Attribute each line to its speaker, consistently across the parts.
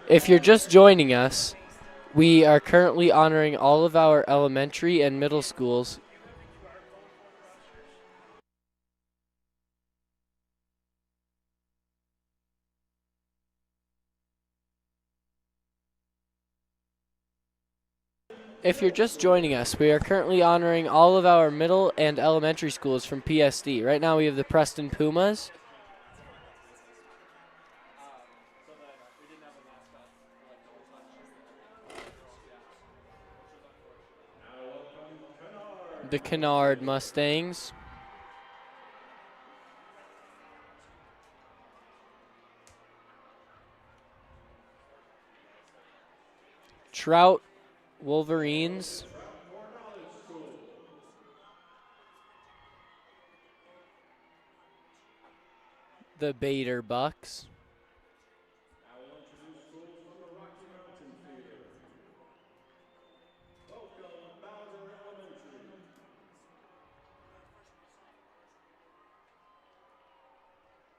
Speaker 1: If you're just joining us, we are currently honoring all of our elementary and middle schools. If you're just joining us, we are currently honoring all of our middle and elementary schools from PSD. Right now we have the Preston Pumas. The Kennard Mustangs. Trout Wolverines. The Bader Bucks.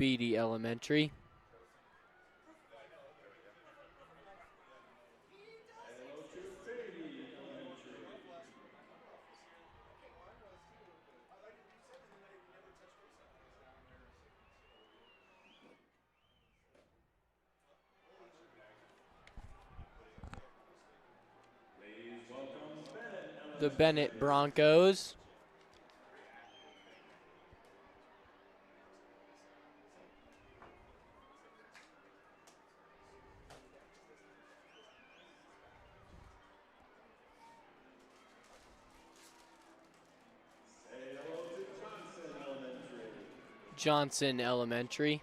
Speaker 1: Beatty Elementary. The Bennett Broncos. Johnson Elementary.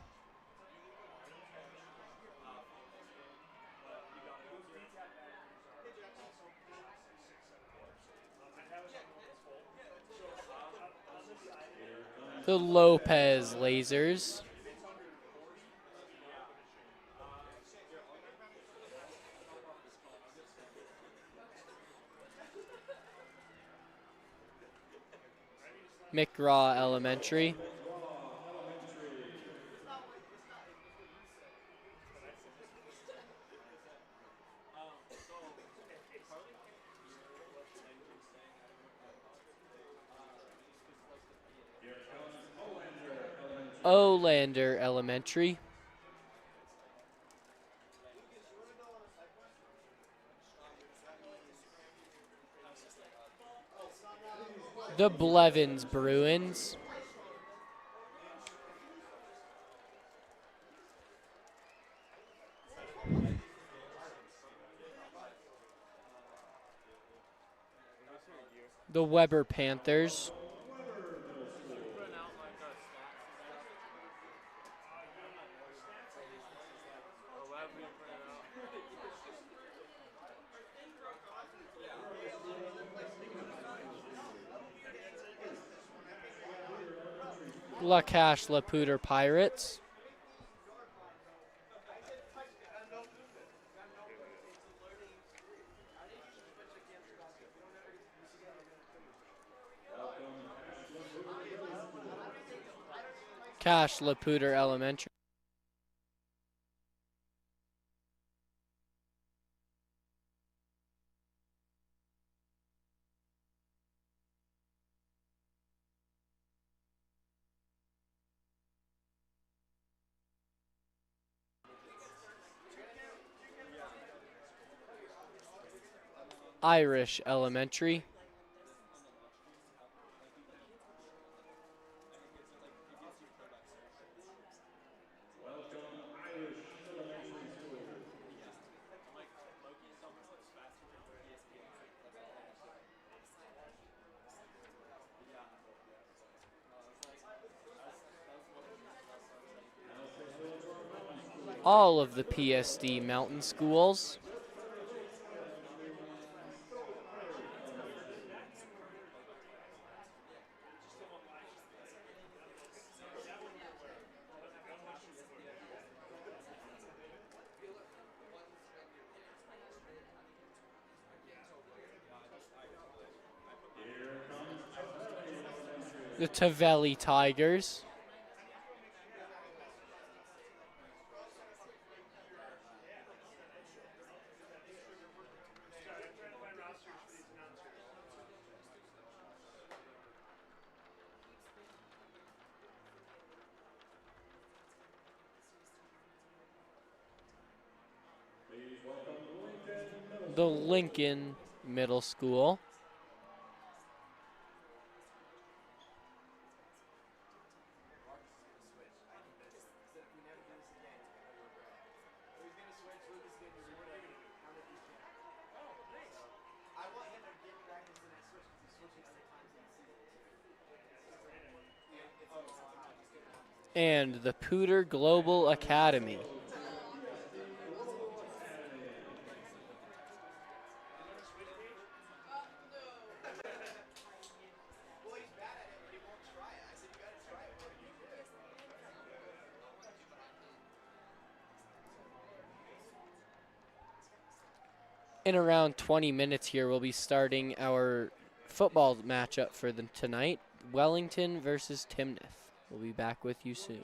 Speaker 1: The Lopez Lasers. McGraw Elementary. Olander Elementary. The Blevins Bruins. The Weber Panthers. Lacache Laputer Pirates. Cache Laputer Elementary. Irish Elementary. All of the PSD Mountain Schools. The Tavelli Tigers. the Lincoln Middle School. And the Pooter Global Academy. In around 20 minutes here, we'll be starting our football matchup for tonight, Wellington versus Timnath. We'll be back with you soon.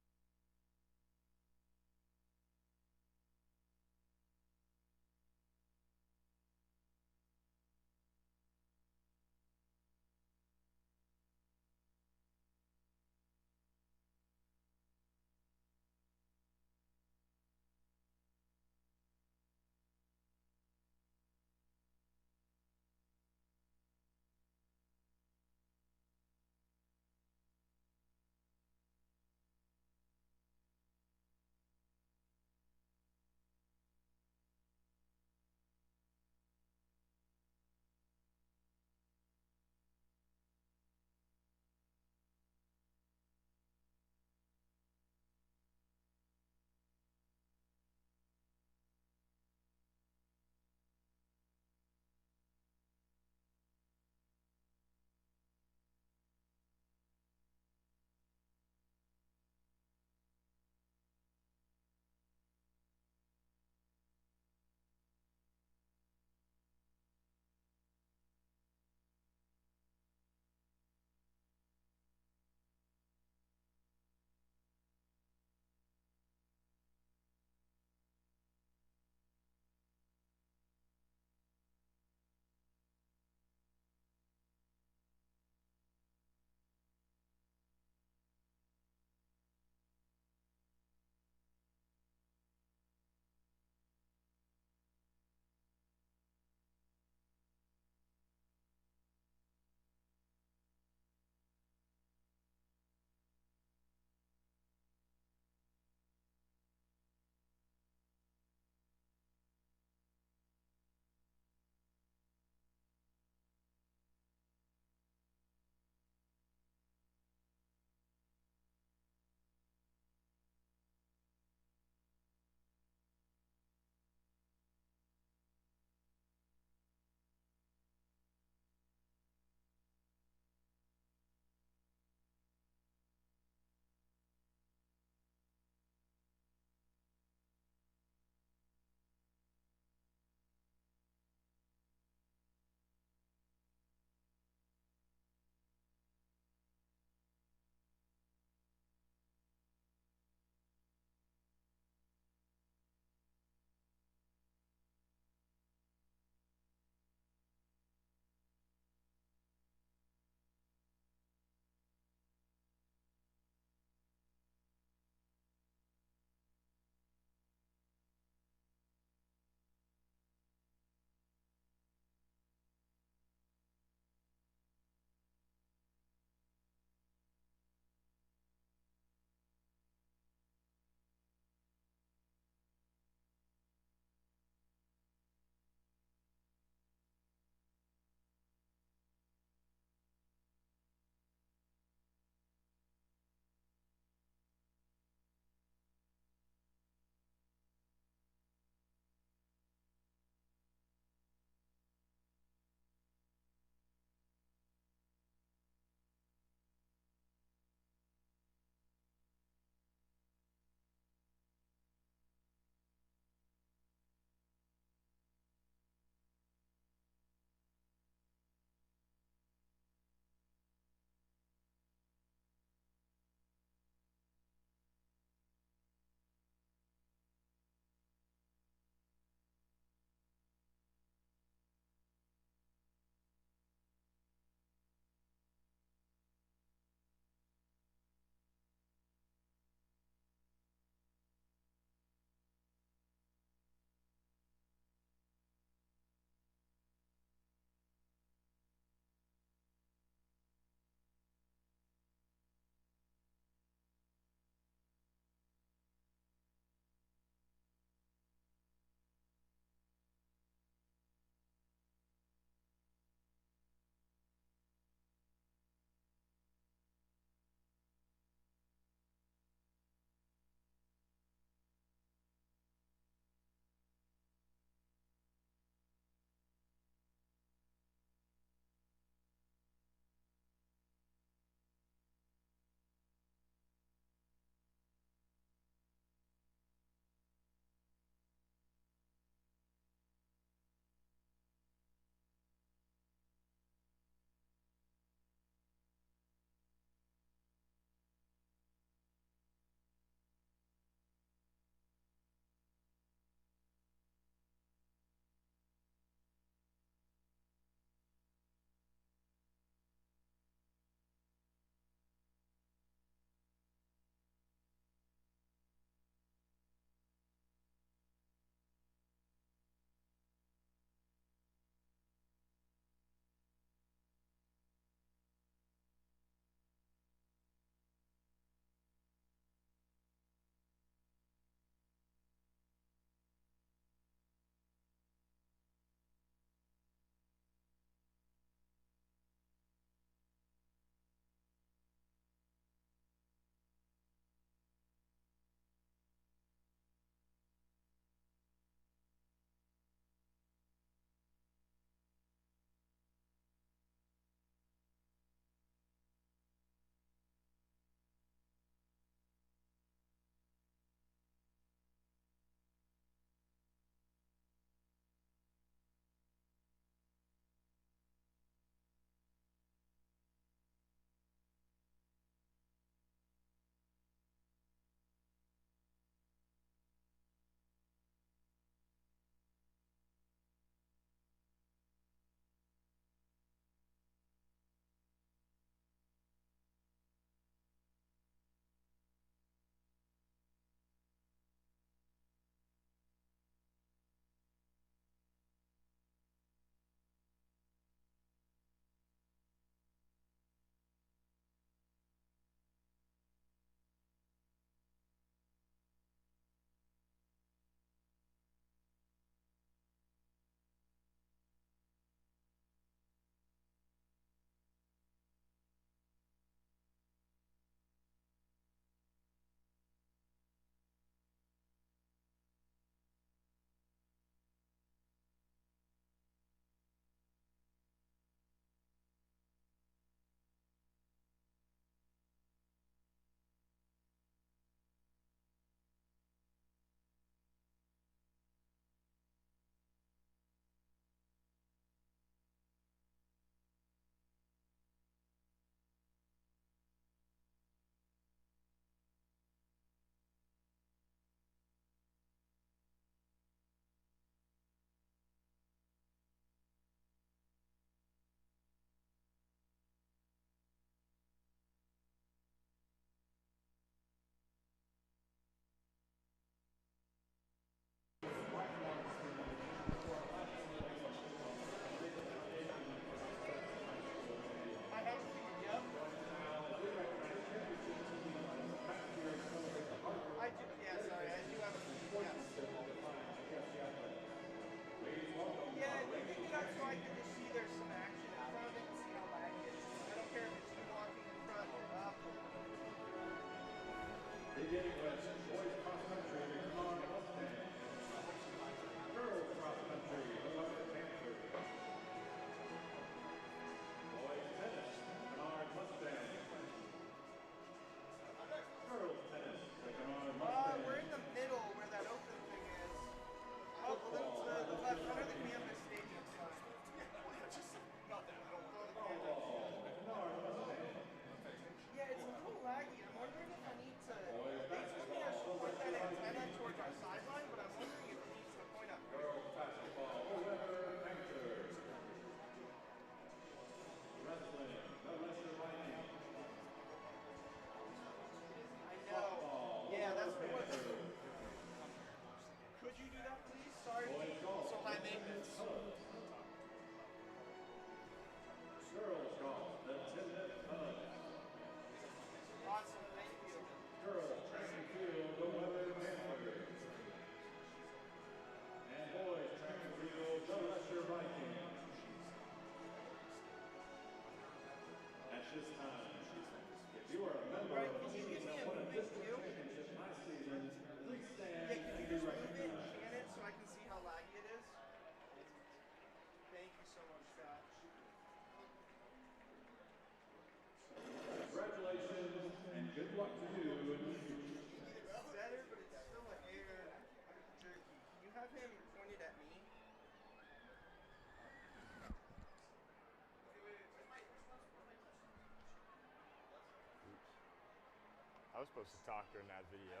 Speaker 2: I was supposed to talk during that video.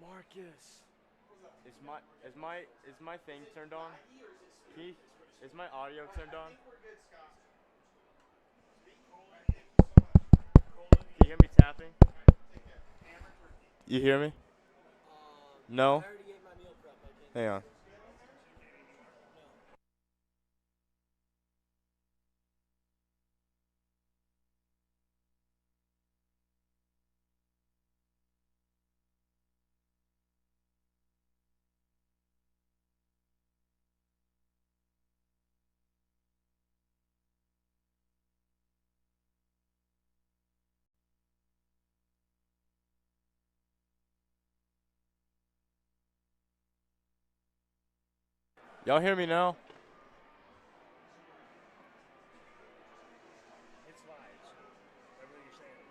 Speaker 2: Marcus, is my thing turned on? Keith, is my audio turned on? Can you hear me tapping? You hear me? No? Hang on. Y'all hear me now?
Speaker 3: It's live. Everything you're saying.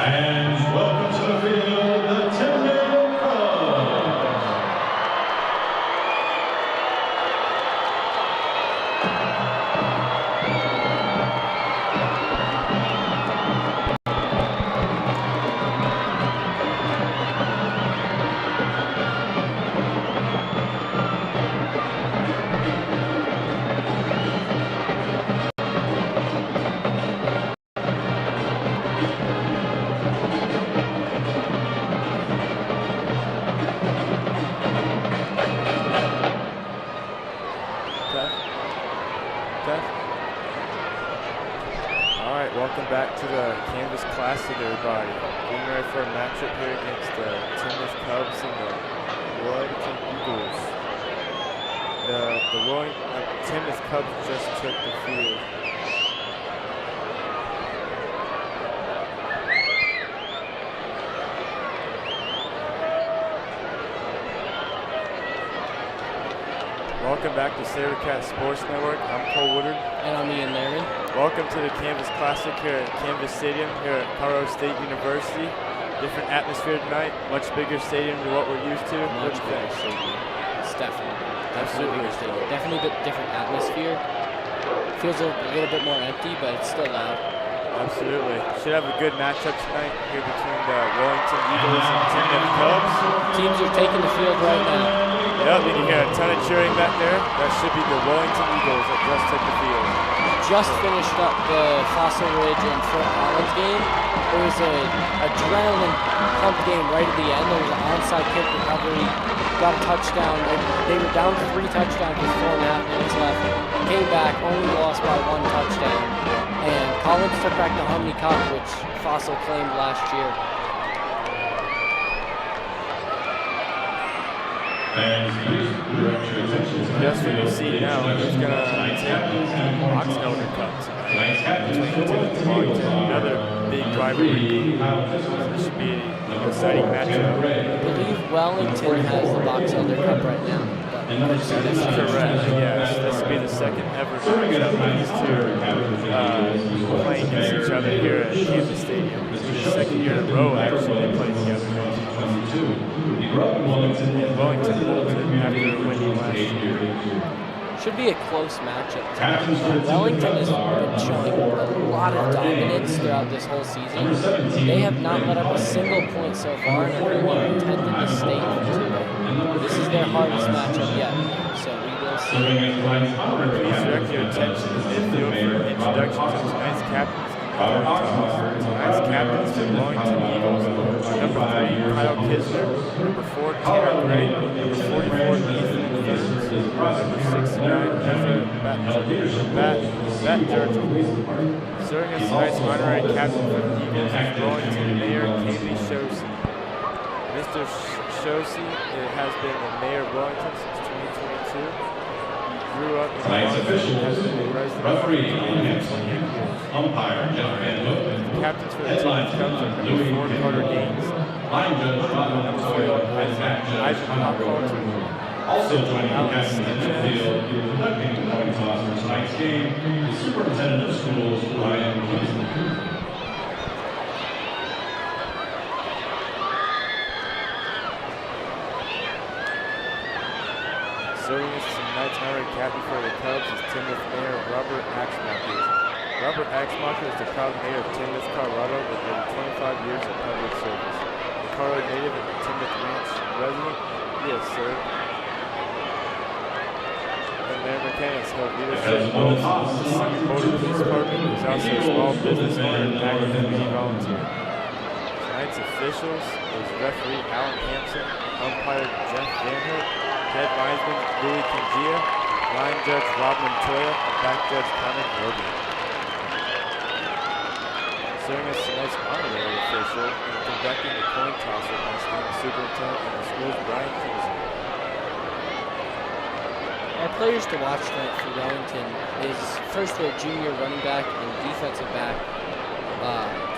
Speaker 4: And welcome to the field, the Timnath Cubs.
Speaker 2: Alright, welcome back to the Canvas Classic, everybody. Getting ready for a matchup here against the Timnath Cubs and the Wellington Eagles. The Timnath Cubs just took the field. Welcome back to SaberCat Sports Network. I'm Cole Woodard.
Speaker 1: And I'm Ian Lehrman.
Speaker 2: Welcome to the Canvas Classic here at Canvas Stadium here at Colorado State University. Different atmosphere tonight, much bigger stadium than what we're used to.
Speaker 1: Much bigger stadium. It's definitely bigger stadium. Definitely a bit different atmosphere. Feels a little bit more empty, but it's still loud.
Speaker 2: Absolutely. Should have a good matchup tonight here between the Wellington Eagles and Timnath Cubs.
Speaker 1: Teams are taking the field right now.
Speaker 2: Yep, you can hear a ton of cheering back there. That should be the Wellington Eagles that just took the field.
Speaker 1: Just finished up the Fossil Ridge and Fort Collins game. There was an adrenaline pump game right at the end. There was an onside kick recovery. Got a touchdown. They were down 3 touchdowns with 4.5 minutes left. Came back, only lost by 1 touchdown. And Collins took back the Humney Cup, which Fossil claimed last year.
Speaker 2: Just what you see now, who's going to take the Box Elder Cup tonight between Timnath and Wellington. Another big rivalry. This should be an exciting matchup.
Speaker 1: I believe Wellington has the Box Elder Cup right now.
Speaker 2: That is correct, yes. This will be the second ever matchup of these two playing against each other here at Canvas Stadium. This will be the second year in a row, actually, they play together. and Wellington holds it after winning last year.
Speaker 1: Should be a close matchup tonight. Wellington has been showing a lot of dominance throughout this whole season. They have not let up a single point so far and are currently 10th in the state for today. This is their hardest matchup yet, so we will see.
Speaker 2: Please direct your attention to the midfield for introductions of tonight's captains. Tonight's captains for the Wellington Eagles are number 3, Kyle Kisner, number 4, Tanner Gray, number 44, Ethan Thurns, number 69, Ezra Bat-Durgel. Serving as tonight's honorary captain for the Eagles is Wellington Mayor Kaylee Shosey. Mr. Shosey has been the mayor of Wellington since 2022. Grew up in Wellington, has been a resident for 28 years.
Speaker 4: Umpire Jeff Van Hook.
Speaker 2: The captains for the Timnath Cubs are number 4, Carter Gaines,
Speaker 4: Line judge Robin
Speaker 2: number 4, Isaac Hopkins,
Speaker 4: also joining the captains in the field, conducting the coin toss for tonight's game, the superintendent of schools, Ryan Kingston.
Speaker 2: Serving as tonight's honorary captain for the Cubs is Timnath Mayor Robert Axmacher. Robert Axmacher is the proud mayor of Timnath, Colorado, with over 25 years of public service. A Colorado native and Timnath Ranch resident, yes, sir. And Mayor McCann has held leadership roles in the Senior Motor Police Department. He is also a small business owner and active community volunteer. Tonight's officials is referee Alan Hampson, umpire Jeff Van Hook, head linesman Louis Kingia, line judge Rob Montoya, and back judge Connor Groby. Serving as tonight's honorary official and conducting the coin toss with my student superintendent and the school's Brian Kingsley.
Speaker 1: Our players to watch tonight for Wellington is first their junior running back and defensive back,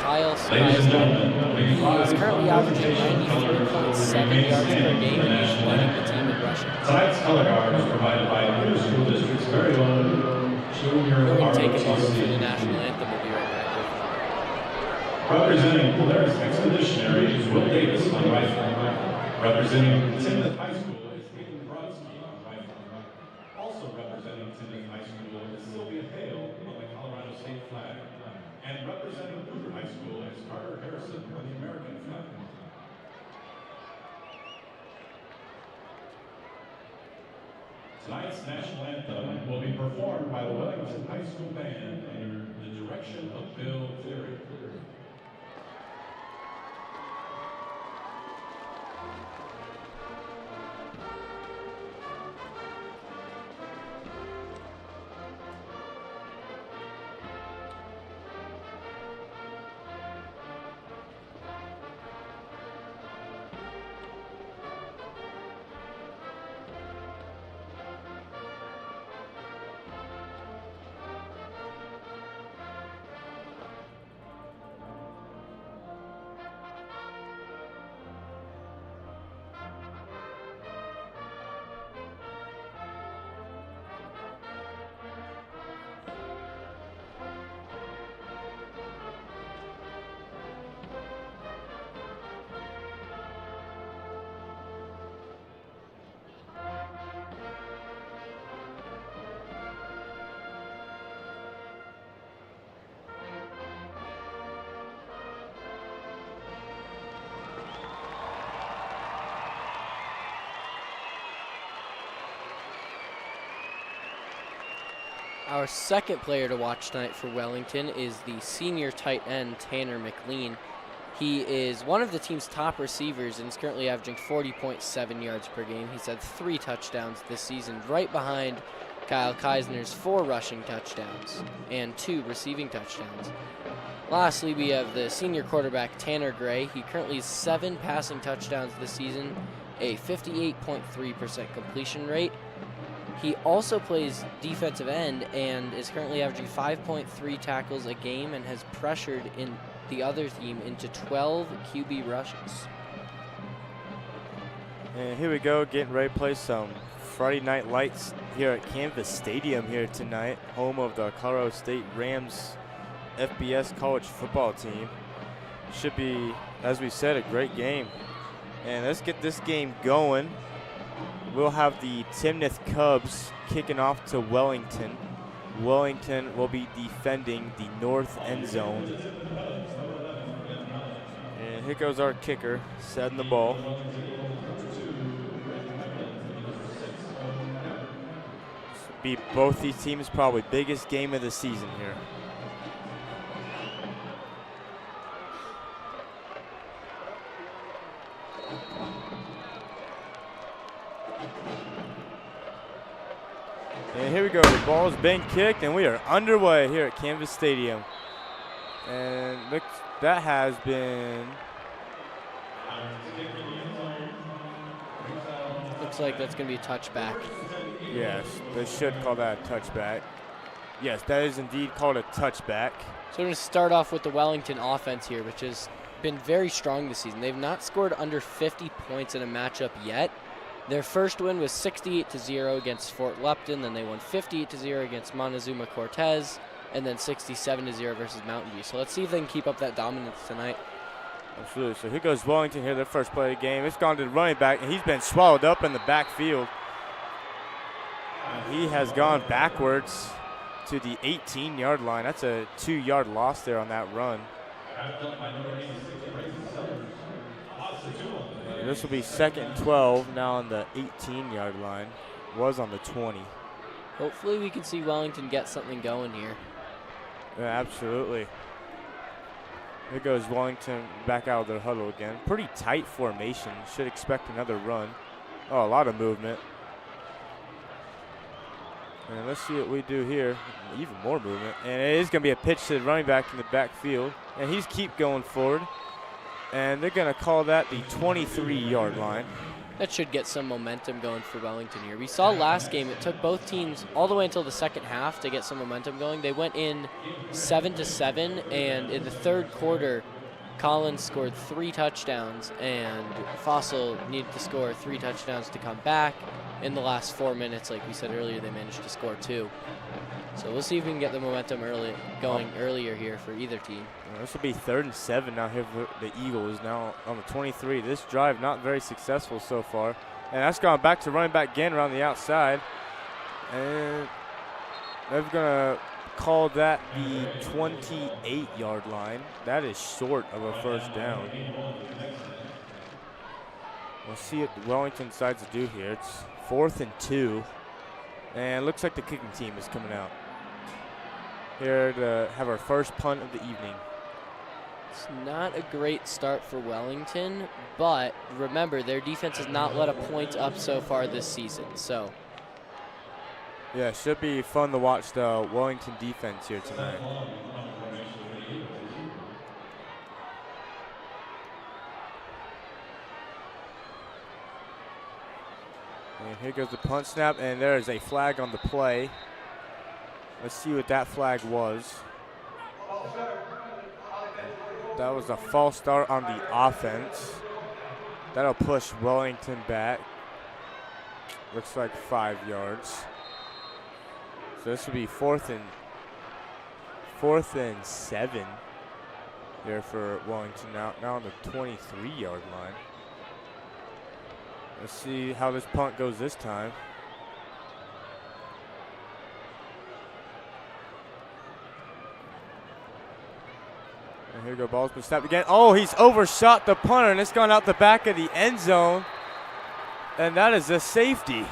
Speaker 1: Kyle Skyler. He is currently averaging 93.7 yards per game and he's leading the team in rushing.
Speaker 4: Tonight's color guard is provided by New School District's very own junior
Speaker 1: We're taking over for
Speaker 4: ROTC.
Speaker 1: the national anthem. We'll be right back with you.
Speaker 4: Representing Polaris Expeditionary is Will Davis on rifle. Representing Timnath High School is Hayden Brodsky on rifle. Also representing Timnath High School is Sylvia Hale on the Colorado State flag. And representing Hoover High School is Carter Harrison on the American flag. Tonight's national anthem will be performed by the Wellington High School Band under the direction of Bill Cleary.
Speaker 1: Our second player to watch tonight for Wellington is the senior tight end, Tanner McLean. He is one of the team's top receivers and is currently averaging 40.7 yards per game. He's had 3 touchdowns this season, right behind Kyle Keisner's 4 rushing touchdowns and 2 receiving touchdowns. Lastly, we have the senior quarterback, Tanner Gray. He currently has 7 passing touchdowns this season, a 58.3% completion rate. He also plays defensive end and is currently averaging 5.3 tackles a game and has pressured in the other team into 12 QB rushes.
Speaker 2: And here we go, getting ready to play some Friday Night Lights here at Canvas Stadium here tonight, home of the Colorado State Rams FBS college football team. Should be, as we said, a great game. And let's get this game going. We'll have the Timnath Cubs kicking off to Wellington. Wellington will be defending the north end zone. And here goes our kicker, setting the ball. This will be both these teams' probably biggest game of the season here. And here we go, the ball's been kicked and we are underway here at Canvas Stadium. And look, that has been.
Speaker 1: Looks like that's going to be a touchback.
Speaker 2: Yes, they should call that a touchback. Yes, that is indeed called a touchback.
Speaker 1: So we're going to start off with the Wellington offense here, which has been very strong this season. They've not scored under 50 points in a matchup yet. Their first win was 68-0 against Fort Lupton. Then they won 58-0 against Montezuma Cortez, and then 67-0 versus Mountain View. So let's see if they can keep up that dominance tonight.
Speaker 2: Absolutely. So here goes Wellington here, their first play of the game. It's gone to the running back, and he's been swallowed up in the backfield. And he has gone backwards to the 18-yard line. That's a 2-yard loss there on that run. This will be 2nd and 12 now on the 18-yard line. Was on the 20.
Speaker 1: Hopefully we can see Wellington get something going here.
Speaker 2: Yeah, absolutely. Here goes Wellington back out of their huddle again. Pretty tight formation. Should expect another run. Oh, a lot of movement. And let's see what we do here. Even more movement. And it is going to be a pitch to the running back in the backfield. And he's keep going forward. And they're going to call that the 23-yard line.
Speaker 1: That should get some momentum going for Wellington here. We saw last game, it took both teams all the way until the second half to get some momentum going. They went in 7-7, and in the third quarter, Collins scored 3 touchdowns, and Fossil needed to score 3 touchdowns to come back. In the last 4 minutes, like we said earlier, they managed to score 2. So we'll see if we can get the momentum going earlier here for either team.
Speaker 2: This will be 3rd and 7 now here for the Eagles now on the 23. This drive not very successful so far. And that's gone back to running back again around the outside. And they're going to call that the 28-yard line. That is short of a first down. We'll see what Wellington decides to do here. It's 4th and 2. And it looks like the kicking team is coming out. Here to have our first punt of the evening.
Speaker 1: It's not a great start for Wellington, but remember, their defense has not let a point up so far this season. So,
Speaker 2: yeah, it should be fun to watch the Wellington defense here tonight. And here goes the punt snap, and there is a flag on the play. Let's see what that flag was. That was a false start on the offense. That'll push Wellington back. Looks like 5 yards. So this will be 4th and 7 there for Wellington now on the 23-yard line. Let's see how this punt goes this time. And here we go, ball's been snapped again. Oh, he's overshot the punter, and it's gone out the back of the end zone. And that is a safety.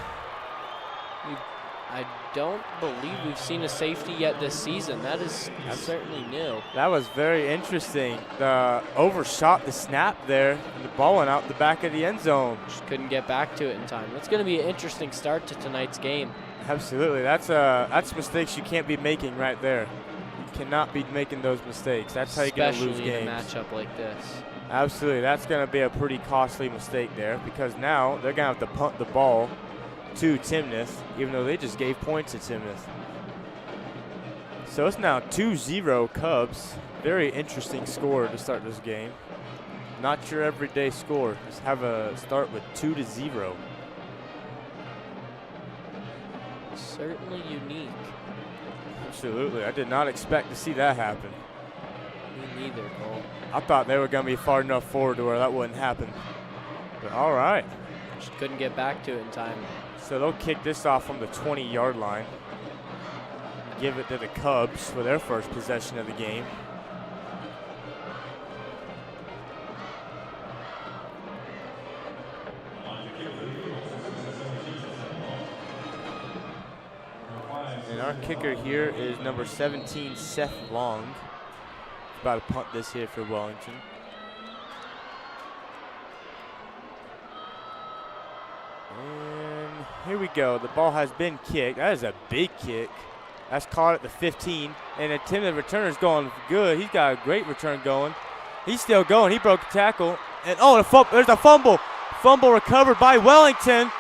Speaker 1: I don't believe we've seen a safety yet this season. That's certainly new.
Speaker 2: That was very interesting. The overshot the snap there, and the ball went out the back of the end zone.
Speaker 1: Just couldn't get back to it in time. That's going to be an interesting start to tonight's game.
Speaker 2: Absolutely. That's mistakes you can't be making right there. You cannot be making those mistakes. That's how you're going to lose games.
Speaker 1: Especially in a matchup like this.
Speaker 2: Absolutely. That's going to be a pretty costly mistake there, because now they're going to have to punt the ball to Timnath, even though they just gave points to Timnath. So it's now 2-0 Cubs. Very interesting score to start this game. Not your everyday score. Just have a start with 2-0.
Speaker 1: Certainly unique.
Speaker 2: Absolutely. I did not expect to see that happen.
Speaker 1: Me neither, Cole.
Speaker 2: I thought they were going to be far enough forward to where that wouldn't happen. But all right.
Speaker 1: Just couldn't get back to it in time.
Speaker 2: So they'll kick this off from the 20-yard line. Give it to the Cubs for their first possession of the game. And our kicker here is number 17, Seth Long. About to punt this here for Wellington. And here we go. The ball has been kicked. That is a big kick. That's caught at the 15. And Timnath returner's going good. He's got a great return going. He's still going. He broke a tackle. And oh, there's a fumble. Fumble recovered by Wellington.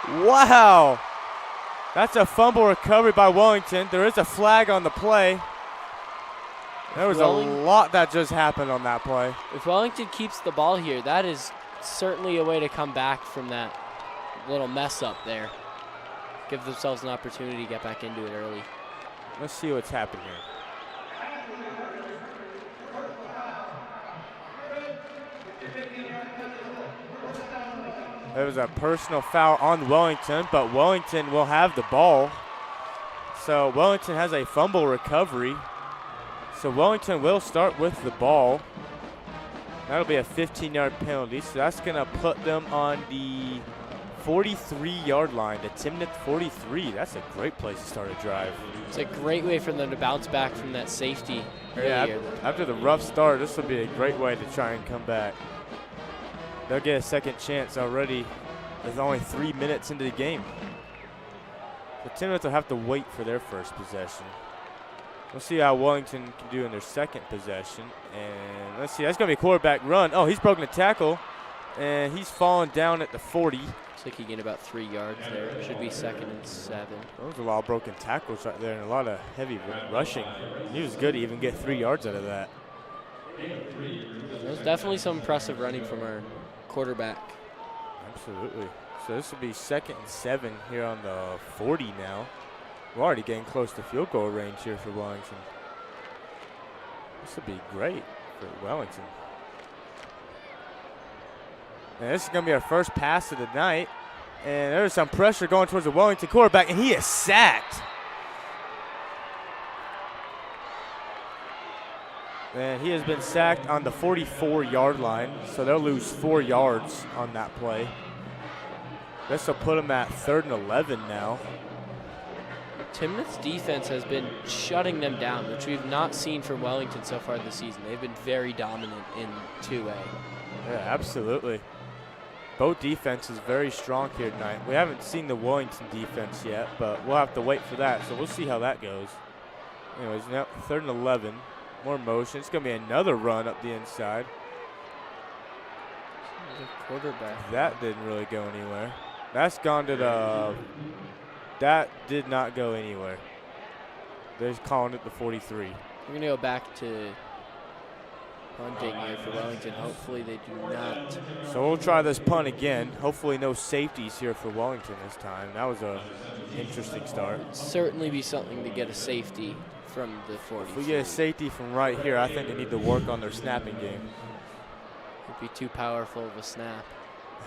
Speaker 2: Wow. That's a fumble recovery by Wellington. There is a flag on the play. There was a lot that just happened on that play.
Speaker 1: If Wellington keeps the ball here, that is certainly a way to come back from that little mess up there. Give themselves an opportunity to get back into it early.
Speaker 2: Let's see what's happened here. There was a personal foul on Wellington, but Wellington will have the ball. So Wellington has a fumble recovery. So Wellington will start with the ball. That'll be a 15-yard penalty, so that's going to put them on the 43-yard line, the Timnath 43. That's a great place to start a drive.
Speaker 1: It's a great way for them to bounce back from that safety earlier.
Speaker 2: Yeah, after the rough start, this will be a great way to try and come back. They'll get a second chance already with only 3 minutes into the game. The Timnath will have to wait for their first possession. We'll see how Wellington can do in their second possession. And let's see, that's going to be a quarterback run. Oh, he's broken a tackle, and he's fallen down at the 40.
Speaker 1: Looks like he gained about 3 yards there. Should be 2nd and 7.
Speaker 2: Those are a lot of broken tackles right there and a lot of heavy rushing. He was good to even get 3 yards out of that.
Speaker 1: There's definitely some impressive running from our quarterback.
Speaker 2: Absolutely. So this will be 2nd and 7 here on the 40 now. We're already getting close to field goal range here for Wellington. This will be great for Wellington. And this is going to be our first pass of the night. And there's some pressure going towards the Wellington quarterback, and he is sacked. And he has been sacked on the 44-yard line, so they'll lose 4 yards on that play. This will put them at 3rd and 11 now.
Speaker 1: Timnath's defense has been shutting them down, which we've not seen from Wellington so far this season. They've been very dominant in 2A.
Speaker 2: Yeah, absolutely. Both defenses very strong here tonight. We haven't seen the Wellington defense yet, but we'll have to wait for that, so we'll see how that goes. Anyways, now 3rd and 11. More motion. It's going to be another run up the inside.
Speaker 1: Quarterback.
Speaker 2: That didn't really go anywhere. That's gone to the... That did not go anywhere. They're just calling it the 43.
Speaker 1: We're going to go back to punting here for Wellington. Hopefully they do not.
Speaker 2: So we'll try this punt again. Hopefully no safeties here for Wellington this time. That was a interesting start.
Speaker 1: Certainly be something to get a safety from the 40.
Speaker 2: If we get a safety from right here, I think they need to work on their snapping game.
Speaker 1: It'd be too powerful of a snap.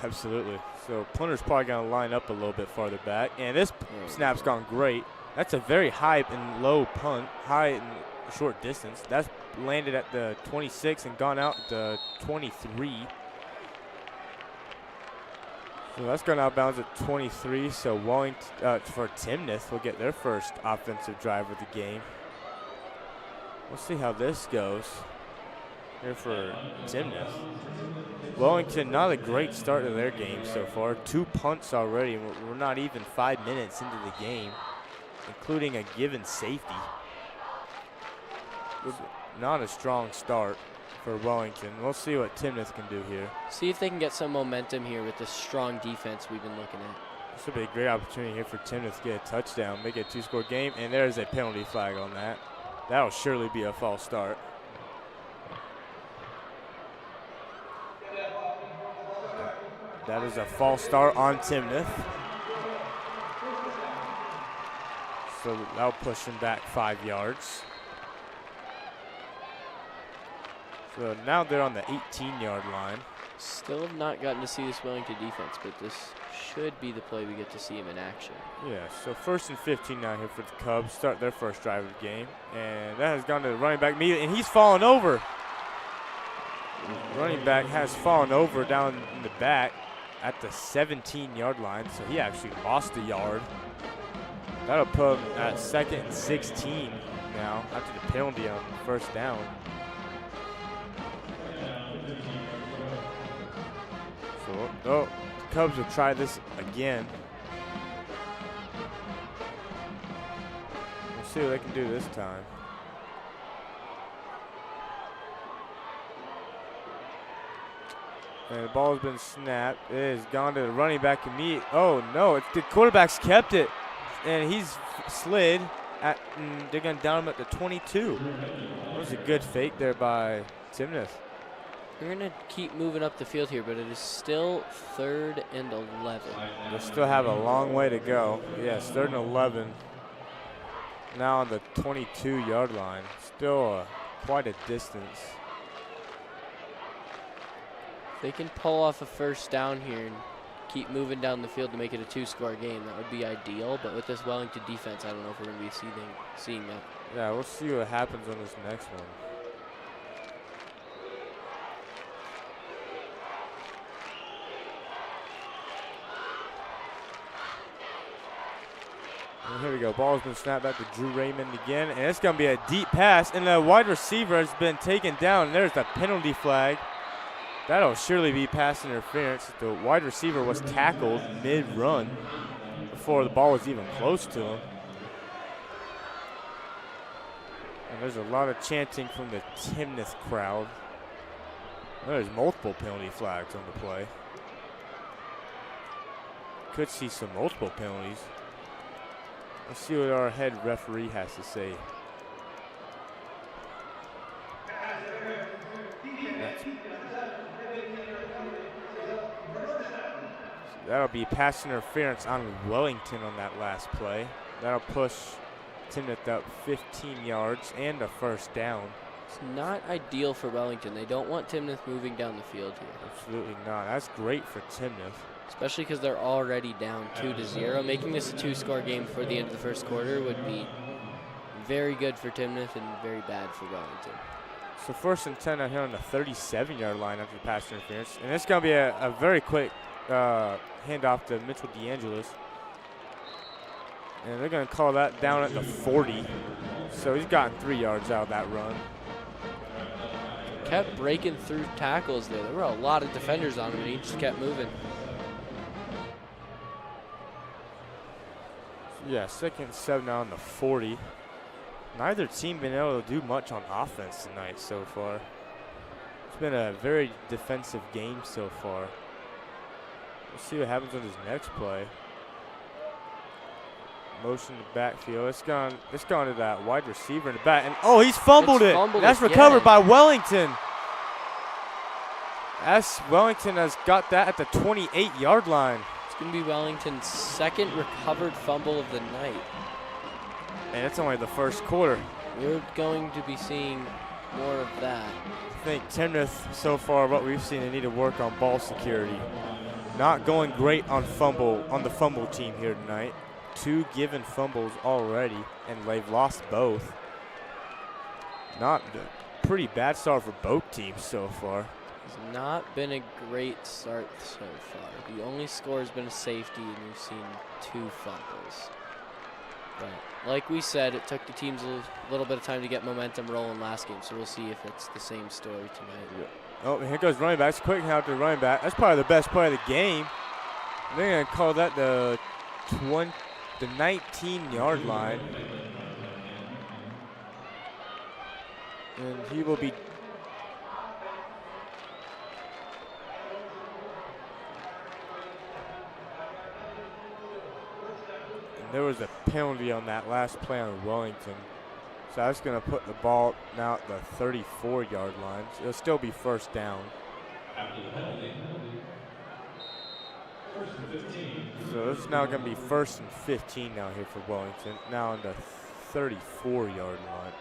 Speaker 2: Absolutely. So punter's probably going to line up a little bit farther back. And this snap's gone great. That's a very high and low punt, high and short distance. That's landed at the 26 and gone out at the 23. So that's going out of bounds at 23. So Wellington, for Timnath, will get their first offensive drive of the game. We'll see how this goes here for Timnath. Wellington, not a great start to their game so far. 2 punts already. We're not even 5 minutes into the game, including a given safety. Not a strong start for Wellington. We'll see what Timnath can do here.
Speaker 1: See if they can get some momentum here with this strong defense we've been looking at.
Speaker 2: This will be a great opportunity here for Timnath to get a touchdown, make it a 2-score game, and there's a penalty flag on that. That'll surely be a false start. That is a false start on Timnath. So that'll push him back 5 yards. So now they're on the 18-yard line.
Speaker 1: Still have not gotten to see this Wellington defense, but this should be the play we get to see him in action.
Speaker 2: Yeah, so 1st and 15 now here for the Cubs. Start their first drive of the game. And that has gone to the running back immediately, and he's fallen over. Running back has fallen over down in the back at the 17-yard line, so he actually lost a yard. That'll put him at 2nd and 16 now after the penalty on 1st down. So, oh, the Cubs will try this again. We'll see what they can do this time. And the ball has been snapped. It has gone to the running back immediately. Oh no, the quarterback's kept it. And he's slid at, they're going to down him at the 22. That was a good fake there by Timnath.
Speaker 1: We're going to keep moving up the field here, but it is still 3rd and 11.
Speaker 2: They still have a long way to go. Yes, 3rd and 11. Now on the 22-yard line. Still quite a distance.
Speaker 1: If they can pull off a 1st down here and keep moving down the field to make it a 2-score game, that would be ideal. But with this Wellington defense, I don't know if we're going to be seeing that.
Speaker 2: Yeah, we'll see what happens on this next one. And here we go. Ball's been snapped back to Drew Raymond again, and it's going to be a deep pass, and the wide receiver has been taken down, and there's the penalty flag. That'll surely be pass interference. The wide receiver was tackled mid-run before the ball was even close to him. And there's a lot of chanting from the Timnath crowd. There's multiple penalty flags on the play. Could see some multiple penalties. Let's see what our head referee has to say. That'll be pass interference on Wellington on that last play. That'll push Timnath up 15 yards and a 1st down.
Speaker 1: It's not ideal for Wellington. They don't want Timnath moving down the field here.
Speaker 2: Absolutely not. That's great for Timnath.
Speaker 1: Especially because they're already down 2-0. Making this a 2-score game before the end of the 1st quarter would be very good for Timnath and very bad for Wellington.
Speaker 2: So 1st and 10 out here on the 37-yard line after the pass interference. And it's going to be a very quick handoff to Mitchell DeAngelis. And they're going to call that down at the 40. So he's gotten 3 yards out of that run.
Speaker 1: Kept breaking through tackles there. There were a lot of defenders on him, and he just kept moving.
Speaker 2: Yeah, 2nd and 7 now on the 40. Neither team been able to do much on offense tonight so far. It's been a very defensive game so far. Let's see what happens on this next play. Motion to backfield. It's gone to that wide receiver in the back. And oh, he's fumbled it. That's recovered by Wellington. Wellington has got that at the 28-yard line.
Speaker 1: It's going to be Wellington's 2nd recovered fumble of the night.
Speaker 2: And it's only the 1st quarter.
Speaker 1: We're going to be seeing more of that.
Speaker 2: I think Timnath, so far, what we've seen, they need to work on ball security. Not going great on the fumble team here tonight. 2 given fumbles already, and they've lost both. Not a pretty bad start for both teams so far.
Speaker 1: It's not been a great start so far. The only score has been a safety, and we've seen 2 fumbles. But like we said, it took the teams a little bit of time to get momentum rolling last game, so we'll see if it's the same story tonight.
Speaker 2: Yeah. Oh, and here goes running back. It's a quick out to running back. That's probably the best play of the game. They're going to call that the 19-yard line. And he will be there was a penalty on that last play on Wellington. So that's going to put the ball now at the 34-yard line. So it'll still be 1st down. So it's now going to be 1st and 15 now here for Wellington. Now on the 33-yard line.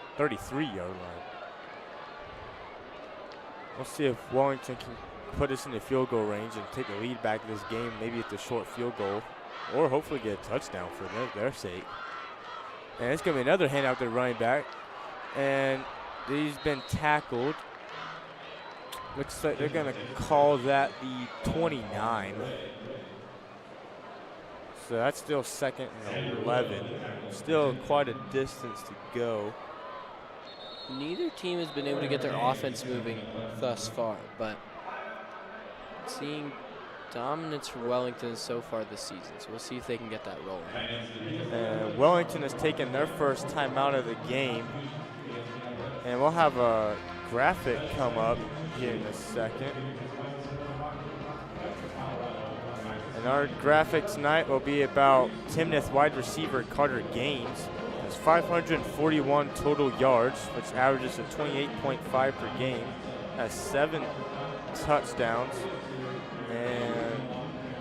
Speaker 2: We'll see if Wellington can put us in the field goal range and take the lead back in this game, maybe at the short field goal, or hopefully get a touchdown for their sake. And it's going to be another handout to the running back. And he's been tackled. Looks like they're going to call that the 29. So that's still 2nd and 11. Still quite a distance to go.
Speaker 1: Neither team has been able to get their offense moving thus far, but seeing dominance for Wellington so far this season, so we'll see if they can get that rolling.
Speaker 2: Wellington has taken their first time out of the game, and we'll have a graphic come up here in a second. And our graphic tonight will be about Timnath wide receiver Carter Gaines. Has 541 total yards, which averages a 28.5 per game. Has 7 touchdowns. And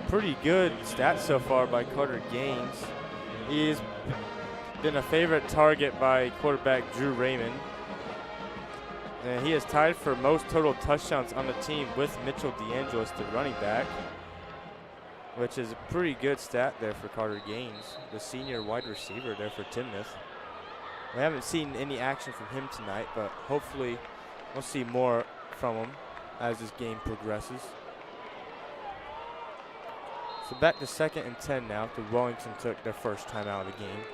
Speaker 2: pretty good stats so far by Carter Gaines. He's been a favorite target by quarterback Drew Raymond. And he is tied for most total touchdowns on the team with Mitchell DeAngelis, the running back, which is a pretty good stat there for Carter Gaines, the senior wide receiver there for Timnath. We haven't seen any action from him tonight, but hopefully we'll see more from him as this game progresses. So back to 2nd and 10 now after Wellington took their first time out of the game.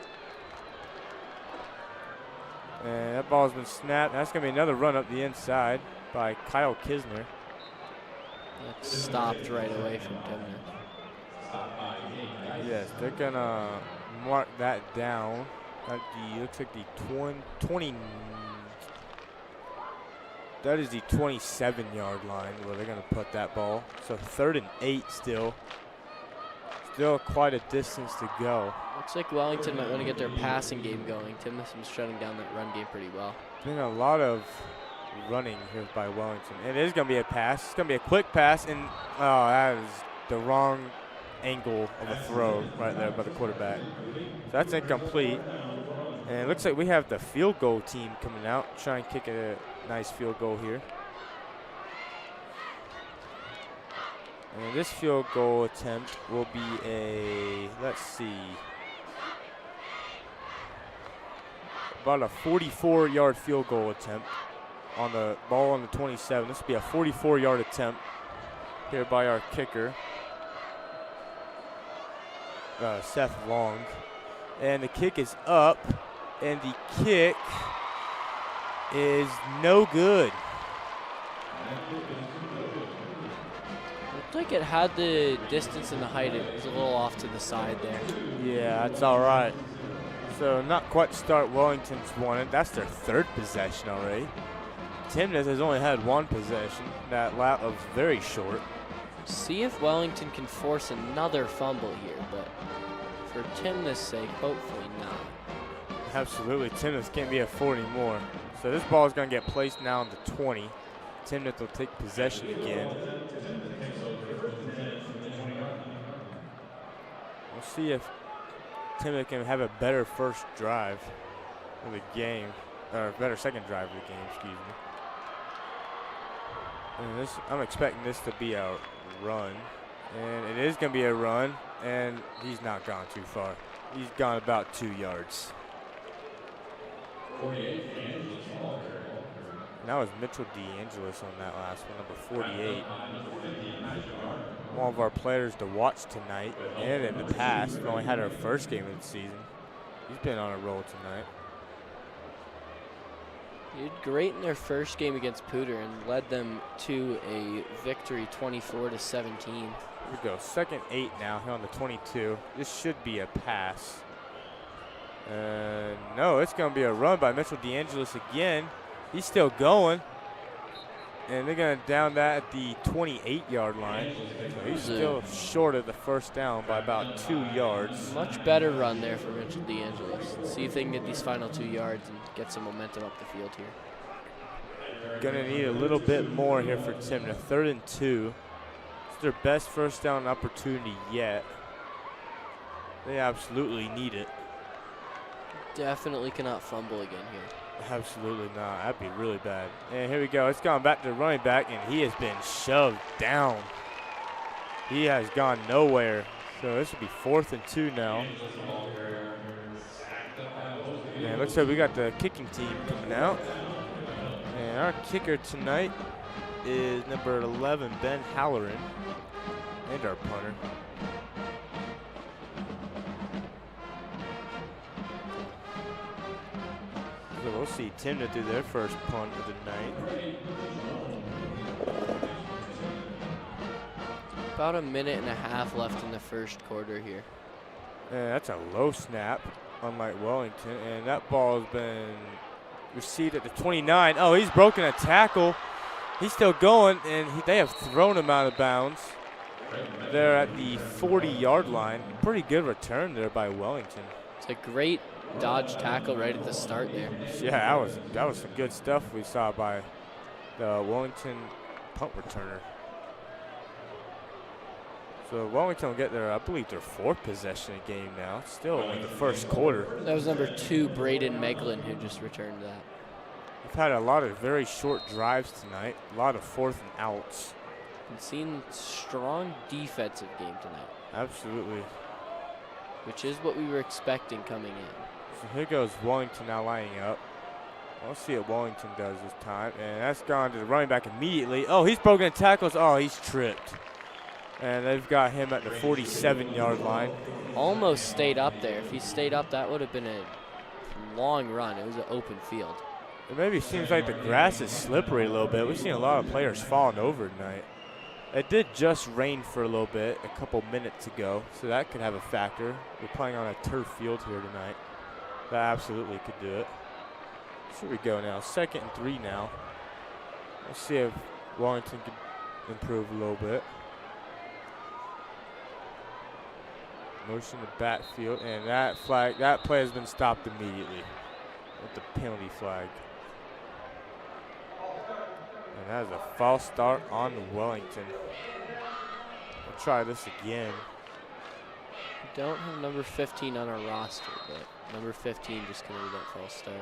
Speaker 2: And that ball's been snapped. That's going to be another run up the inside by Kyle Kisner.
Speaker 1: That's stopped right away from Timnath.
Speaker 2: Yes, they're going to mark that down. Looks like the 20. That is the 27-yard line where they're going to put that ball. So 3rd and 8 still. Still quite a distance to go.
Speaker 1: Looks like Wellington might want to get their passing game going. Timnath was shutting down that run game pretty well.
Speaker 2: Been a lot of running here by Wellington. It is going to be a pass. It's going to be a quick pass, and oh, that is the wrong angle of a throw right there by the quarterback. So that's incomplete. And it looks like we have the field goal team coming out, trying to kick a nice field goal here. And this field goal attempt will be a, let's see, about a 44-yard field goal attempt on the ball on the 27. This will be a 44-yard attempt here by our kicker, Seth Long. And the kick is up, and the kick is no good.
Speaker 1: Looked like it had the distance and the height. It was a little off to the side there.
Speaker 2: Yeah, that's all right. So not quite to start Wellington's wanted. That's their 3rd possession already. Timnath has only had 1 possession. That lap was very short.
Speaker 1: See if Wellington can force another fumble here, but for Timnath's sake, hopefully not.
Speaker 2: Absolutely, Timnath can't be at 40 more. So this ball is going to get placed now on the 20. Timnath will take possession again. We'll see if Timnath can have a better first drive of the game, or better second drive of the game, excuse me. And I'm expecting this to be a run, and it is going to be a run, and he's not gone too far. He's gone about 2 yards. And that was Mitchell DeAngelis on that last one, number 48. One of our players to watch tonight, and in the past. We only had our first game of the season. He's been on a roll tonight.
Speaker 1: He did great in their first game against Pooter and led them to a victory 24-17.
Speaker 2: Here we go, 2nd and 8 now here on the 22. This should be a pass. No, it's going to be a run by Mitchell DeAngelis again. He's still going. And they're going to down that at the 28-yard line. So he's still short of the first down by about 2 yards.
Speaker 1: Much better run there for Mitchell DeAngelis. See if they can get these final 2 yards and get some momentum up the field here.
Speaker 2: Going to need a little bit more here for Timnath. 3rd and 2. It's their best first down opportunity yet. They absolutely need it.
Speaker 1: Definitely cannot fumble again here.
Speaker 2: Absolutely not. That'd be really bad. And here we go. It's gone back to the running back, and he has been shoved down. He has gone nowhere. So this will be 4th and 2 now. And it looks like we got the kicking team coming out. And our kicker tonight is number 11, Ben Halloran, and our punter. So we'll see Timnath do their first punt of the night.
Speaker 1: About a minute and a half left in the first quarter here.
Speaker 2: And that's a low snap, unlike Wellington. And that ball has been received at the 29. Oh, he's broken a tackle. He's still going, and they have thrown him out of bounds. They're at the 40-yard line. Pretty good return there by Wellington.
Speaker 1: It's a great dodge tackle right at the start there.
Speaker 2: Yeah, that was some good stuff we saw by the Wellington punt returner. So Wellington will get their, I believe, their 4th possession of the game now. Still in the first quarter.
Speaker 1: That was number 2, Braden Meglin, who just returned that.
Speaker 2: We've had a lot of very short drives tonight. A lot of 4th and outs.
Speaker 1: And seen strong defensive game tonight.
Speaker 2: Absolutely.
Speaker 1: Which is what we were expecting coming in.
Speaker 2: So here goes Wellington now lining up. Let's see what Wellington does this time. And that's gone to the running back immediately. Oh, he's broken tackles. Oh, he's tripped. And they've got him at the 47-yard line.
Speaker 1: Almost stayed up there. If he stayed up, that would have been a long run. It was an open field.
Speaker 2: It maybe seems like the grass is slippery a little bit. We've seen a lot of players falling over tonight. It did just rain for a little bit a couple minutes ago, so that could have a factor. We're playing on a turf field here tonight. That absolutely could do it. Here we go now. 2nd and 3 now. Let's see if Wellington can improve a little bit. Motion to backfield, and that play has been stopped immediately with the penalty flag. And that is a false start on Wellington. We'll try this again.
Speaker 1: We don't have number 15 on our roster, but number 15 just committed that false start.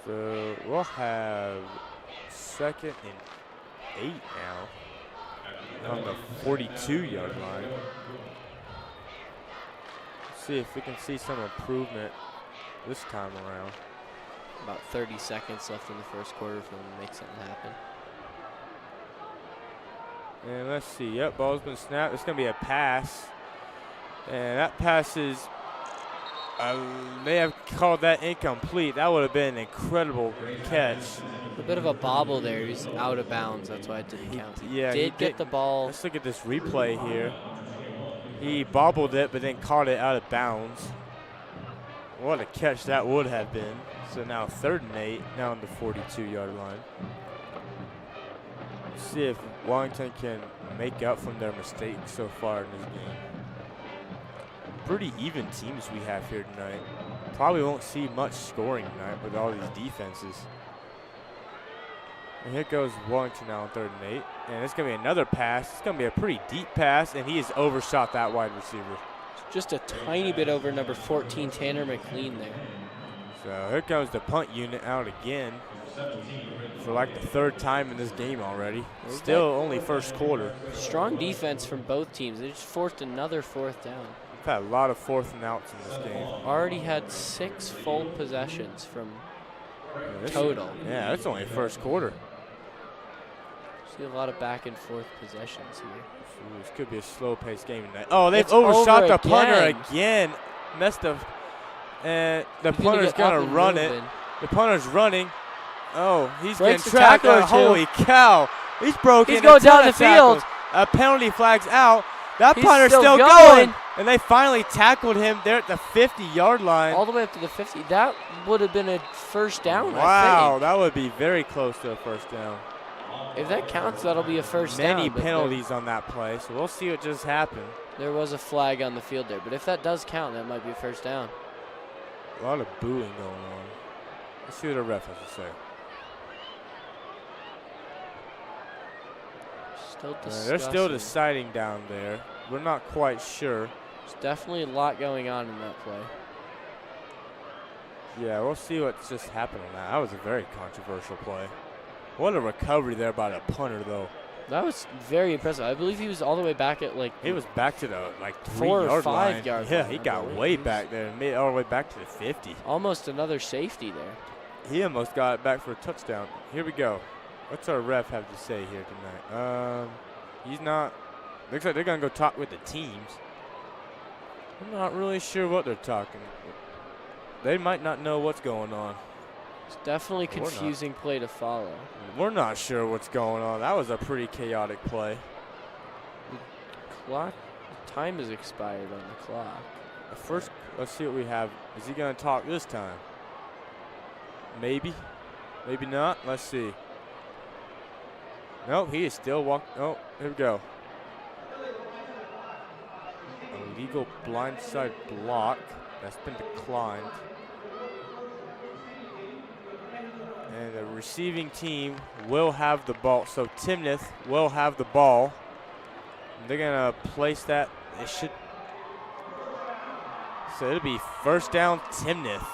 Speaker 2: So we'll have 2nd and 8 now on the 42-yard line. See if we can see some improvement this time around.
Speaker 1: About 30 seconds left in the first quarter for them to make something happen.
Speaker 2: And let's see. Yep, ball's been snapped. It's going to be a pass. And that pass is, they have called that incomplete. That would have been an incredible catch.
Speaker 1: A bit of a bobble there. He's out of bounds. That's why it didn't count. He
Speaker 2: Yeah,
Speaker 1: did get the ball.
Speaker 2: Let's look at this replay here. He bobbled it, but then caught it out of bounds. What a catch that would have been. So now 3rd and 8, now on the 42-yard line. Let's see if Wellington can make up from their mistakes so far in this game. Pretty even teams we have here tonight. Probably won't see much scoring tonight with all these defenses. And here goes Wellington now on 3rd and 8. And it's going to be another pass. It's going to be a pretty deep pass, and he has overshot that wide receiver.
Speaker 1: Just a tiny bit over number 14, Tanner McLean there.
Speaker 2: So here comes the punt unit out again for like the 3rd time in this game already. Still only first quarter.
Speaker 1: Strong defense from both teams. They just forced another 4th down.
Speaker 2: We've had a lot of 4th and outs in this game.
Speaker 1: Already had 6 full possessions from total.
Speaker 2: Yeah, that's only first quarter.
Speaker 1: See a lot of back and forth possessions here.
Speaker 2: Ooh, this could be a slow-paced game tonight. Oh, they've
Speaker 1: It's
Speaker 2: overshot
Speaker 1: over
Speaker 2: the punter
Speaker 1: again.
Speaker 2: again. Messed up. And the punter's going to run it. The punter's running. Oh, he's
Speaker 1: Breaks
Speaker 2: getting
Speaker 1: the
Speaker 2: trapped.
Speaker 1: tackle or two.
Speaker 2: Holy cow. He's broken.
Speaker 1: He's going down the
Speaker 2: tackles.
Speaker 1: field.
Speaker 2: A penalty flag's out. That
Speaker 1: He's
Speaker 2: punter's
Speaker 1: still
Speaker 2: still
Speaker 1: going.
Speaker 2: going. And they finally tackled him there at the 50-yard line.
Speaker 1: All the way up to the 50. That would have been a first down,
Speaker 2: Wow,
Speaker 1: I
Speaker 2: that would be very close to a first down.
Speaker 1: think. If that counts, that'll be a first down.
Speaker 2: Many
Speaker 1: but
Speaker 2: penalties on that play, so we'll see what just happened.
Speaker 1: There was a flag on the field there, but if that does count, that might be a first down.
Speaker 2: A lot of booing going on. Let's see what the ref has to say. They're still deciding down there. We're not quite sure.
Speaker 1: There's definitely a lot going on in that play.
Speaker 2: Yeah, we'll see what's just happened on that. That was a very controversial play. What a recovery there by the punter, though.
Speaker 1: That was very impressive. I believe he was all the way back at like.
Speaker 2: He was back to the
Speaker 1: 4 or 5
Speaker 2: line.
Speaker 1: yard
Speaker 2: Yeah,
Speaker 1: line,
Speaker 2: he
Speaker 1: I
Speaker 2: got
Speaker 1: believe.
Speaker 2: way back there and made it all the way back to the 50.
Speaker 1: Almost another safety there.
Speaker 2: He almost got it back for a touchdown. Here we go. What's our ref have to say here tonight? He's not. Looks like they're gonna go talk with the teams. I'm not really sure what they're talking. They might not know what's going on.
Speaker 1: It's definitely
Speaker 2: We're not.
Speaker 1: confusing play to follow.
Speaker 2: We're not sure what's going on. That was a pretty chaotic play.
Speaker 1: Clock time is expired on the clock.
Speaker 2: First, let's see what we have. Is he gonna talk this time? Maybe. Maybe not. Let's see. Nope, he is still walking. Oh, here we go. Illegal blindside block. That's been declined. And the receiving team will have the ball. So Timnath will have the ball. And they're going to place that. They should. So it'll be first down Timnath.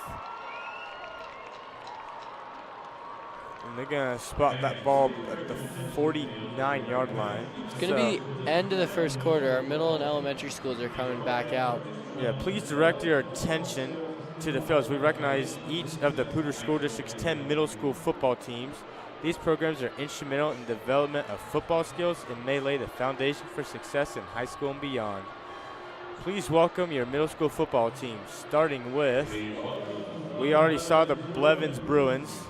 Speaker 2: And they're going to spot that ball at the 49-yard line.
Speaker 1: It's going to be end of the first quarter. Our middle and elementary schools are coming back out.
Speaker 2: Yeah, please direct your attention to the fields. We recognize each of the Poudre School District's 10 middle school football teams. These programs are instrumental in the development of football skills and may lay the foundation for success in high school and beyond. Please welcome your middle school football teams, starting with, we already saw the Blevins Bruins.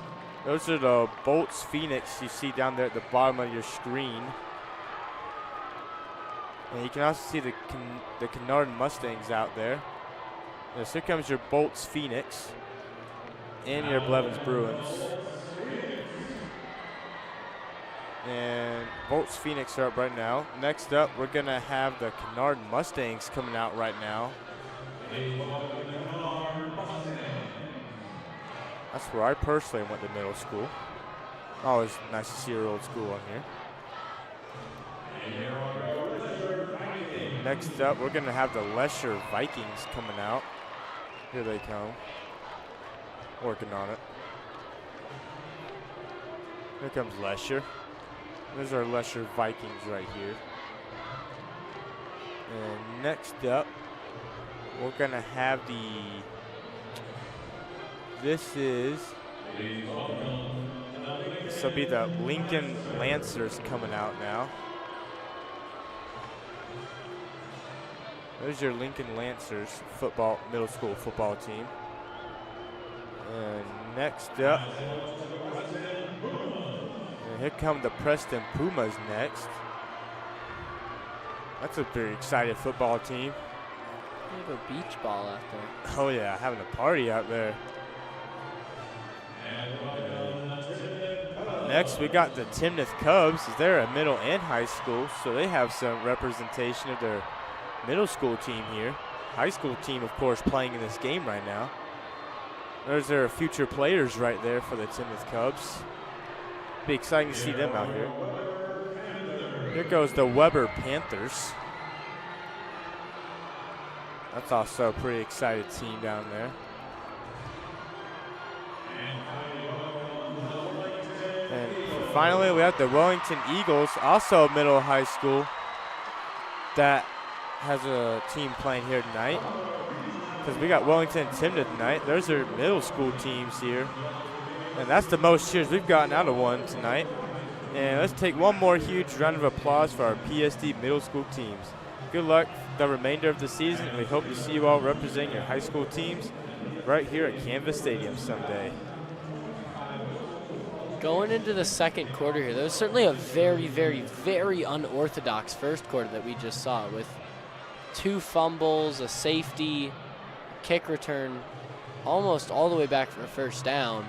Speaker 2: Those are the Bolts Phoenix you see down there at the bottom of your screen. And you can also see the Kennard Mustangs out there. Yes, here comes your Bolts Phoenix and your Blevins Bruins. And Bolts Phoenix are up right now. Next up, we're going to have the Kennard Mustangs coming out right now. That's where I personally went to middle school. Always nice to see your old school on here. And next up, we're going to have the Lesher Vikings coming out. Here they come. Working on it. Here comes Lesher. There's our Lesher Vikings right here. And next up, we're going to have this will be the Lincoln Lancers coming out now. There's your Lincoln Lancers middle school football team. And next up, and here come the Preston Pumas next. That's a very excited football team.
Speaker 1: They have a beach ball out there.
Speaker 2: Oh yeah, having a party out there. Next, we got the Timnath Cubs. They're a middle and high school, so they have some representation of their middle school team here. High school team, of course, playing in this game right now. There's their future players right there for the Timnath Cubs. Be exciting to see them out here. Here goes the Weber Panthers. That's also a pretty excited team down there. And finally, we have the Wellington Eagles, also a middle high school that has a team playing here tonight. Because we got Wellington and Timnath tonight. There's their middle school teams here. And that's the most cheers we've gotten out of one tonight. And let's take one more huge round of applause for our PSD middle school teams. Good luck the remainder of the season, and we hope to see you all representing your high school teams right here at Canvas Stadium someday.
Speaker 1: Going into the second quarter here, there was certainly a very, very, very unorthodox first quarter that we just saw with 2 fumbles, a safety, kick return, almost all the way back for a first down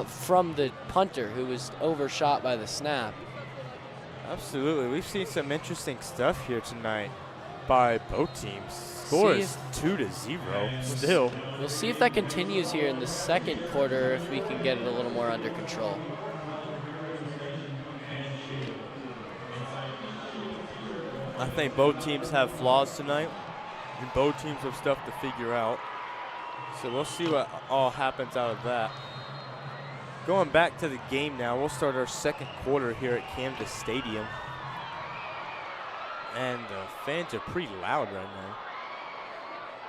Speaker 1: from the punter who was overshot by the snap.
Speaker 2: Absolutely. We've seen some interesting stuff here tonight by both teams. Score is 2-0 still.
Speaker 1: We'll see if that continues here in the second quarter, if we can get it a little more under control.
Speaker 2: I think both teams have flaws tonight, and both teams have stuff to figure out. So we'll see what all happens out of that. Going back to the game now, we'll start our second quarter here at Camden Stadium. And the fans are pretty loud right now.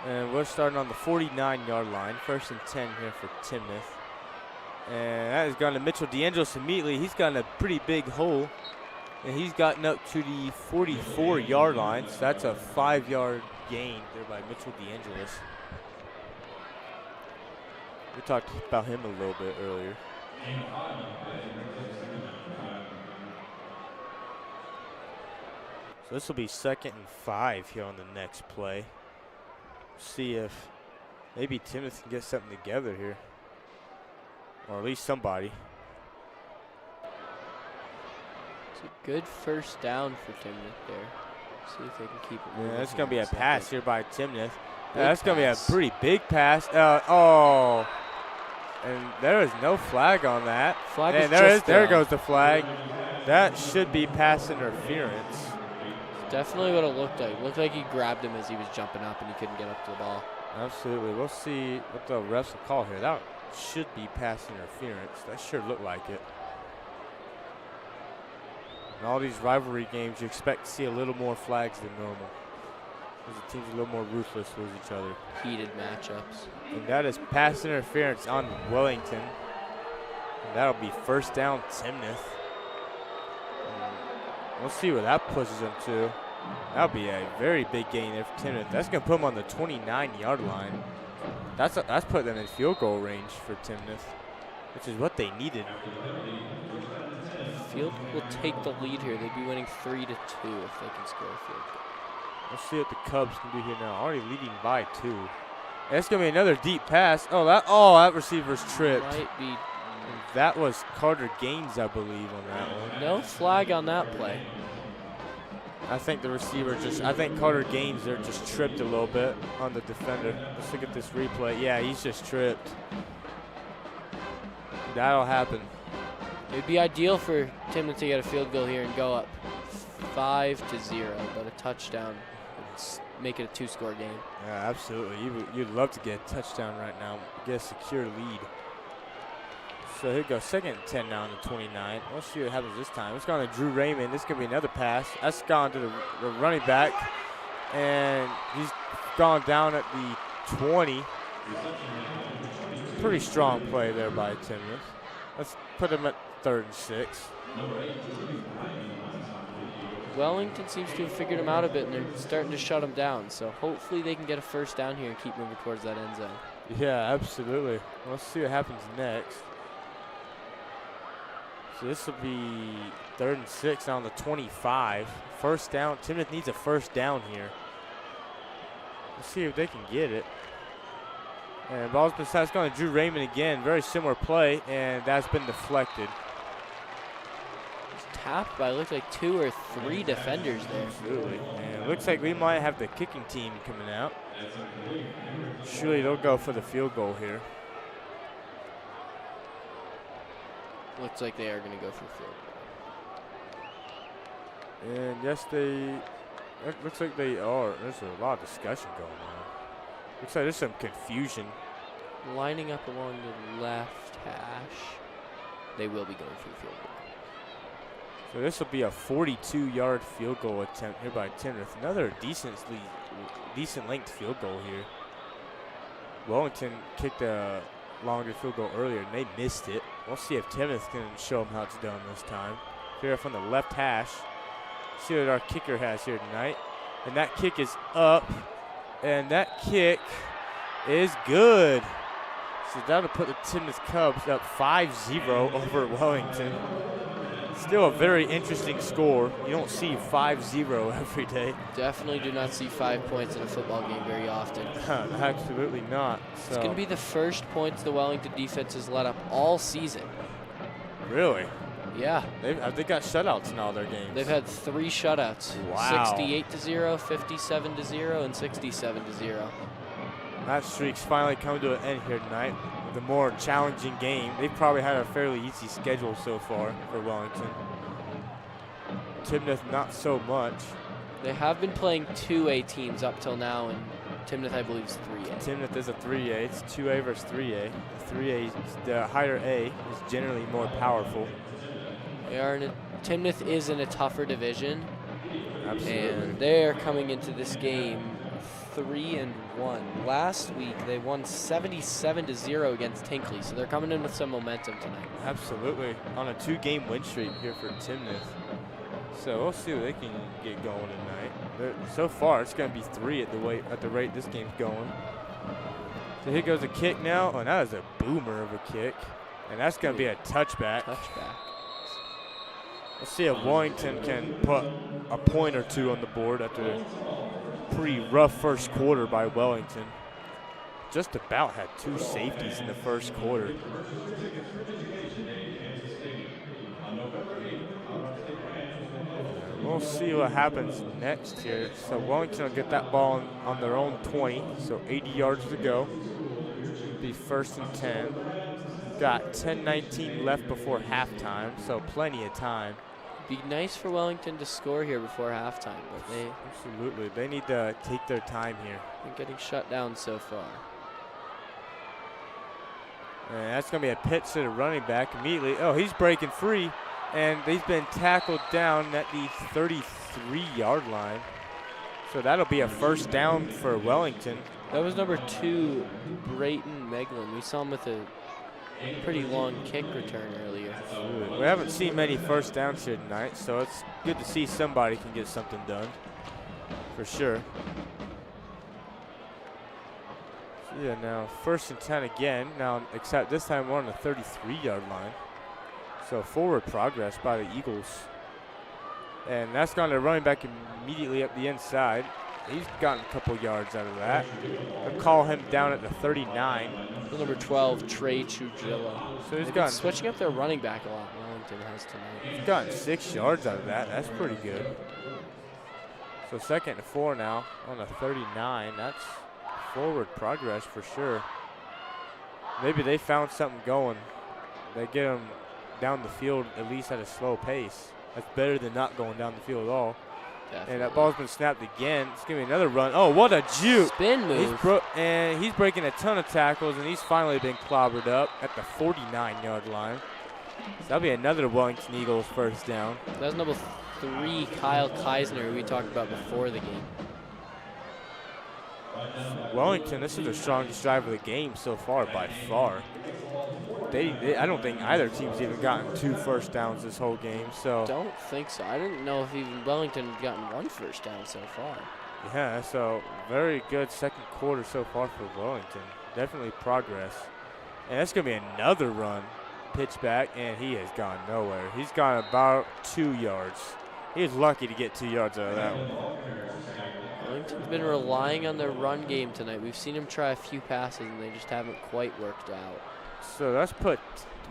Speaker 2: And we're starting on the 49-yard line. 1st and 10 here for Timnath. And that has gone to Mitchell DeAngelis immediately. He's gotten a pretty big hole. And he's gotten up to the 44-yard line. So that's a 5-yard gain there by Mitchell DeAngelis. We talked about him a little bit earlier. So this will be 2nd and 5 here on the next play. See if maybe Timnath can get something together here. Or at least somebody.
Speaker 1: It's a good first down for Timnath there. See if they can keep it moving.
Speaker 2: Yeah, that's going to be a pass here by Timnath.
Speaker 1: Yeah,
Speaker 2: that's going to be a pretty big pass. Oh. And there is no flag on that.
Speaker 1: Flag
Speaker 2: and there goes the flag. That should be pass interference.
Speaker 1: Definitely what it looked like. It looked like he grabbed him as he was jumping up and he couldn't get up to the ball.
Speaker 2: Absolutely. We'll see what the refs will call here. That should be pass interference. That sure looked like it. In all these rivalry games, you expect to see a little more flags than normal. Because the teams are a little more ruthless with each other.
Speaker 1: Heated matchups.
Speaker 2: And that is pass interference on Wellington. And that'll be 1st down Timnath. We'll see where that pushes them to. That'll be a very big gain there for Timnath. That's going to put them on the 29-yard line. That's putting them in field goal range for Timnath, which is what they needed.
Speaker 1: Field will take the lead here. They'd be winning 3-2 if they can score a field goal.
Speaker 2: Let's see what the Cubs can do here now. Already leading by 2. And that's going to be another deep pass. That receiver's tripped.
Speaker 1: Might be.
Speaker 2: That was Carter Gaines, I believe, on that one.
Speaker 1: No flag on that play.
Speaker 2: I think the receiver I think Carter Gaines there just tripped a little bit on the defender. Let's look at this replay. Yeah, he's just tripped. That'll happen.
Speaker 1: It'd be ideal for Timnath to get a field goal here and go up 5-0, but a touchdown would make it a 2-score game.
Speaker 2: Yeah, absolutely. You'd love to get a touchdown right now, get a secure lead. So here goes 2nd and 10 now on the 29. We'll see what happens this time. It's gone to Drew Raymond. This could be another pass. That's gone to the running back. And he's gone down at the 20. Pretty strong play there by Timnath. Let's put him at 3rd and 6.
Speaker 1: Wellington seems to have figured him out a bit, and they're starting to shut him down. So hopefully they can get a 1st down here and keep moving towards that end zone.
Speaker 2: Yeah, absolutely. Let's see what happens next. So this will be 3rd and 6 on the 25. 1st down. Timnath needs a 1st down here. Let's see if they can get it. And ball's been passed, going to Drew Raymond again. Very similar play, and that's been deflected.
Speaker 1: It's tapped by, looked like 2 or 3 defenders there.
Speaker 2: Absolutely. And it looks like we might have the kicking team coming out. Surely they'll go for the field goal here.
Speaker 1: Looks like they are going to go for field goal.
Speaker 2: And yes, it looks like they are. There's a lot of discussion going on. Looks like there's some confusion.
Speaker 1: Lining up along the left hash. They will be going for the field goal.
Speaker 2: So this will be a 42-yard field goal attempt here by Timnath. Another decent length field goal here. Wellington kicked a longer field goal earlier, and they missed it. We'll see if Timnath can show them how it's done this time. Here from the left hash. See what our kicker has here tonight. And that kick is up. And that kick is good. So that'll put the Timnath Cubs up 5-0 over Wellington. Still a very interesting score. You don't see 5-0 every day.
Speaker 1: Definitely do not see 5 points in a football game very often.
Speaker 2: Absolutely not. So.
Speaker 1: It's going to be the first points the Wellington defense has let up all season.
Speaker 2: Really?
Speaker 1: Yeah.
Speaker 2: They got shutouts in all their games.
Speaker 1: They've had 3 shutouts.
Speaker 2: Wow.
Speaker 1: 68-0, 57-0, and 67-0.
Speaker 2: That streak's finally come to an end here tonight with a more challenging game. They've probably had a fairly easy schedule so far for Wellington. Timnath, not so much.
Speaker 1: They have been playing 2A teams up till now, and Timnath, I believe, is 3A.
Speaker 2: Timnath is a 3A. It's 2A versus 3A. The 3A, the higher A, is generally more powerful.
Speaker 1: Timnath is in a tougher division.
Speaker 2: Absolutely.
Speaker 1: And they're coming into this game 3-1. Last week they won 77-0 against Tinkley, so they're coming in with some momentum tonight.
Speaker 2: Absolutely. On a 2-game win streak here for Timnath. So we'll see what they can get going tonight. So far, it's going to be 3 at the rate this game's going. So here goes a kick now. Oh, that is a boomer of a kick. And that's going to be a touchback. Let's see if Wellington can put a point or two on the board after a pretty rough first quarter by Wellington. Just about had 2 safeties in the first quarter. We'll see what happens next here. So Wellington will get that ball on their own 20, so 80 yards to go. Be 1st and 10. Got 10:19 left before halftime, so plenty of time.
Speaker 1: Be nice for Wellington to score here before halftime, but they
Speaker 2: absolutely, they need to take their time here.
Speaker 1: They're getting shut down so far.
Speaker 2: And that's going to be a pitch to the running back immediately. Oh, he's breaking free, and he's been tackled down at the 33-yard line. So that'll be a 1st down for Wellington.
Speaker 1: That was number 2, Brayton Meglin. We saw him with a pretty long kick return earlier.
Speaker 2: We haven't seen many 1st downs here tonight, so it's good to see somebody can get something done, for sure. So yeah, now 1st and 10 again. Now, except this time we're on the 33-yard line. So forward progress by the Eagles. And that's gone to running back immediately up the inside. He's gotten a couple yards out of that. They'll call him down at the 39.
Speaker 1: Number 12, Trey Trujillo.
Speaker 2: So he's
Speaker 1: gotten switching up their running back a lot. Wellington has tonight.
Speaker 2: He's gotten 6 yards out of that. That's pretty good. So 2nd and 4 now on the 39. That's forward progress for sure. Maybe they found something going. They get him down the field at least at a slow pace. That's better than not going down the field at all.
Speaker 1: Definitely.
Speaker 2: And that ball's been snapped again. It's going to be another run. Oh, what a juke.
Speaker 1: Spin move.
Speaker 2: He's breaking a ton of tackles, and he's finally been clobbered up at the 49-yard line. So that'll be another Wellington Eagles 1st down.
Speaker 1: That was number 3, Kyle Keisner, who we talked about before the game.
Speaker 2: Wellington, this is their strongest drive of the game so far by far. I don't think either team's even gotten 2 1st downs this whole game. So
Speaker 1: don't think so. I didn't know if even Wellington had gotten 1 1st down so far.
Speaker 2: Yeah, so very good 2nd quarter so far for Wellington. Definitely progress. And that's going to be another run. Pitch back, and he has gone nowhere. He's gone about 2 yards. He was lucky to get 2 yards out of that one.
Speaker 1: Wellington's been relying on their run game tonight. We've seen him try a few passes, and they just haven't quite worked out.
Speaker 2: So let's put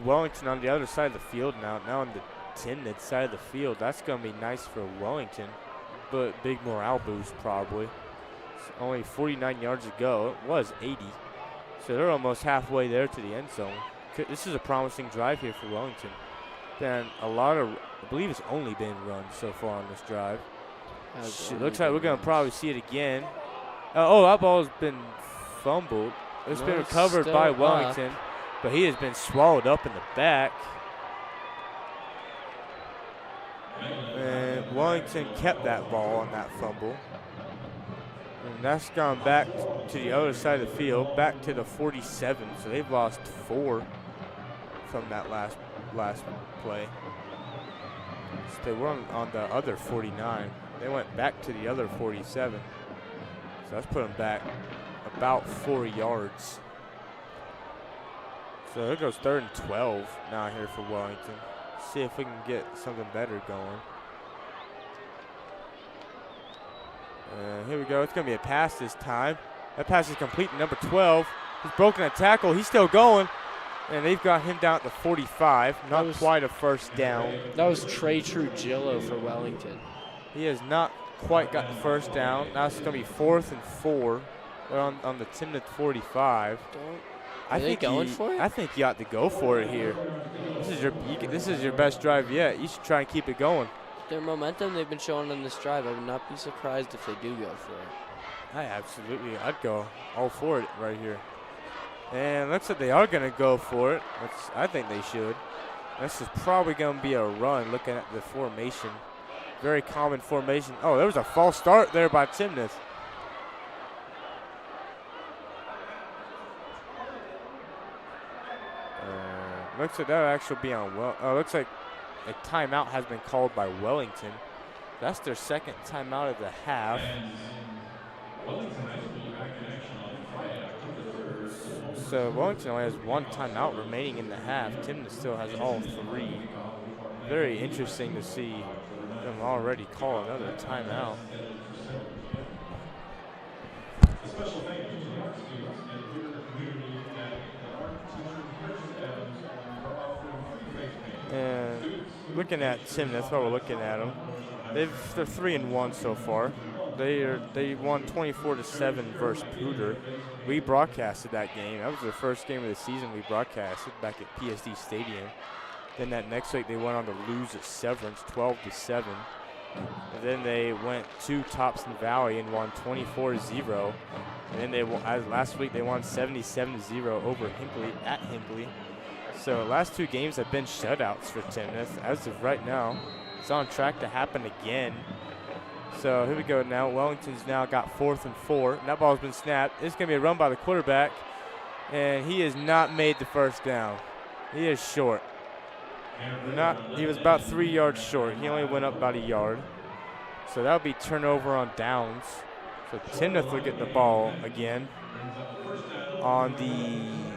Speaker 2: Wellington on the other side of the field now. Now on the Timnath side of the field. That's going to be nice for Wellington, but big morale boost probably. It's only 49 yards to go. It was 80. So they're almost halfway there to the end zone. This is a promising drive here for Wellington. Then a lot of, I believe it's only been run so far on this drive. It looks like we're going to probably see it again. Oh, that ball's been fumbled. It's been recovered by Wellington, but he has been swallowed up in the back. And Wellington kept that ball on that fumble. And that's gone back to the other side of the field, back to the 47. So they've lost 4 from that last play. So they were on the other 49. They went back to the other 47. So that's put them back about 4 yards. So there goes 3rd and 12 now here for Wellington. See if we can get something better going. Here we go. It's going to be a pass this time. That pass is complete to number 12. He's broken a tackle. He's still going. And they've got him down at the 45. Not quite a 1st down.
Speaker 1: That was Trey Trujillo for Wellington.
Speaker 2: He has not quite got the 1st down. Now it's going to be 4th and 4. We're on the Timnath 45.
Speaker 1: Are they going for it?
Speaker 2: I think you ought to go for it here. This is your best drive yet. You should try and keep it going.
Speaker 1: Their momentum they've been showing on this drive, I would not be surprised if they do go for it.
Speaker 2: I'd go all for it right here. And looks like they are going to go for it. I think they should. This is probably going to be a run looking at the formation. Very common formation. Oh, there was a false start there by Timnath. Looks like that'll actually be on looks like a timeout has been called by Wellington. That's their second timeout of the half. So Wellington only has one timeout remaining in the half. Timnath still has all three. Very interesting to see them already call another timeout. And looking at Timnath, while we're looking at them, they're 3-1 so far. They won 24-7 versus Pooter. We broadcasted that game. That was their first game of the season we broadcasted back at PSD Stadium. Then that next week they went on to lose at Severance 12-7. And then they went to Thompson Valley and won 24-0. And then last week they won 77-0 over Hinckley at Hinckley. So last two games have been shutouts for Timnath. As of right now, it's on track to happen again. So here we go now. Wellington's now got 4th and 4. And that ball's been snapped. It's going to be a run by the quarterback. And he has not made the first down. He is short. He was about 3 yards short. He only went up about a yard. So that'll be turnover on downs. So Timnath will get the ball again.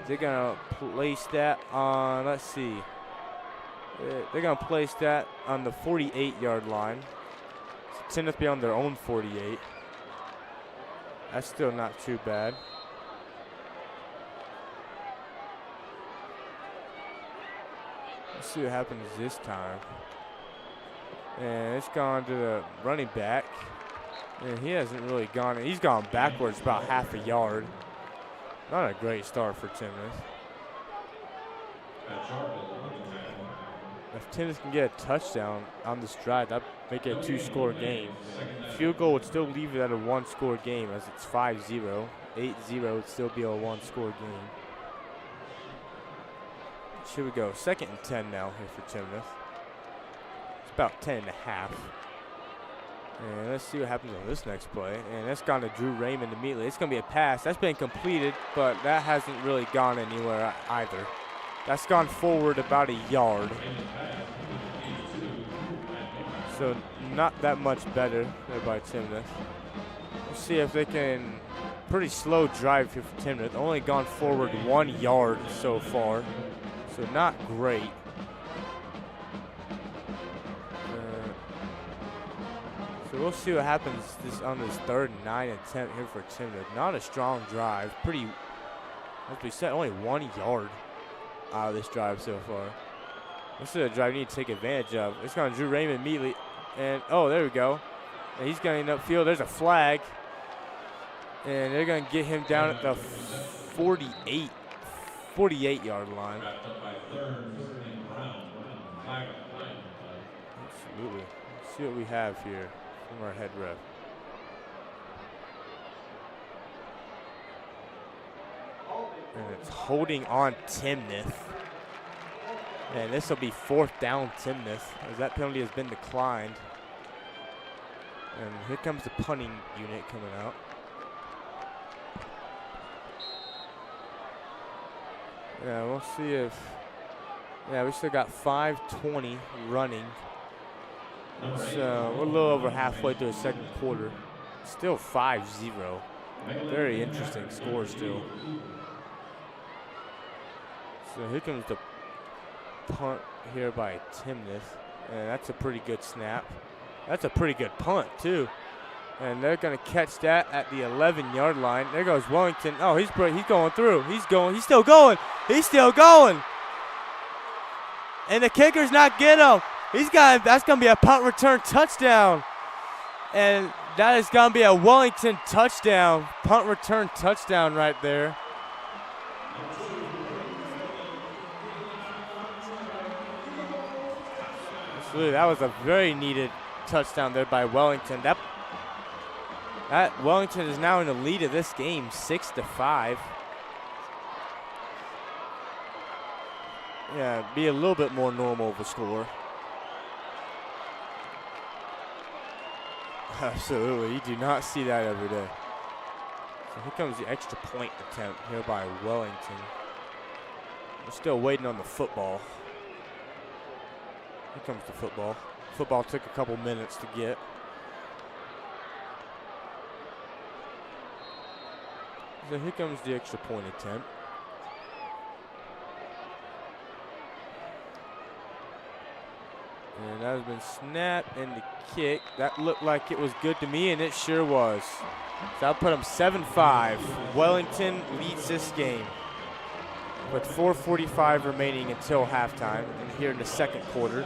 Speaker 2: They're going to place that on, let's see. They're going to place that on the 48-yard line. So Timnath be on their own 48. That's still not too bad. Let's see what happens this time. And it's gone to the running back. And he hasn't really gone. He's gone backwards about half a yard. Not a great start for Timnath. If Timnath can get a touchdown on this drive, that'd make it a 2-score game. Field goal would still leave it at a 1-score game as it's 5-0. 8-0 would still be a 1-score game. Here we go. 2nd and 10 now here for Timnath. It's about 10 and a half. And let's see what happens on this next play. And that's gone to Drew Raymond immediately. It's going to be a pass. That's been completed, but that hasn't really gone anywhere either. That's gone forward about a yard. So not that much better there by Timnath. Let's see if they can. Pretty slow drive here for Timnath. Only gone forward 1 yard so far. So not great. So we'll see what happens on this 3rd and 9 attempt here for Timnath. Not a strong drive. Pretty, as we said, only 1 yard out of this drive so far. This is a drive you need to take advantage of. It's going to Drew Raymond immediately. And, oh, there we go. And he's going upfield. There's a flag. And they're going to get him down at the 48-yard line. Absolutely. Let's see what we have here from our head ref. And it's holding on Timnath. And this will be 4th down Timnath as that penalty has been declined. And here comes the punting unit coming out. Yeah, we'll see if, yeah, we still got 5:20 running. So we're a little over halfway through the 2nd quarter. Still 5-0. Very interesting score still. So here comes the punt here by Timnath. And that's a pretty good snap. That's a pretty good punt too. And they're going to catch that at the 11-yard line. There goes Wellington. Oh, he's going through. He's still going. He's still going. And the kicker's not getting him. That's going to be a punt return touchdown. And that is going to be a Wellington touchdown. Punt return touchdown right there. Absolutely. That was a very needed touchdown there by Wellington. Wellington is now in the lead of this game, 6-5. Yeah, be a little bit more normal of a score. Absolutely, you do not see that every day. So here comes the extra point attempt here by Wellington. We're still waiting on the football. Here comes the football. Football took a couple minutes to get. So here comes the extra point attempt. And that has been snapped, and the kick, that looked like it was good to me, and it sure was. So I'll put them 7-5. Wellington leads this game with 4:45 remaining until halftime, and here in the second quarter.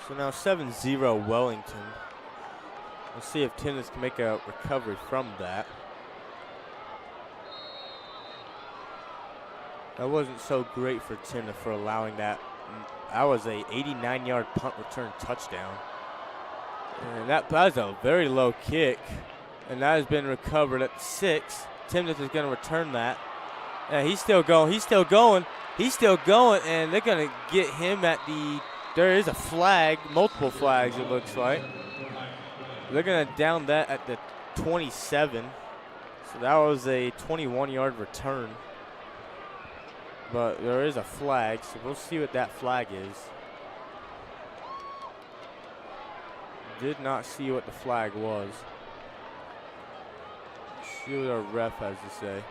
Speaker 2: So now 7-0 Wellington. We'll see if Timnath can make a recovery from that. That wasn't so great for Timnath for allowing that. That was a 89-yard punt return touchdown. And that was a very low kick. And that has been recovered at 6. Timnath is going to return that. Yeah, he's still going. He's still going. He's still going. And they're going to get him at the... There is a flag, multiple flags it looks like. They're going to down that at the 27. So that was a 21-yard return. But there is a flag, so we'll see what that flag is. Did not see what the flag was. See what our ref has to say.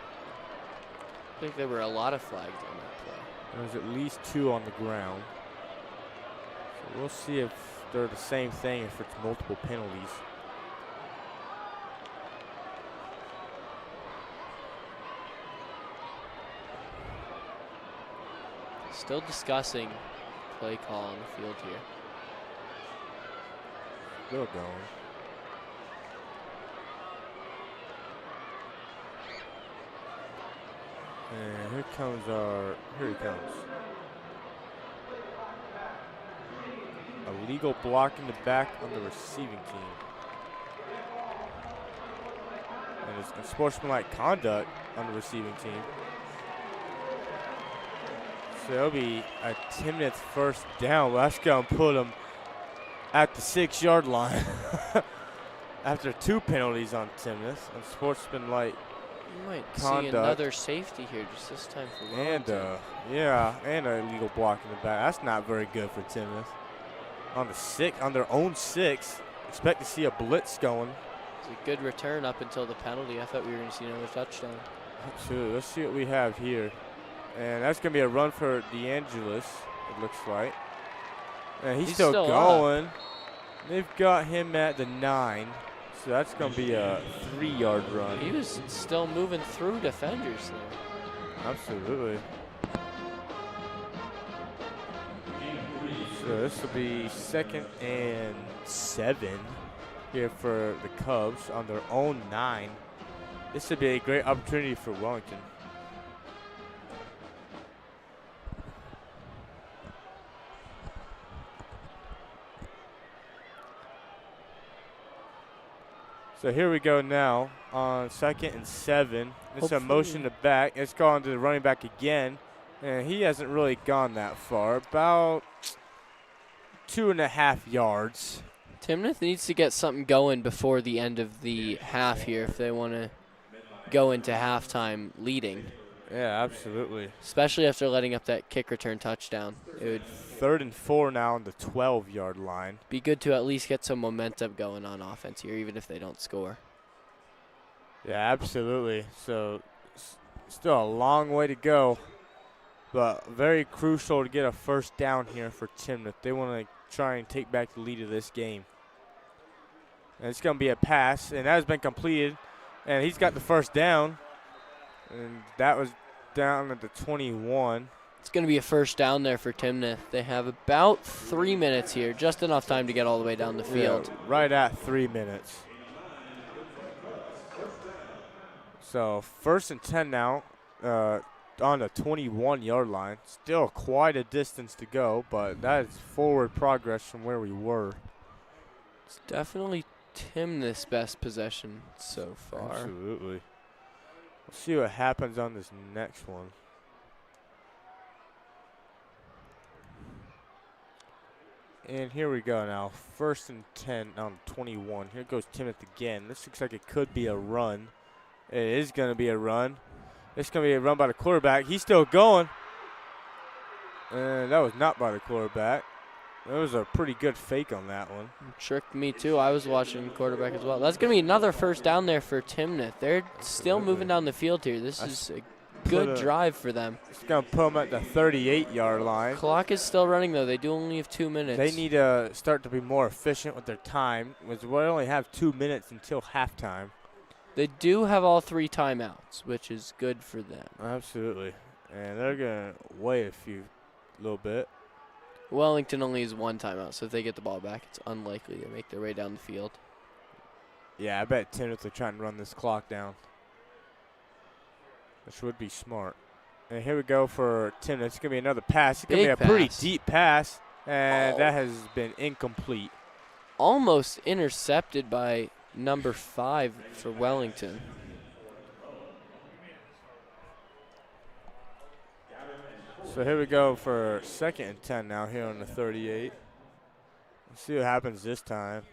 Speaker 1: I think there were a lot of flags on that play.
Speaker 2: There was at least 2 on the ground. So we'll see if they're the same thing, if it's multiple penalties.
Speaker 1: Still discussing play call on the field here.
Speaker 2: Still going. And here he comes. A legal block in the back on the receiving team. And it's unsportsmanlike conduct on the receiving team. So it'll be a Timnath first down. Well, that's going to put him at the 6-yard line. After 2 penalties on Timnath, unsportsmanlike
Speaker 1: You might
Speaker 2: conduct.
Speaker 1: see another safety here just this time for Wellington.
Speaker 2: And a illegal block in the back. That's not very good for Timnath. On the 6, on their own 6, expect to see a blitz going.
Speaker 1: It's a good return up until the penalty. I thought we were going to see another touchdown.
Speaker 2: Absolutely. Let's see what we have here. And that's going to be a run for DeAngelis, it looks like. And he's still going.
Speaker 1: Up.
Speaker 2: They've got him at the 9. So that's going to be a 3-yard run.
Speaker 1: He was still moving through defenders there.
Speaker 2: Absolutely. So this will be 2nd and 7 here for the Cubs on their own 9. This would be a great opportunity for Wellington. So here we go now on 2nd and 7. It's a motion to back. It's gone to the running back again. And he hasn't really gone that far. About 2.5 yards.
Speaker 1: Timnath needs to get something going before the end of the half here if they want to go into halftime leading.
Speaker 2: Yeah, absolutely.
Speaker 1: Especially after letting up that kick return touchdown. It would
Speaker 2: 3rd and 4 now on the 12-yard line.
Speaker 1: be good to at least get some momentum going on offense here, even if they don't score.
Speaker 2: Yeah, absolutely. So Still a long way to go, but very crucial to get a first down here for Timnath. They want to try and take back the lead of this game. And it's going to be a pass, and that has been completed. And he's got the first down, and that was down at the 21.
Speaker 1: It's going to be a first down there for Timnath. They have about 3 minutes here, just enough time to get all the way down the field.
Speaker 2: Yeah, right at 3 minutes. So 1st and 10 now on the 21-yard line. Still quite a distance to go, but that is forward progress from where we were.
Speaker 1: It's definitely Timnath's best possession so far.
Speaker 2: Absolutely. We'll see what happens on this next one. And here we go now. 1st and 10 on 21. Here goes Timnath again. This looks like it could be a run. It is going to be a run. It's going to be a run by the quarterback. He's still going. And that was not by the quarterback. That was a pretty good fake on that one.
Speaker 1: Tricked me too. I was watching quarterback as well. That's going to be another first down there for Timnath. They're still moving down the field here. This is a good drive for them.
Speaker 2: It's going to put them at the 38-yard line.
Speaker 1: Clock is still running, though. They do only have 2 minutes.
Speaker 2: They need to start to be more efficient with their time, because we only have 2 minutes until halftime.
Speaker 1: They do have all 3 timeouts, which is good for them.
Speaker 2: Absolutely. And they're going to wait a little bit.
Speaker 1: Wellington only has 1 timeout, so if they get the ball back, it's unlikely they make their way down the field.
Speaker 2: Yeah, I bet Timnath will try and run this clock down, which would be smart. And here we go for Timnath. It's going to be another pass. It's going to be a pretty deep pass, and that has been incomplete.
Speaker 1: Almost intercepted by number 5 for Wellington.
Speaker 2: So here we go for 2nd and 10 now here on the 38. Let's see what happens this time.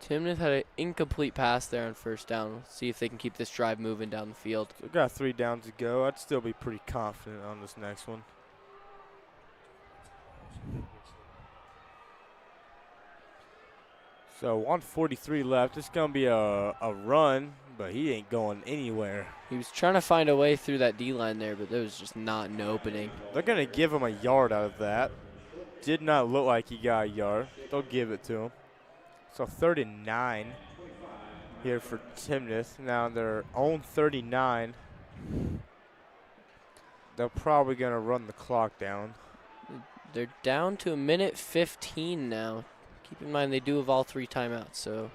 Speaker 1: Timnath had an incomplete pass there on 1st down. Let's see if they can keep this drive moving down the field.
Speaker 2: So we've got 3 downs to go. I'd still be pretty confident on this next one. So 1:43 left. It's going to be a run, but he ain't going anywhere.
Speaker 1: He was trying to find a way through that D-line there, but there was just not an opening.
Speaker 2: They're going to give him a yard out of that. Did not look like he got a yard. They'll give it to him. So 3rd and 9 here for Timnath. Now their own 39. They're probably going to run the clock down.
Speaker 1: They're down to 1:15 now. Keep in mind they do have all 3 timeouts, so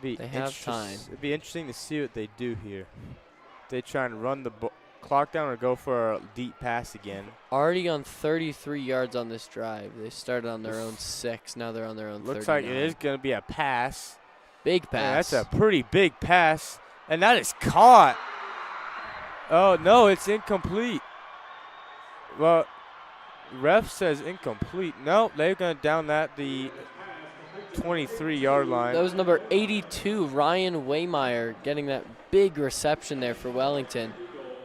Speaker 1: they have time.
Speaker 2: It'd be interesting to see what they do here. They try and run the clock down or go for a deep pass again.
Speaker 1: Already on 33 yards on this drive. They started on their own 6. Now they're on their own 39.
Speaker 2: Looks like it is going to be a pass.
Speaker 1: Big pass.
Speaker 2: Yeah, that's a pretty big pass. And that is caught. Oh, no, it's incomplete. Well, ref says incomplete. No, they're going to down that the 23-yard line.
Speaker 1: That was number 82, Ryan Waymeyer, getting that big reception there for Wellington.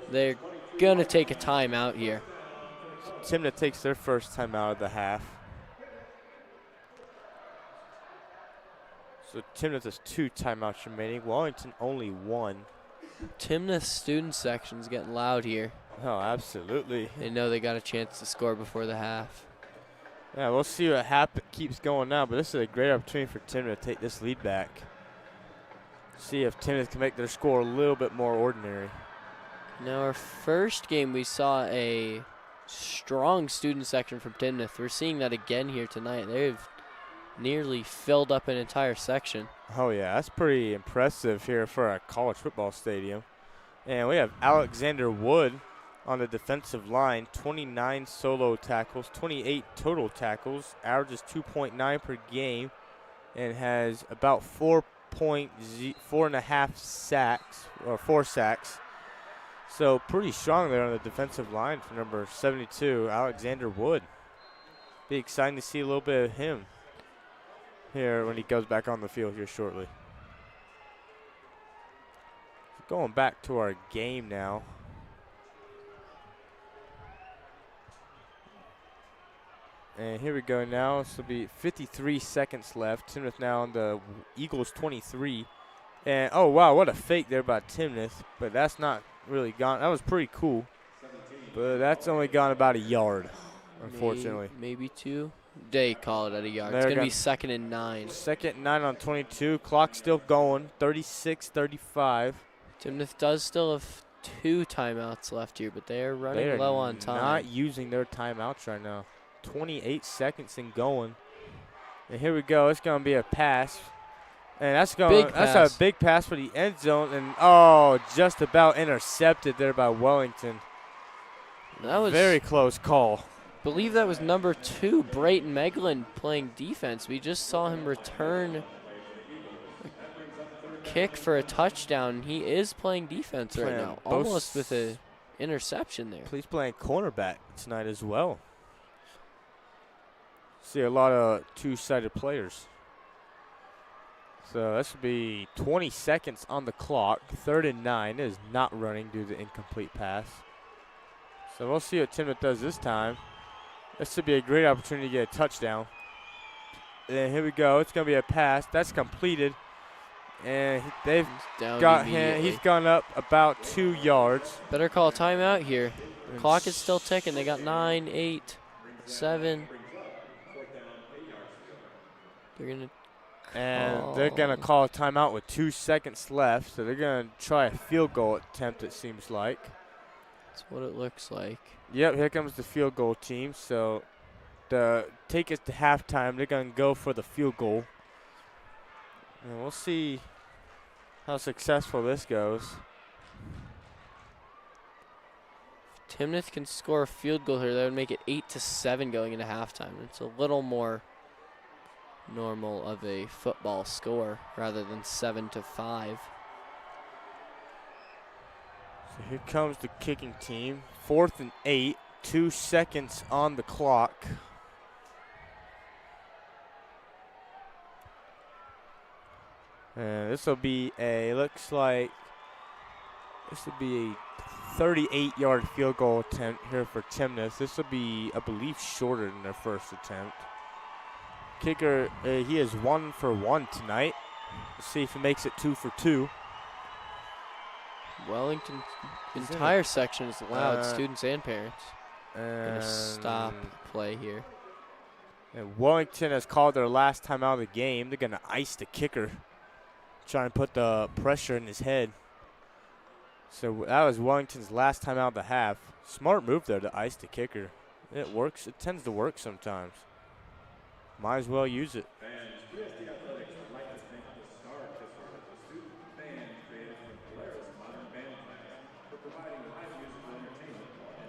Speaker 1: They're going to take a timeout here.
Speaker 2: Timnath takes their first timeout of the half. So Timnath has 2 timeouts remaining. Wellington only 1.
Speaker 1: Timnath's student section's getting loud here.
Speaker 2: Oh, absolutely.
Speaker 1: They know they got a chance to score before the half.
Speaker 2: Yeah, we'll see what keeps going now, but this is a great opportunity for Timnath to take this lead back. See if Timnath can make their score a little bit more ordinary.
Speaker 1: Now, our first game, we saw a strong student section from Timnath. We're seeing that again here tonight. They've nearly filled up an entire section.
Speaker 2: Oh, yeah, that's pretty impressive here for a college football stadium. And we have Alexander Wood on the defensive line, 29 solo tackles, 28 total tackles, averages 2.9 per game, and has about 4.5 sacks, or 4 sacks. So pretty strong there on the defensive line for number 72, Alexander Wood. Be exciting to see a little bit of him here when he goes back on the field here shortly. Going back to our game now. And here we go now. This will be 53 seconds left. Timnath now on the Eagles 23. And, oh, wow, what a fake there by Timnath. But that's not really gone. That was pretty cool. But that's only gone about a yard, unfortunately.
Speaker 1: Maybe 2. They call it at a yard.
Speaker 2: They're
Speaker 1: It's going to be
Speaker 2: gonna-
Speaker 1: 2nd and 9.
Speaker 2: 2nd and 9 on 22. Clock still going. 36-35.
Speaker 1: Timnath does still have 2 timeouts left here, but they are running
Speaker 2: They are
Speaker 1: low on time.
Speaker 2: not using their timeouts right now. 28 seconds and going. And here we go. It's going to be a pass. And that's a big pass for the end zone. And, oh, just about intercepted there by Wellington.
Speaker 1: That was
Speaker 2: very close call.
Speaker 1: I believe that was number 2, Brayton Meglin, playing defense. We just saw him return a kick for a touchdown. He is playing defense right now, almost with an interception there.
Speaker 2: He's playing cornerback tonight as well. See a lot of two-sided players. So this will be 20 seconds on the clock. 3rd and 9. It is not running due to the incomplete pass. So we'll see what Timnath does this time. This should be a great opportunity to get a touchdown. And here we go. It's going to be a pass. That's completed. And they've got him. He's gone up about 2 yards.
Speaker 1: Better call a timeout here. The clock is still ticking. They got 9, 8, 7. They're gonna call a timeout with 2 seconds left. So they're gonna try a field goal attempt. It seems like. That's what it looks like.
Speaker 2: Yep, here comes the field goal team. So to take us to halftime, they're gonna go for the field goal. And we'll see how successful this goes.
Speaker 1: If Timnath can score a field goal here, that would make it 8-7 going into halftime. It's a little more normal of a football score rather than 7-5.
Speaker 2: So here comes the kicking team. 4th and 8, 2 seconds on the clock. And this will be looks like this will be a 38-yard field goal attempt here for Timnath. This will be, I believe, shorter than their first attempt. Kicker, he is 1 for 1 tonight. Let's see if he makes it 2 for 2.
Speaker 1: Wellington's entire section is loud, students and parents. Gonna stop play here.
Speaker 2: And Wellington has called their last time out of the game. They're gonna ice the kicker, try and put the pressure in his head. So that was Wellington's last time out of the half. Smart move there to ice the kicker. It works. It tends to work sometimes. Might as well use it.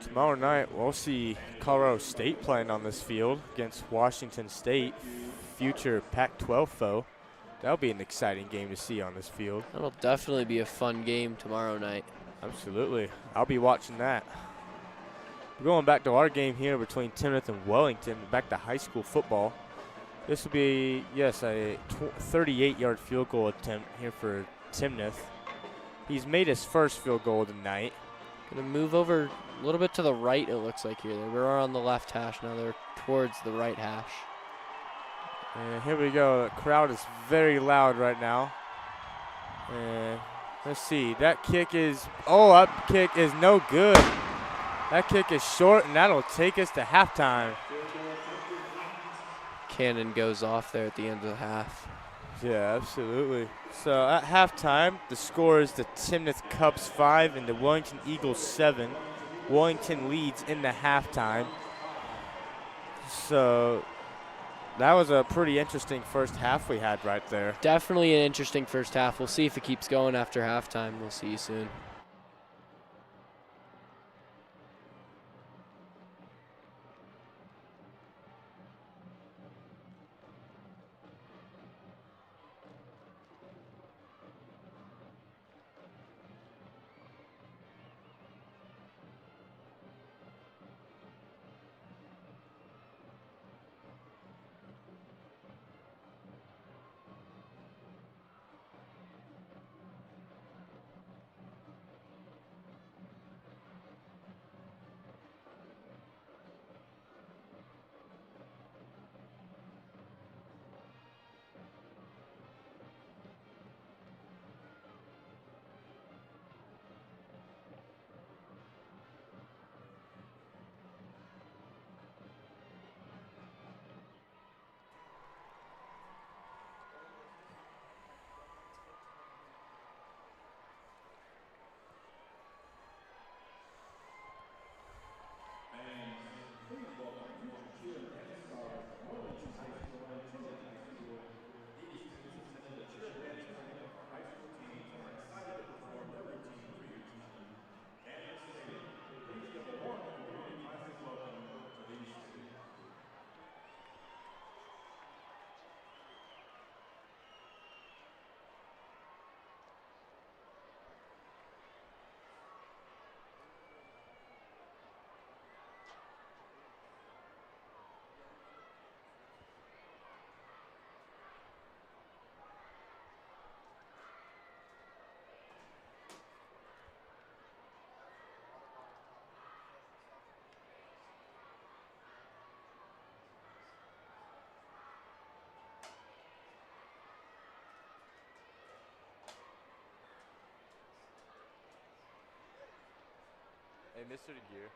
Speaker 2: Tomorrow night, we'll see Colorado State playing on this field against Washington State, future Pac-12 foe. That'll be an exciting game to see on this field.
Speaker 1: That'll definitely be a fun game tomorrow night.
Speaker 2: Absolutely. I'll be watching that. We're going back to our game here between Timnath and Wellington, back to high school football. This will be, yes, a 38-yard field goal attempt here for Timnath. He's made his first field goal tonight.
Speaker 1: Gonna move over a little bit to the right, it looks like here. They were on the left hash, now they're towards the right hash.
Speaker 2: And here we go. The crowd is very loud right now. And let's see. That kick is, that kick is no good. That kick is short, and that'll take us to halftime.
Speaker 1: Cannon goes off there at the end of the half.
Speaker 2: Yeah, absolutely. So at halftime, the score is the Timnath Cubs 5 and the Wellington Eagles 7. Wellington leads in the halftime. So that was a pretty interesting first half we had right there.
Speaker 1: Definitely an interesting first half. We'll see if it keeps going after halftime. We'll see you soon.
Speaker 2: Hey, Mr. Gear. Do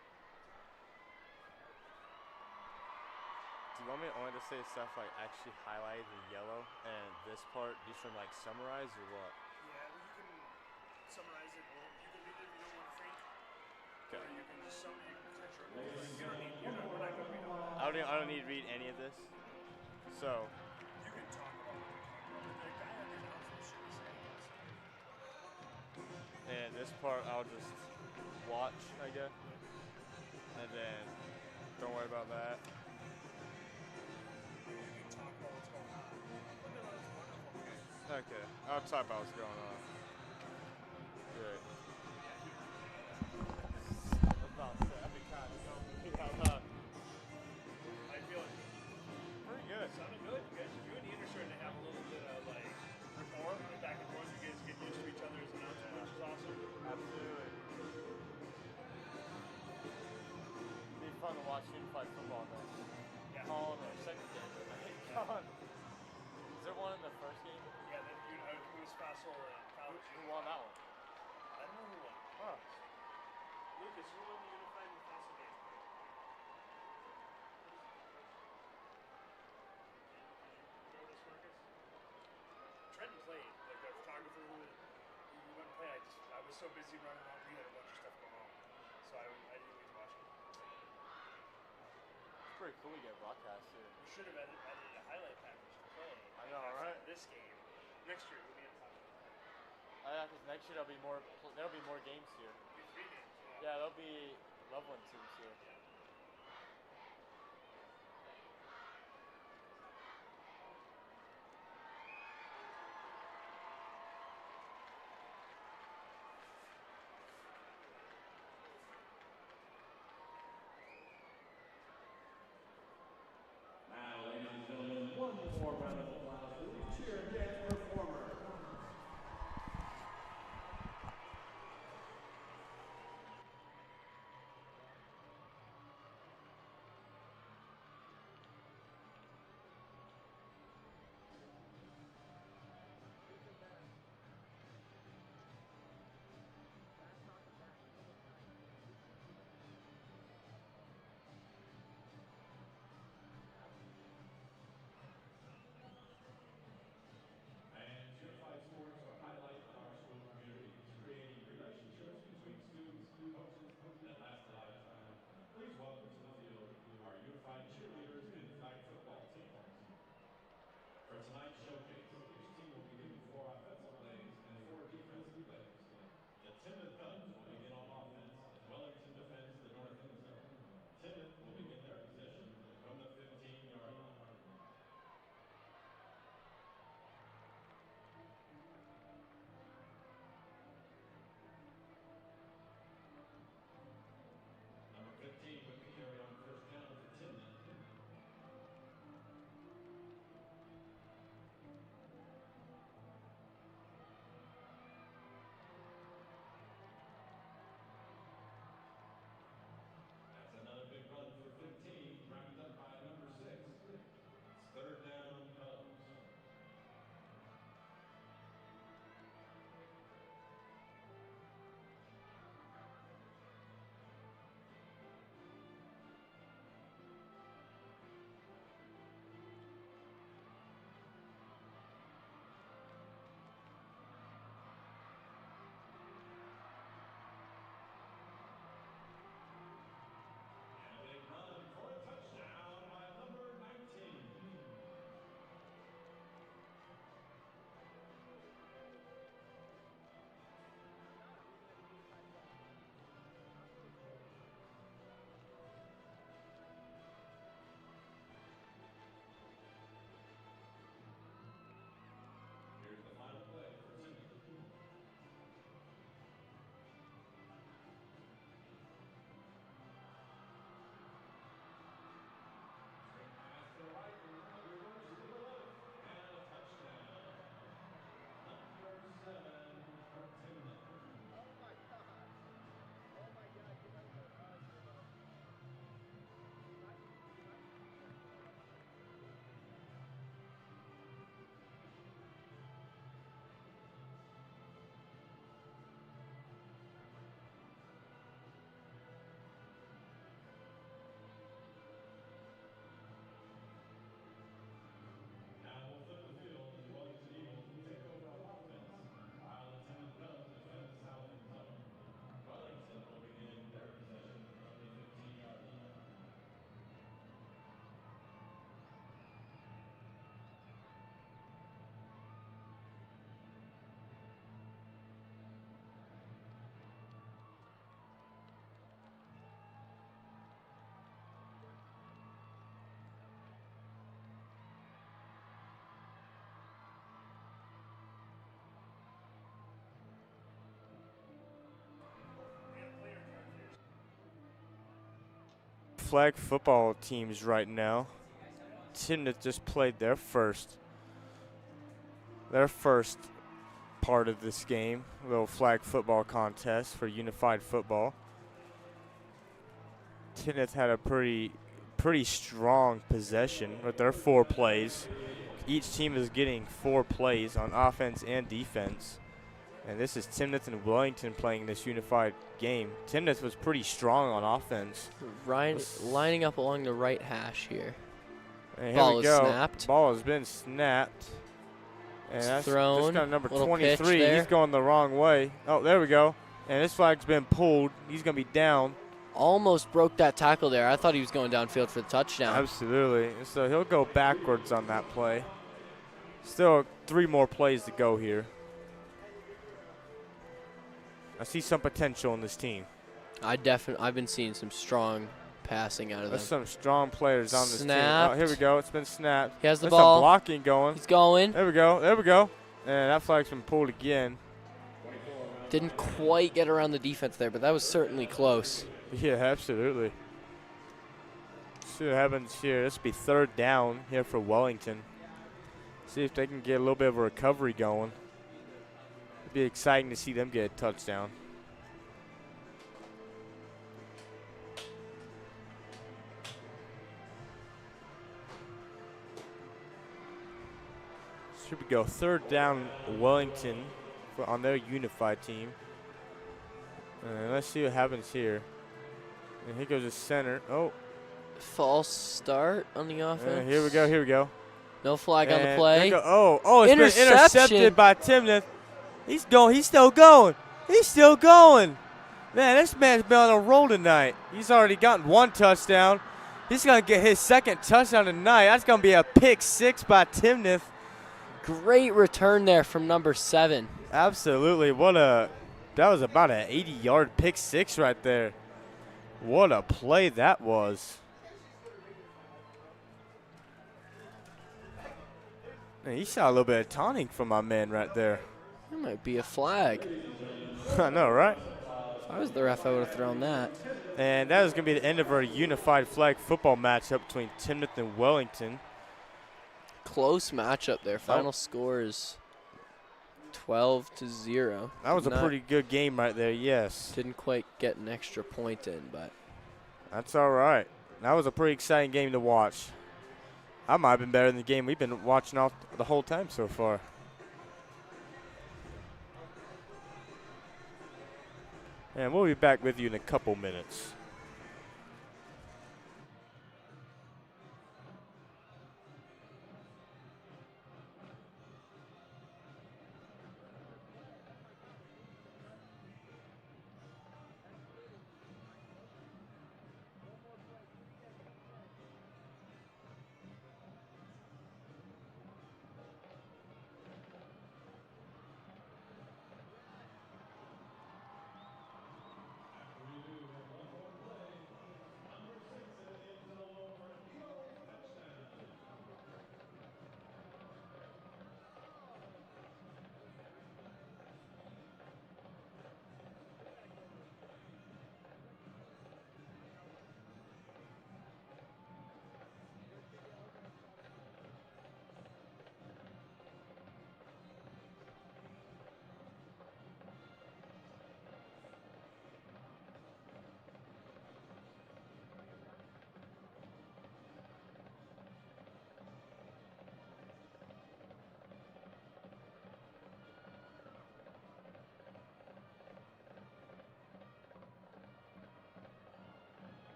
Speaker 2: you want me only to say stuff like actually highlighted in yellow and this part just from like summarize or what?
Speaker 3: Yeah, well, you can summarize it, or you can read it if you don't want to think.
Speaker 2: Okay.
Speaker 3: Or you can just summarize it. You don't need. We're not going to read all that.
Speaker 2: I don't need to read any of this. So.
Speaker 3: You can talk about what you're talking about. The guy on the announcement should be saying this.
Speaker 2: And this part I'll just watch, I guess. And then don't worry about that.
Speaker 3: You can talk about what's going on. Look at those wonderful kids.
Speaker 2: Okay, I'll talk about what's going on. Good. About to say, kind of
Speaker 3: I feel it.
Speaker 2: pretty good.
Speaker 3: Sounded good. You guys, you and Ian are starting to have a little bit of like rapport, like back and forth. You guys get used to each other's announcements, which is awesome.
Speaker 2: Absolutely. It'd be fun to watch Unified football though.
Speaker 3: Yeah.
Speaker 2: Colin or second game. I think Colin. Is there one in the first game?
Speaker 3: Yeah, then it was Fossil and College.
Speaker 2: Who won that one?
Speaker 3: I don't know who won.
Speaker 2: Huh.
Speaker 3: Lucas, who won the Unified and Fossil game? Remember this, Marcus? Trenton played, like a photographer who went and played. I was so busy running around, we had a bunch of stuff going on. So I didn't get to watch it.
Speaker 2: It's pretty cool to get broadcast here.
Speaker 3: We should have edited a highlight package to play.
Speaker 2: I know, right?
Speaker 3: This game. Next year, we'll be in top.
Speaker 2: Yeah, because next year there'll be more games here.
Speaker 3: It'll be 3 games.
Speaker 2: Yeah, there'll be Loveland teams here.
Speaker 4: Now, ladies and gentlemen, one more round of applause for the cheer and dance performer.
Speaker 2: flag football teams right now. Timnath just played their first part of this game, a little flag football contest for unified football. Timnath had a pretty strong possession with their 4 plays. Each team is getting 4 plays on offense and defense. And this is Timnath and Wellington playing this unified game. Timnath was pretty strong on offense.
Speaker 1: Lining up along the right hash here.
Speaker 2: And
Speaker 1: Ball
Speaker 2: here we
Speaker 1: is
Speaker 2: go.
Speaker 1: snapped.
Speaker 2: Ball has been snapped. And
Speaker 1: It's
Speaker 2: that's
Speaker 1: thrown.
Speaker 2: just got number
Speaker 1: Little pitch
Speaker 2: 23.
Speaker 1: there.
Speaker 2: He's going the wrong way. Oh, there we go. And this flag's been pulled. He's going to be down.
Speaker 1: Almost broke that tackle there. I thought he was going downfield for the touchdown.
Speaker 2: Absolutely. So he'll go backwards on that play. Still 3 more plays to go here. I see some potential in this team.
Speaker 1: I've been seeing some strong passing out of
Speaker 2: There's
Speaker 1: them.
Speaker 2: some strong players on this
Speaker 1: Snapped.
Speaker 2: team. Oh, here we go. It's been snapped.
Speaker 1: He has the
Speaker 2: There's
Speaker 1: ball.
Speaker 2: some blocking going.
Speaker 1: He's going.
Speaker 2: There we go. There we go. And that flag's been pulled again.
Speaker 1: Didn't quite get around the defense there, but that was certainly close.
Speaker 2: Yeah, absolutely. See what happens here. This will be 3rd down here for Wellington. See if they can get a little bit of a recovery going. It'd be exciting to see them get a touchdown. Here we go. 3rd down, Wellington on their unified team. And let's see what happens here. And here goes the center. Oh.
Speaker 1: False start on the offense.
Speaker 2: Here we go. Here we go.
Speaker 1: No flag on the
Speaker 2: And
Speaker 1: play.
Speaker 2: Oh, it's
Speaker 1: Interception.
Speaker 2: been intercepted by Timnath. He's going. He's still going. He's still going. Man, this man's been on a roll tonight. He's already gotten 1 touchdown. He's going to get his 2nd touchdown tonight. That's going to be a pick 6 by Timnath.
Speaker 1: Great return there from number 7.
Speaker 2: Absolutely. That was about an 80-yard pick 6 right there. What a play that was. Man, you saw a little bit of taunting from my man right there.
Speaker 1: That might be a flag.
Speaker 2: I know, right?
Speaker 1: If I was the ref, I would have thrown that.
Speaker 2: And that is going to be the end of our unified flag football matchup between Timnath and Wellington.
Speaker 1: Close matchup there. Final score is 12-0.
Speaker 2: That was a pretty good game right there, yes.
Speaker 1: Didn't quite get an extra point in, but
Speaker 2: that's all right. That was a pretty exciting game to watch. That might have been better than the game we've been watching the whole time so far. And we'll be back with you in a couple minutes.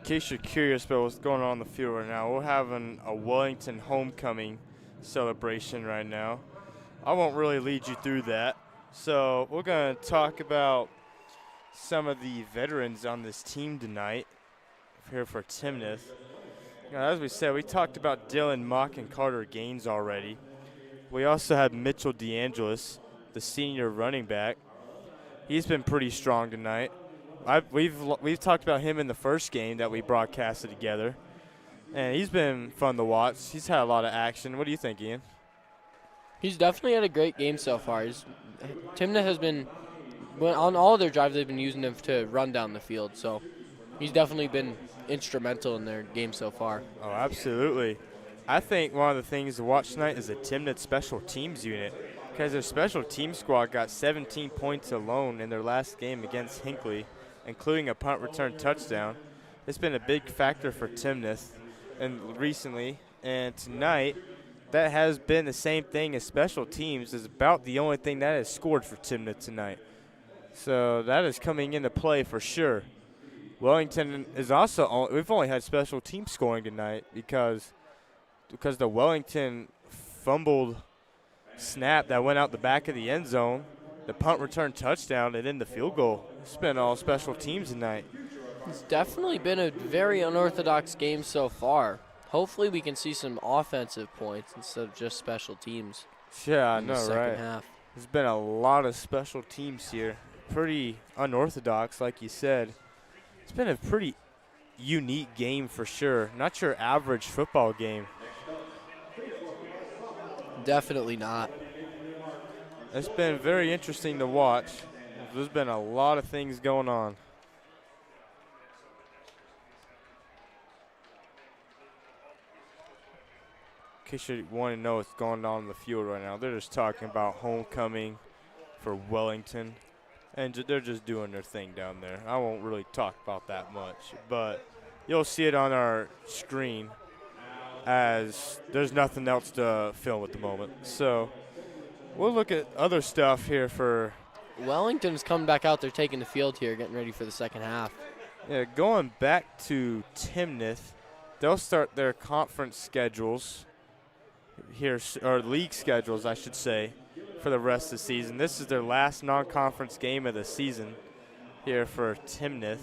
Speaker 2: case you're curious about what's going on the field right now, we're having a Wellington homecoming celebration right now. I won't really lead you through that. So we're going to talk about some of the veterans on this team tonight here for Timnath. As we said, we talked about Dylan Mock and Carter Gaines already. We also have Mitchell DeAngelis, the senior running back. He's been pretty strong tonight. We've talked about him in the first game that we broadcasted together, and he's been fun to watch. He's had a lot of action. What do you think, Ian?
Speaker 1: He's definitely had a great game so far. Timnath has been, on all of their drives, they've been using him to run down the field. So he's definitely been instrumental in their game so far.
Speaker 2: Oh, absolutely. I think one of the things to watch tonight is the Timnath special teams unit, because their special team squad got 17 points alone in their last game against Hinckley, including a punt return touchdown. It's been a big factor for Timnath recently, and tonight that has been the same thing as special teams. Is about the only thing that has scored for Timnath tonight. So that is coming into play for sure. Wellington is also, we've only had special team scoring tonight because the Wellington fumbled snap that went out the back of the end zone, the punt return touchdown, and then the field goal. It's been all special teams tonight.
Speaker 1: It's definitely been a very unorthodox game so far. Hopefully we can see some offensive points instead of just special teams.
Speaker 2: Yeah, I know,
Speaker 1: in the second
Speaker 2: right?
Speaker 1: half.
Speaker 2: There's been a lot of special teams here. Pretty unorthodox, like you said. It's been a pretty unique game for sure. Not your average football game.
Speaker 1: Definitely not.
Speaker 2: It's been very interesting to watch. There's been a lot of things going on. In case you want to know what's going on in the field right now, they're just talking about homecoming for Wellington, and they're just doing their thing down there. I won't really talk about that much, but you'll see it on our screen as there's nothing else to film at the moment. So we'll look at other stuff here for
Speaker 1: Wellington's coming back out there taking the field here, getting ready for the second half.
Speaker 2: Yeah, going back to Timnath, they'll start their conference schedules here, or league schedules, I should say, for the rest of the season. This is their last non-conference game of the season here for Timnath.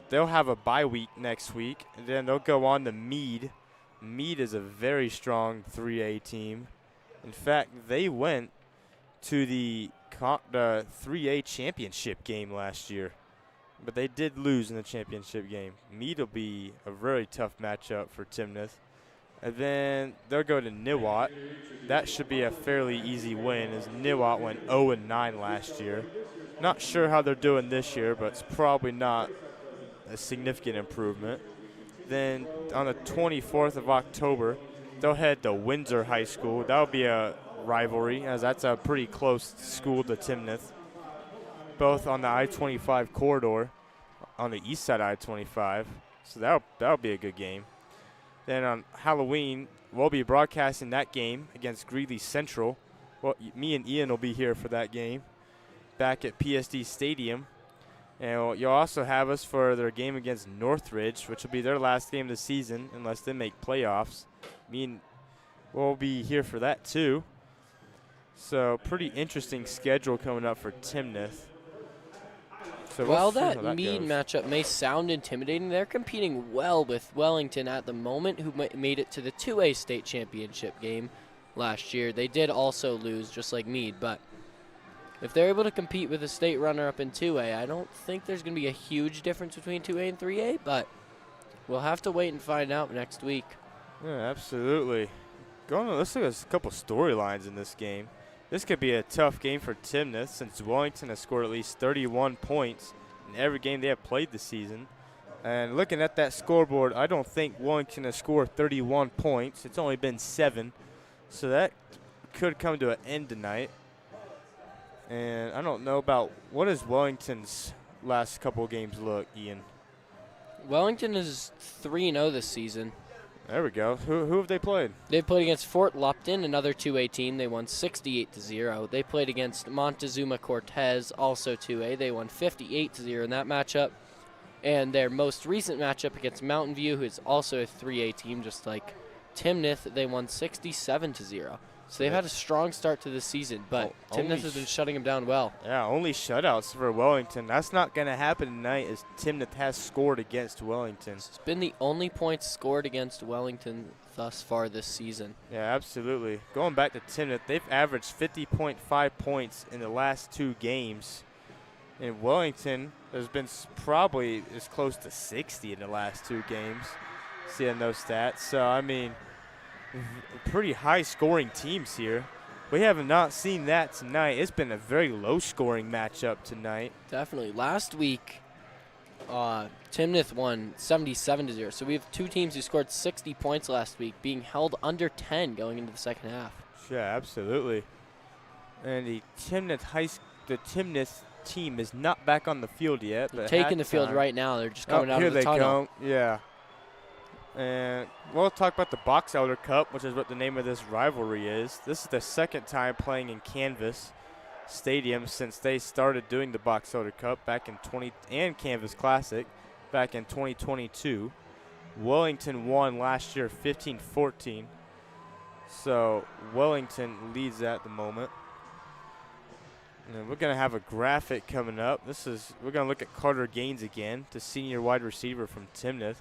Speaker 2: They'll have a bye week next week, and then they'll go on to Meade. Meade is a very strong 3A team. In fact, they went to the 3A championship game last year, but they did lose in the championship game. Meade will be a very tough matchup for Timnath. And then they'll go to Niwot. That should be a fairly easy win, as Niwot went 0-9 last year. Not sure how they're doing this year, but it's probably not a significant improvement. Then on the 24th of October, they'll head to Windsor High School. That'll be a rivalry, as that's a pretty close school to Timnath. Both on the I-25 corridor, on the east side of I-25. So that'll be a good game. Then on Halloween, we'll be broadcasting that game against Greeley Central. Well, me and Ian will be here for that game back at PSD Stadium. And you'll also have us for their game against Northridge, which will be their last game of the season unless they make playoffs. Me and we'll be here for that too. So pretty interesting schedule coming up for Timnath. So
Speaker 1: Well,
Speaker 2: we'll see how
Speaker 1: that Meade
Speaker 2: goes.
Speaker 1: matchup may sound intimidating. They're competing well with Wellington at the moment, who made it to the 2A state championship game last year. They did also lose, just like Meade, but if they're able to compete with a state runner-up in 2A, I don't think there's going to be a huge difference between 2A and 3A, but we'll have to wait and find out next week.
Speaker 2: Yeah, absolutely. Let's look at a couple storylines in this game. This could be a tough game for Timnath, since Wellington has scored at least 31 points in every game they have played this season. And looking at that scoreboard, I don't think Wellington has scored 31 points. It's only been 7. So that could come to an end tonight. And I don't know about, what does Wellington's last couple of games look, Ian?
Speaker 1: Wellington is 3-0 this season.
Speaker 2: There we go. Who have they played?
Speaker 1: They played against Fort Lupton, another 2A team. They won 68-0. They played against Montezuma Cortez, also 2A. They won 58-0 in that matchup. And their most recent matchup against Mountain View, who is also a 3A team, just like Timnath, they won 67-0. So they've had a strong start to the season, but Timnath has been shutting them down well.
Speaker 2: Yeah, only shutouts for Wellington. That's not going to happen tonight as Timnath has scored against Wellington.
Speaker 1: It's been the only points scored against Wellington thus far this season.
Speaker 2: Yeah, absolutely. Going back to Timnath, they've averaged 50.5 points in the last 2 games. And Wellington has been probably as close to 60 in the last 2 games, seeing those stats. So, I mean, pretty high-scoring teams here. We have not seen that tonight. It's been a very low-scoring matchup tonight.
Speaker 1: Definitely. Last week, Timnath won 77-0. So we have 2 teams who scored 60 points last week, being held under 10 going into the second half.
Speaker 2: Yeah, absolutely. And the Timnath team is not back on the field yet.
Speaker 1: They're taking the field right now. They're just coming out of the tunnel.
Speaker 2: Here they come. Yeah. And we'll talk about the Box Elder Cup, which is what the name of this rivalry is. This is the second time playing in Canvas Stadium since they started doing the Box Elder Cup back in and Canvas Classic back in 2022. Wellington won last year 15-14. So Wellington leads at the moment. And we're going to have a graphic coming up. We're going to look at Carter Gaines again, the senior wide receiver from Timnath.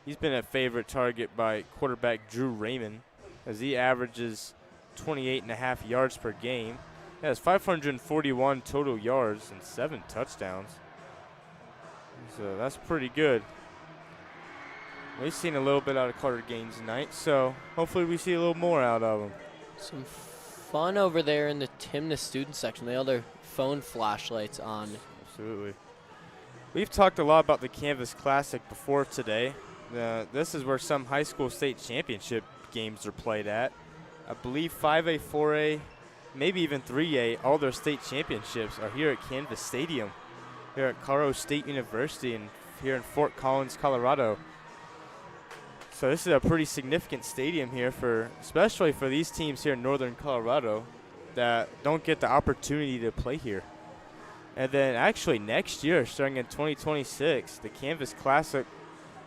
Speaker 2: He's been a favorite target by quarterback Drew Raymond as he averages 28.5 yards per game. He has 541 total yards and 7 touchdowns. So that's pretty good. We've seen a little bit out of Carter Gaines tonight, so hopefully we see a little more out of him.
Speaker 1: Some fun over there in the Timnath student section. They have their phone flashlights on.
Speaker 2: Absolutely. We've talked a lot about the Canvas Classic before today. This is where some high school state championship games are played at. I believe 5A, 4A, maybe even 3A, all their state championships are here at Canvas Stadium, here at Colorado State University and here in Fort Collins, Colorado. So this is a pretty significant stadium here especially for these teams here in northern Colorado that don't get the opportunity to play here. And then actually next year, starting in 2026, the Canvas Classic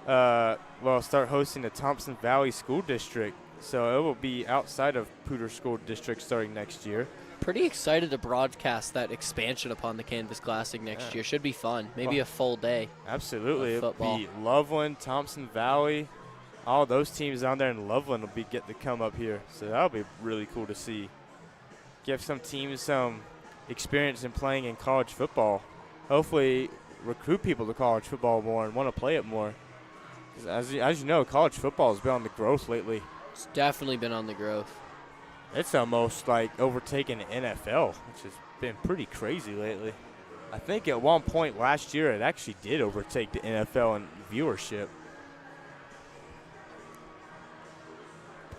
Speaker 2: will start hosting the Thompson Valley School District. So it will be outside of Poudre School District starting next year.
Speaker 1: Pretty excited to broadcast that expansion upon the Canvas Classic next year. Should be fun. Maybe a full day.
Speaker 2: Absolutely.
Speaker 1: It'll
Speaker 2: be Loveland, Thompson Valley. All those teams down there in Loveland will get to come up here. So that'll be really cool to see. Give some teams some experience in playing in college football. Hopefully recruit people to college football more and want to play it more. As you know, college football has been on the growth lately.
Speaker 1: It's definitely been on the growth.
Speaker 2: It's almost like overtaking the NFL, which has been pretty crazy lately. I think at one point last year it actually did overtake the NFL in viewership.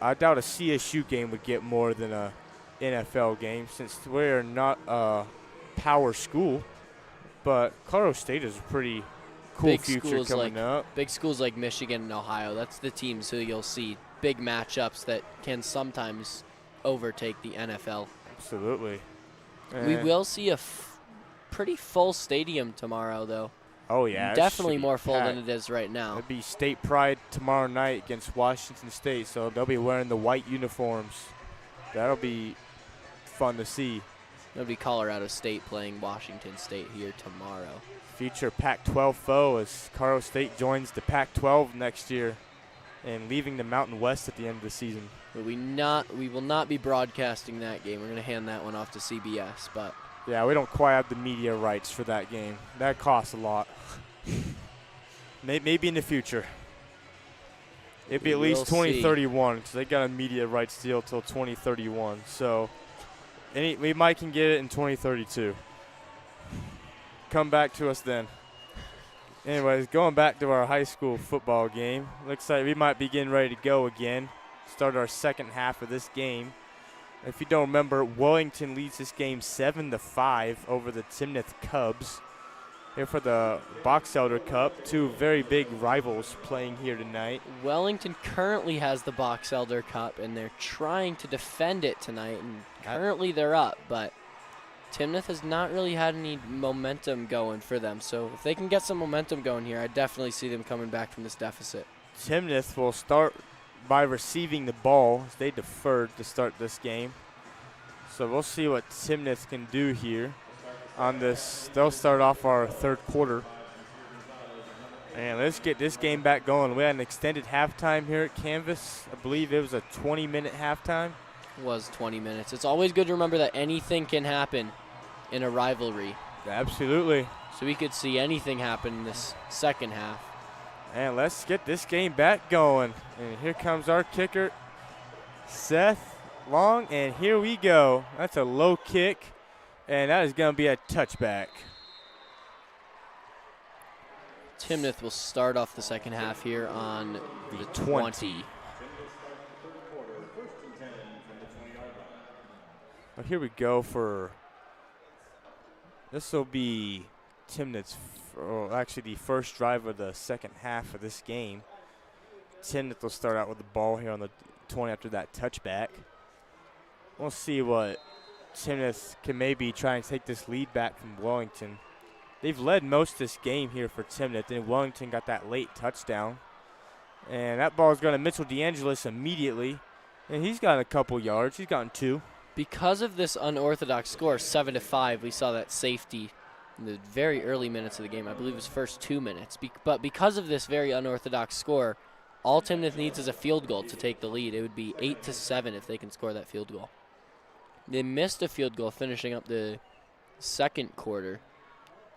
Speaker 2: I doubt a CSU game would get more than a NFL game since we're not a power school, but Colorado State is a pretty cool
Speaker 1: big
Speaker 2: future coming up.
Speaker 1: Big schools like Michigan and Ohio, that's the teams who you'll see big matchups that can sometimes overtake the NFL.
Speaker 2: Absolutely.
Speaker 1: We will see a pretty full stadium tomorrow, though.
Speaker 2: Oh, yeah.
Speaker 1: Definitely more full than it is right now.
Speaker 2: It'll be State Pride tomorrow night against Washington State, so they'll be wearing the white uniforms. That'll be fun to see.
Speaker 1: It'll be Colorado State playing Washington State here tomorrow.
Speaker 2: Future Pac-12 foe as Colorado State joins the Pac-12 next year and leaving the Mountain West at the end of the season.
Speaker 1: But we will not be broadcasting that game. We're going to hand that one off to CBS, but
Speaker 2: yeah, we don't quite have the media rights for that game. That costs a lot. Maybe in the future. It'd be at least 2031 because they got a media rights deal till 2031. So we might can get it in 2032. Come back to us then. Anyways, going back to our high school football game. Looks like we might be getting ready to go again. Start our second half of this game. If you don't remember, Wellington leads this game 7-5 over the Timnath Cubs. Here for the Box Elder Cup, 2 very big rivals playing here tonight.
Speaker 1: Wellington currently has the Box Elder Cup, and they're trying to defend it tonight. And currently they're up, but Timnath has not really had any momentum going for them. So if they can get some momentum going here, I definitely see them coming back from this deficit.
Speaker 2: Timnath will start by receiving the ball. They deferred to start this game. So we'll see what Timnath can do here on this. They'll start off our third quarter. And let's get this game back going. We had an extended halftime here at Canvas. I believe it was a 20-minute halftime.
Speaker 1: It was 20 minutes. It's always good to remember that anything can happen in a rivalry.
Speaker 2: Absolutely.
Speaker 1: So we could see anything happen in this second half.
Speaker 2: And let's get this game back going. And here comes our kicker, Seth Long. And here we go. That's a low kick. And that is going to be a touchback.
Speaker 1: Timnath will start off the second half here on the 20.
Speaker 2: Well, here we go for, this will be Timnath's, actually the first drive of the second half of this game. Timnath will start out with the ball here on the 20 after that touchback. We'll see what Timnath can maybe try and take this lead back from Wellington. They've led most of this game here for Timnath, and Wellington got that late touchdown. And that ball is going to Mitchell DeAngelis immediately, and he's got a couple yards. He's gotten 2.
Speaker 1: Because of this unorthodox score, 7-5, we saw that safety in the very early minutes of the game. I believe it was first 2 minutes. But because of this very unorthodox score, all Timnath needs is a field goal to take the lead. It would be 8-7 if they can score that field goal. They missed a field goal finishing up the second quarter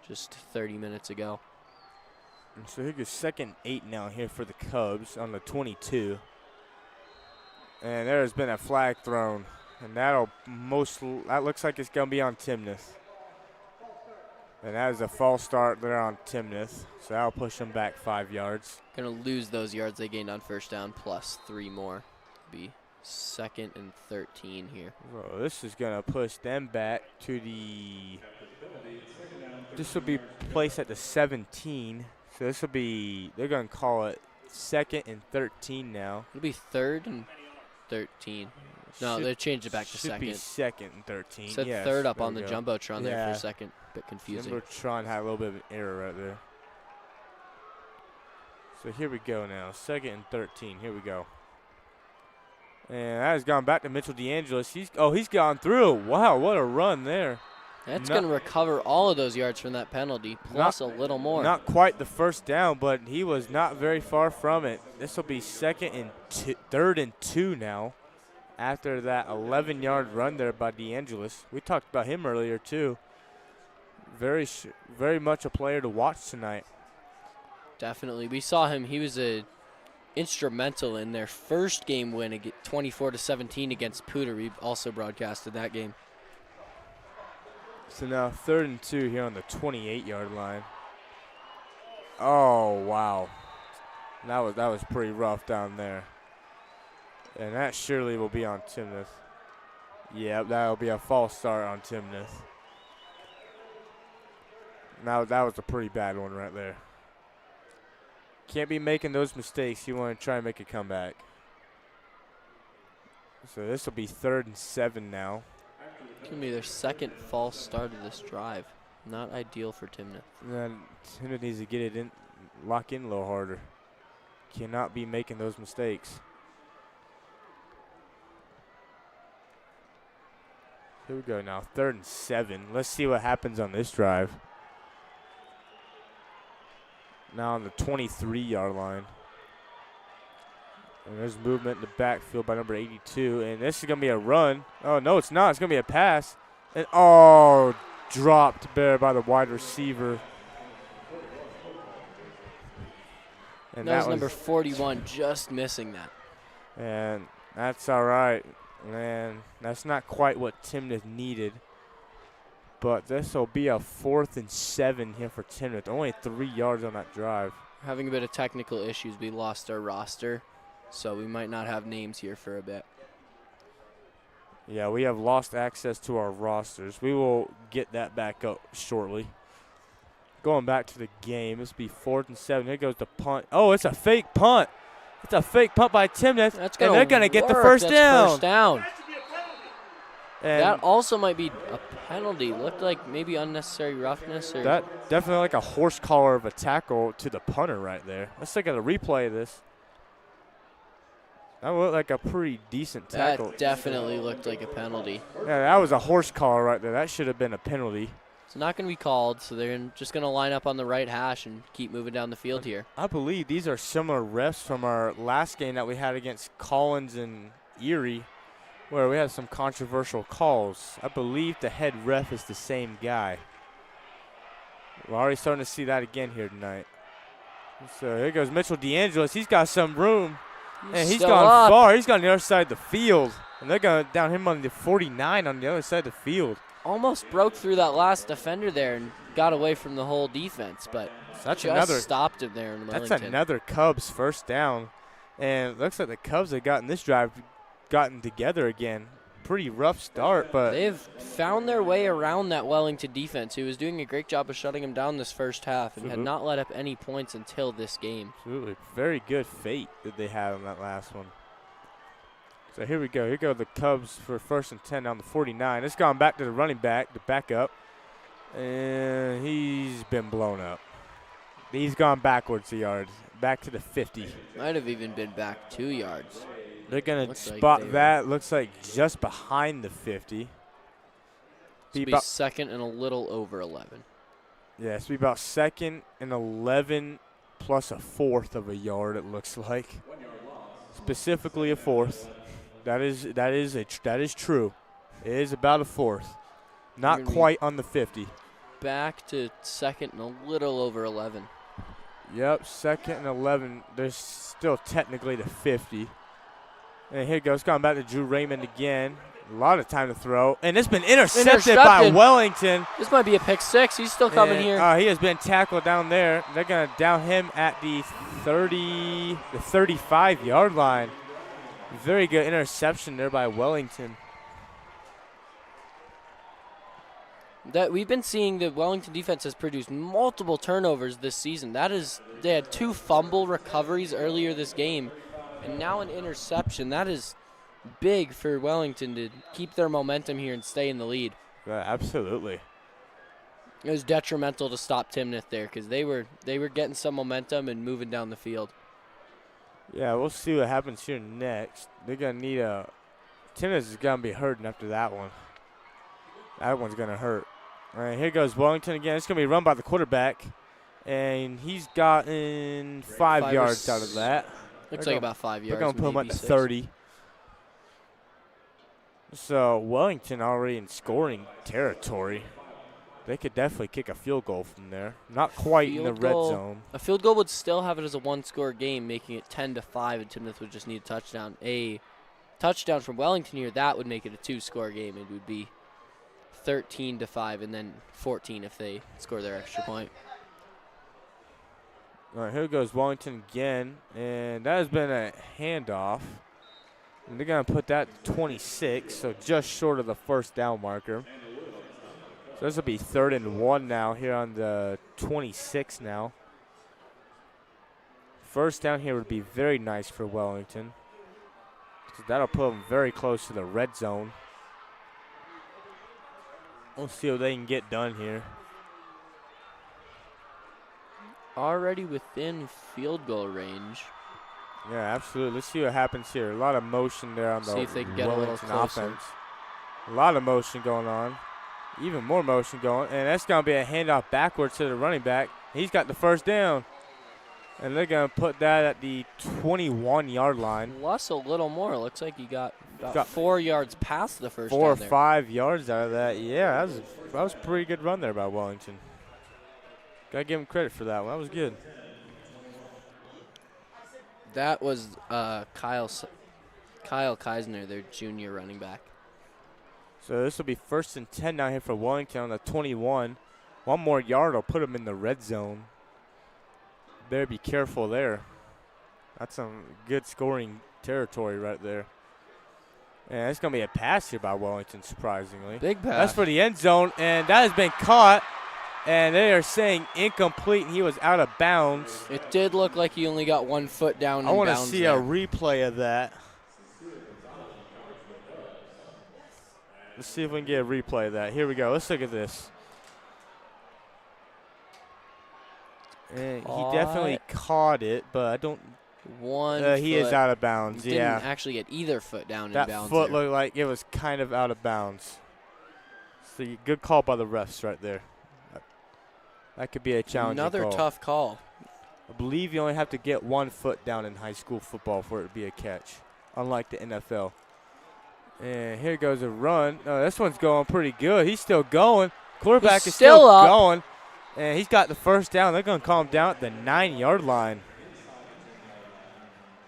Speaker 1: just 30 minutes ago.
Speaker 2: And so here goes 2nd 8 now here for the Cubs on the 22. And there has been a flag thrown. And that looks like it's going to be on Timnath. And that is a false start there on Timnath. So that'll push them back 5 yards.
Speaker 1: Going to lose those yards they gained on first down plus 3 more. Be 2nd and 13 here.
Speaker 2: So this is going to push them back to the, this will be placed at the 17. So this will be, they're going to call it 2nd and 13 now.
Speaker 1: It'll be 3rd and 13. No, they changed it back to 2nd.
Speaker 2: Should be 2nd and 13.
Speaker 1: Said
Speaker 2: yes,
Speaker 1: 3rd up
Speaker 2: there
Speaker 1: on the
Speaker 2: we go.
Speaker 1: Jumbotron there for a second. Bit confusing.
Speaker 2: Jumbotron had a little bit of an error right there. So here we go now. 2nd and 13. Here we go. And that has gone back to Mitchell DeAngelis. He's gone through. Wow, what a run there.
Speaker 1: That's going to recover all of those yards from that penalty, plus a little more.
Speaker 2: Not quite the first down, but he was not very far from it. This will be 3rd and 2 now after that 11-yard run there by DeAngelis. We talked about him earlier, too. Very much a player to watch tonight.
Speaker 1: Definitely. We saw him. He was instrumental in their first game win, 24-17 against Pooter. We also broadcasted that game.
Speaker 2: So now 3rd and 2 here on the 28-yard line. Oh, wow. That was pretty rough down there. And that surely will be on Timnath. Yep, that will be a false start on Timnath. Now that was a pretty bad one right there. Can't be making those mistakes. You want to try and make a comeback. So this will be 3rd and 7 now.
Speaker 1: It's going to be their 2nd false start of this drive. Not ideal for Timnath.
Speaker 2: And Timnath needs to get it in, lock in a little harder. Cannot be making those mistakes. Here we go now, 3rd and 7. Let's see what happens on this drive. Now on the 23-yard line. And there's movement in the backfield by number 82. And this is going to be a run. Oh, no, it's not. It's going to be a pass. And, dropped there by the wide receiver. And
Speaker 1: that was number 41 just missing that.
Speaker 2: And that's all right. Man, that's not quite what Timnath needed. But this will be a 4th and 7 here for Timnath. Only 3 yards on that drive.
Speaker 1: Having a bit of technical issues. We lost our roster, so we might not have names here for a bit.
Speaker 2: Yeah, we have lost access to our rosters. We will get that back up shortly. Going back to the game, this will be 4th and 7. Here goes the punt. Oh, it's a fake punt. It's a fake punt by Timnath, and they're going to get the first down. And
Speaker 1: that also might be a penalty. Looked like maybe unnecessary roughness. Or
Speaker 2: that definitely like a horse collar of a tackle to the punter right there. Let's take a replay of this. That looked like a pretty decent tackle.
Speaker 1: that definitely looked like a penalty.
Speaker 2: Yeah, that was a horse collar right there. That should have been a penalty.
Speaker 1: It's not going to be called, so they're just going to line up on the right hash and keep moving down the field here.
Speaker 2: I believe these are similar refs from our last game that we had against Collins and Erie, where we had some controversial calls. I believe the head ref is the same guy. We're already starting to see that again here tonight. So here goes Mitchell DeAngelis. He's got some room. And he's
Speaker 1: Still
Speaker 2: gone
Speaker 1: up.
Speaker 2: far. He's gone the other side of the field. And they're going down him on the 49 on the other side of the field.
Speaker 1: Almost broke through that last defender there and got away from the whole defense, but
Speaker 2: That's
Speaker 1: just
Speaker 2: another
Speaker 1: stopped him there in Wellington.
Speaker 2: That's another Cubs first down. And it looks like the Cubs have gotten this drive gotten together again. Pretty rough start, but
Speaker 1: They've found their way around that Wellington defense, who was doing a great job of shutting them down this first half and had not let up any points until this game.
Speaker 2: absolutely very good fate that they had on that last one. So here we go. Here go the Cubs for 1st and 10 on the 49. It's gone back to the running back, the backup. And he's been blown up. He's gone backwards a yard, back to the 50.
Speaker 1: Might have even been back 2 yards.
Speaker 2: They're going to
Speaker 1: Looks like
Speaker 2: spot
Speaker 1: they
Speaker 2: that. Looks like just behind the 50.
Speaker 1: This will be
Speaker 2: about-
Speaker 1: second and a little over 11.
Speaker 2: Yeah, it's be about 2nd and 11 plus a 1/4 of a yard, it looks like. Specifically a 4th. That is true. It is about a 4th. Not
Speaker 1: Gonna be-
Speaker 2: quite on the 50.
Speaker 1: Back to second and a little over 11.
Speaker 2: Yep, 2nd and 11. There's still technically the 50. And here it goes, going back to Drew Raymond again. A lot of time to throw. And it's been intercepted by
Speaker 1: Intercepted.
Speaker 2: Wellington.
Speaker 1: This might be a pick 6. He's still coming
Speaker 2: And,
Speaker 1: here.
Speaker 2: he has been tackled down there. They're going to down him at the 35-yard line. Very good interception there by Wellington.
Speaker 1: That we've been seeing the Wellington defense has produced multiple turnovers this season. They had 2 fumble recoveries earlier this game, and now an interception. That is big for Wellington to keep their momentum here and stay in the lead.
Speaker 2: Yeah, absolutely.
Speaker 1: It was detrimental to stop Timnath there because they were getting some momentum and moving down the field.
Speaker 2: Yeah, we'll see what happens here next. They're going to need a – Timnath is going to be hurting after that one. That one's going to hurt. All right, here goes Wellington again. It's going to be run by the quarterback, and he's gotten 5 yards out of that.
Speaker 1: Looks like about 5 yards.
Speaker 2: They're going to put him at
Speaker 1: maybe
Speaker 2: the
Speaker 1: 6.
Speaker 2: 30. So Wellington already in scoring territory. They could definitely kick a field goal from there. Not quite in the
Speaker 1: Field
Speaker 2: red
Speaker 1: goal.
Speaker 2: zone.
Speaker 1: A field goal would still have it as a 1-score game, making it 10-5, and Timnath would just need a touchdown. A touchdown from Wellington here, that would make it a 2-score game. It would be 13-5, and then 14 if they score their extra point.
Speaker 2: All right, here goes Wellington again, and that has been a handoff. And they're going to put that to 26, so just short of the first down marker. So this will be 3rd and 1 now here on the 26 now. First down here would be very nice for Wellington. So that'll put them very close to the red zone. We'll see what they can get done here.
Speaker 1: Already within field goal range.
Speaker 2: Yeah, absolutely. Let's see what happens here. A lot of motion there on the
Speaker 1: See if they can get a little
Speaker 2: Wellington
Speaker 1: closer.
Speaker 2: offense. A lot of motion going on. Even more motion going. And that's going to be a handoff backwards to the running back. He's got the first down. And they're going to put that at the 21-yard line.
Speaker 1: Plus a little more. Looks like he got about 4 yards past the first
Speaker 2: 4 or
Speaker 1: down there.
Speaker 2: 5 yards out of that. Yeah, that was a pretty good run there by Wellington. Got to give him credit for that one. That was good.
Speaker 1: That was Kyle Keisner, their junior running back.
Speaker 2: So this will be 1st and 10 now here for Wellington on the 21. 1 more yard will put them in the red zone. Better be careful there. That's some good scoring territory right there. And it's going to be a pass here by Wellington, surprisingly.
Speaker 1: Big pass.
Speaker 2: That's for the end zone, and that has been caught. And they are saying incomplete, and he was out of bounds.
Speaker 1: It did look like he only got 1 foot down
Speaker 2: I
Speaker 1: in
Speaker 2: want to
Speaker 1: bounds
Speaker 2: see
Speaker 1: there.
Speaker 2: a replay of that. Let's see if we can get a replay of that. Here we go. Let's look at this. And he definitely caught it, but I don't. He is out of bounds.
Speaker 1: Didn't actually get either foot down in bounds.
Speaker 2: That foot looked like it was kind of out of bounds. So good call by the refs right there. That could be a challenging
Speaker 1: Another
Speaker 2: call.
Speaker 1: tough call.
Speaker 2: I believe you only have to get 1 foot down in high school football for it to be a catch, unlike the NFL. And here goes a run. This one's going pretty good. He's still going. Quarterback is still going. And he's got the first down. They're going to call him down at the 9-yard line.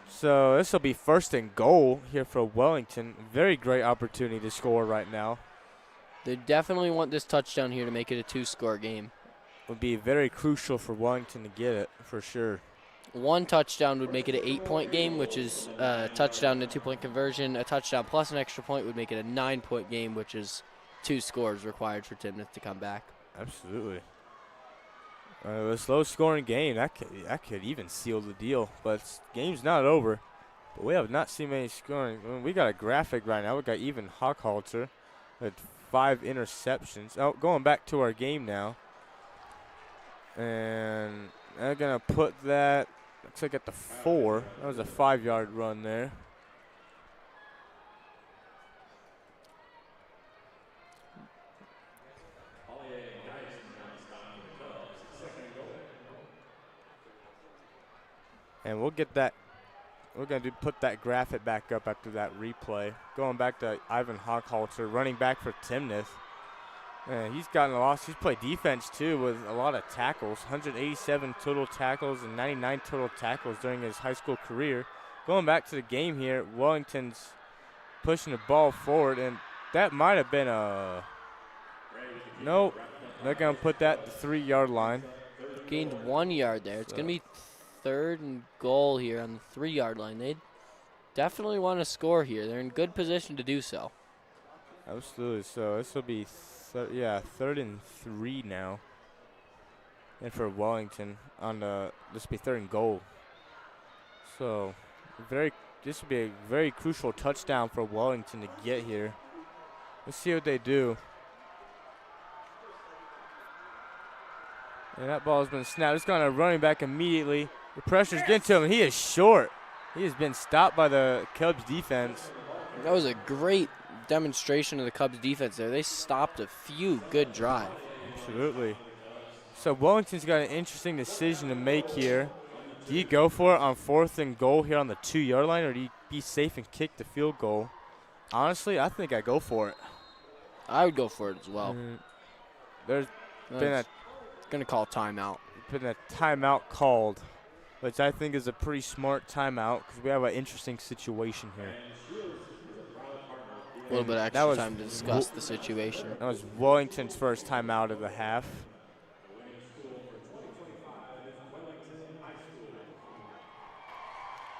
Speaker 2: So this will be 1st and goal here for Wellington. Very great opportunity to score right now.
Speaker 1: They definitely want this touchdown here to make it a 2-score game.
Speaker 2: Would be very crucial for Wellington to get it, for sure.
Speaker 1: 1 touchdown would make it an 8-point game, which is a touchdown to 2-point conversion. A touchdown plus an extra point would make it a 9-point game, which is 2 scores required for Timnath to come back.
Speaker 2: Absolutely. This low-scoring game, that could even seal the deal. But the game's not over. But we have not seen many scoring. We got a graphic right now. We got even Hochhalter with 5 interceptions. Oh, going back to our game now. And they're going to put that, looks like at the 4. That was a 5-yard run there. And we'll get that. We're going to put that graphic back up after that replay. Going back to Ivan Hochhalter, running back for Timnath. And he's gotten a loss. He's played defense, too, with a lot of tackles. 187 total tackles and 99 total tackles during his high school career. Going back to the game here, Wellington's pushing the ball forward. And that might have been a – nope. They're going to put that at the 3-yard line.
Speaker 1: Gained 1 yard there. It's going to be 3rd and goal here on the 3-yard line. They definitely want to score here. They're in good position to do so.
Speaker 2: Absolutely. So this will be, 3rd and 3 now. And for Wellington on the, this will be 3rd and goal. So this will be a very crucial touchdown for Wellington to get here. Let's see what they do. And that ball has been snapped. It's going to running back immediately. The pressure's getting to him, and he is short. He has been stopped by the Cubs defense.
Speaker 1: That was a great demonstration of the Cubs defense there. They stopped a few good drives.
Speaker 2: Absolutely. So Wellington's got an interesting decision to make here. Do you go for it on 4th and goal here on the 2-yard line, or do you be safe and kick the field goal? Honestly, I think I go for it.
Speaker 1: I would go for it as well.
Speaker 2: There's been
Speaker 1: going to call timeout.
Speaker 2: Been a timeout called, which I think is a pretty smart timeout because we have an interesting situation here.
Speaker 1: A little bit of extra time to discuss the situation.
Speaker 2: That was Wellington's first timeout of the half.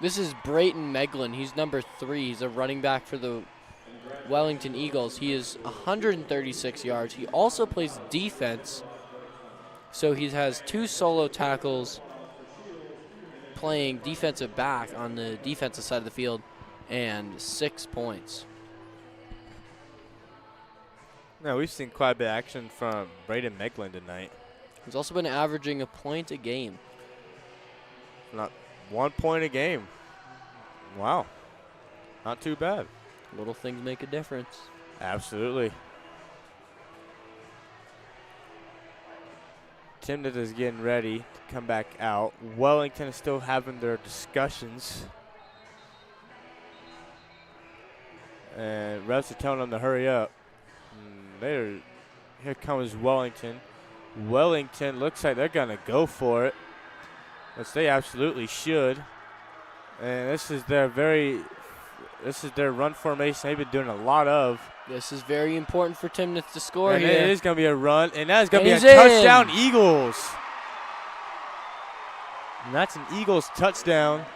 Speaker 1: This is Brayton Meglin. He's number 3. He's a running back for the Wellington Eagles. He is 136 yards. He also plays defense. So he has 2 solo tackles playing defensive back on the defensive side of the field and 6 points.
Speaker 2: No, we've seen quite a bit of action from Braden Meglin tonight.
Speaker 1: He's also been averaging a point a game.
Speaker 2: Not 1 point a game. Wow. Not too bad.
Speaker 1: Little things make a difference.
Speaker 2: Absolutely. Timnath is getting ready to come back out. Wellington is still having their discussions. And refs are telling them to hurry up. Here comes Wellington. Wellington looks like they're going to go for it, which they absolutely should. And this is their run formation they've been doing a lot of.
Speaker 1: This is very important for Timnath to score
Speaker 2: and
Speaker 1: here.
Speaker 2: It is going to be a run, and that is going to be a touchdown, Eagles. And that's an Eagles touchdown.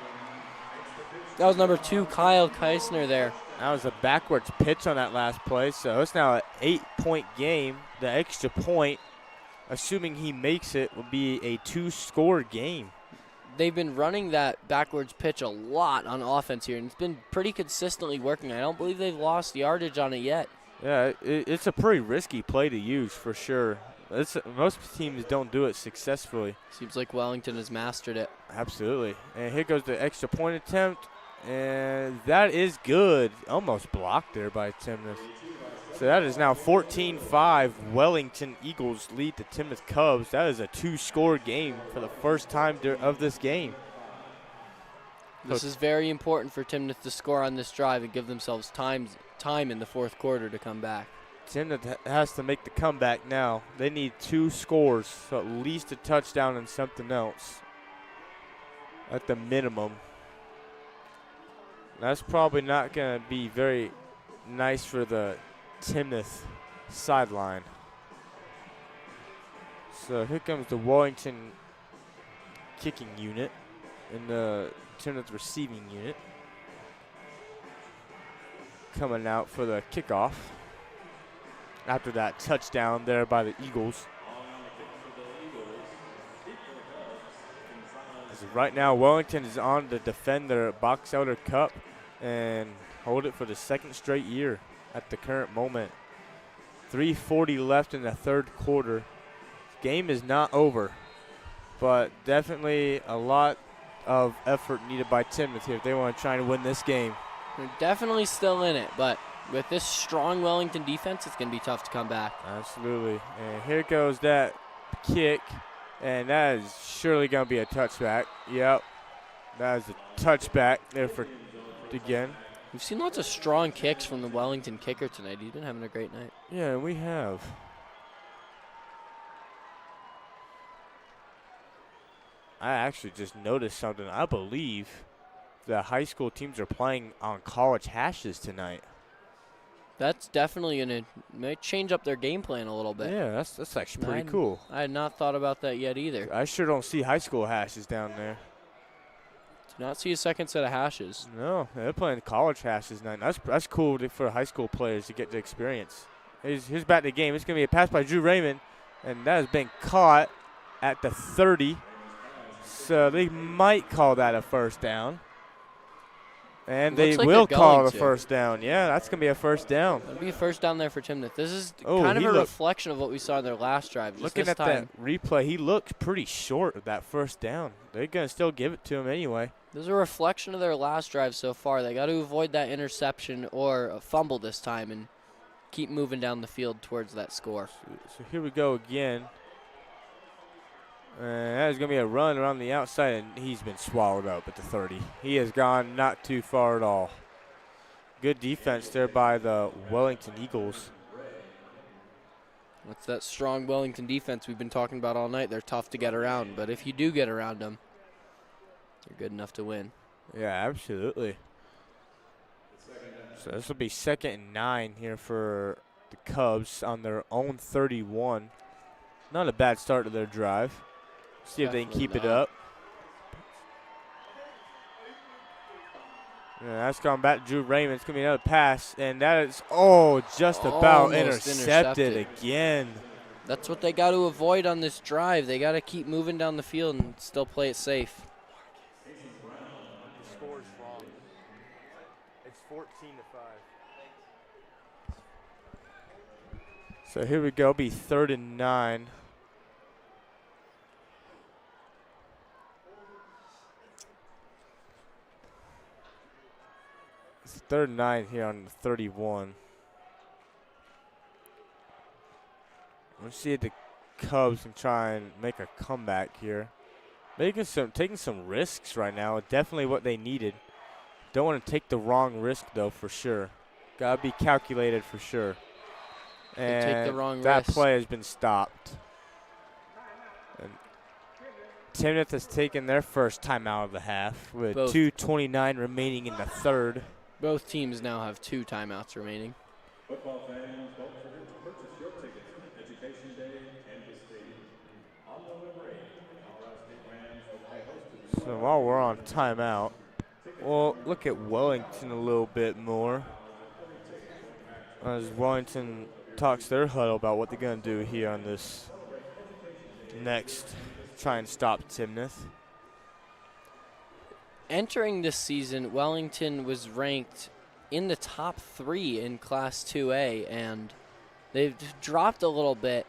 Speaker 1: That was number 2, Kyle Keisner there.
Speaker 2: That was a backwards pitch on that last play, so it's now an 8-point game. The extra point, assuming he makes it, will be a 2-score game.
Speaker 1: They've been running that backwards pitch a lot on offense here, and it's been pretty consistently working. I don't believe they've lost yardage on it yet.
Speaker 2: Yeah, it's a pretty risky play to use for sure. Most teams don't do it successfully.
Speaker 1: Seems like Wellington has mastered it.
Speaker 2: Absolutely. And here goes the extra point attempt. And that is good. Almost blocked there by Timnath. So that is now 14-5. Wellington Eagles lead the Timnath Cubs. That is a 2-score game for the first time of this game.
Speaker 1: This is very important for Timnath to score on this drive and give themselves time in the fourth quarter to come back.
Speaker 2: Timnath has to make the comeback now. They need 2 scores, so at least a touchdown and something else at the minimum. That's probably not going to be very nice for the Timnath sideline. So here comes the Wellington kicking unit and the Timnath receiving unit coming out for the kickoff after that touchdown there by the Eagles. So right now Wellington is on to defend their Box Elder Cup and hold it for the second straight year at the current moment. 3:40 left in the third quarter. Game is not over, but definitely a lot of effort needed by Timnath here if they want to try and win this game.
Speaker 1: They're definitely still in it, but with this strong Wellington defense, it's going to be tough to come back.
Speaker 2: Absolutely. And here goes that kick, and that is surely going to be a touchback. Yep, that is a touchback there for again.
Speaker 1: We've seen lots of strong kicks from the Wellington kicker tonight. He's been having a great night.
Speaker 2: Yeah, we have. I actually just noticed something. I believe the high school teams are playing on college hashes tonight.
Speaker 1: That's definitely going to change up their game plan a little bit.
Speaker 2: Yeah, that's actually pretty cool.
Speaker 1: I had not thought about that yet either.
Speaker 2: I sure don't see high school hashes down there.
Speaker 1: Do not see a second set of hashes.
Speaker 2: No, they're playing college hashes tonight. That's cool for high school players to get the experience. Here's back to the game. It's going to be a pass by Drew Raymond, and that has been caught at the 30. So they might call that a first down. And they will call the first down. Yeah, that's going to be a first down.
Speaker 1: It'll be a first down there for Timnath. This is kind of a reflection of what we saw in their last drive.
Speaker 2: Looking at that replay, he looked pretty short of that first down. They're going to still give it to him anyway.
Speaker 1: This is a reflection of their last drive so far. They got to avoid that interception or a fumble this time and keep moving down the field towards that score.
Speaker 2: So here we go again. That is going to be a run around the outside, and he's been swallowed up at the 30. He has gone not too far at all. Good defense there by the Wellington Eagles.
Speaker 1: That's that strong Wellington defense we've been talking about all night. They're tough to get around, but if you do get around them, you're good enough to win.
Speaker 2: Yeah, absolutely. So this will be 2nd and 9 here for the Cubs on their own 31. Not a bad start to their drive. See if they can keep it up. Yeah, that's gone back to Drew Raymond. It's going to be another pass, and that is, just about intercepted again.
Speaker 1: That's what they got to avoid on this drive. They got to keep moving down the field and still play it safe.
Speaker 2: The score is wrong. It's 14-5. So here we go. It'll be 3rd and 9. It's 3rd and 9 here on the 31. Let's see if the Cubs can try and make a comeback here. Taking some risks right now. Definitely what they needed. Don't want to take the wrong risk though, for sure. Gotta be calculated for sure. And
Speaker 1: take the wrong
Speaker 2: that
Speaker 1: risk.
Speaker 2: play has been stopped. And Timnath has taken their first timeout of the half with 2:29 remaining in the third.
Speaker 1: Both teams now have 2 timeouts remaining.
Speaker 4: Football fans, don't forget to purchase your tickets for Education Day and the stadium. On November 8th, Colorado State Rams will play host to the
Speaker 2: So while we're on timeout, we'll look at Wellington a little bit more. As Wellington talks their huddle about what they're going to do here on this next, try and stop Timnath.
Speaker 1: Entering this season, Wellington was ranked in the top 3 in Class 2A, and they've dropped a little bit.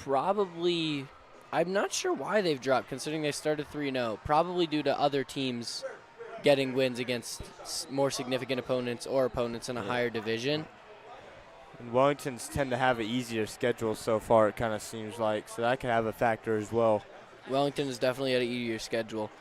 Speaker 1: Probably, I'm not sure why they've dropped, considering they started 3-0. Probably due to other teams getting wins against more significant opponents or opponents in a higher division.
Speaker 2: And Wellingtons tend to have an easier schedule so far, it kind of seems like, so that could have a factor as well.
Speaker 1: Wellington is definitely at an easier schedule.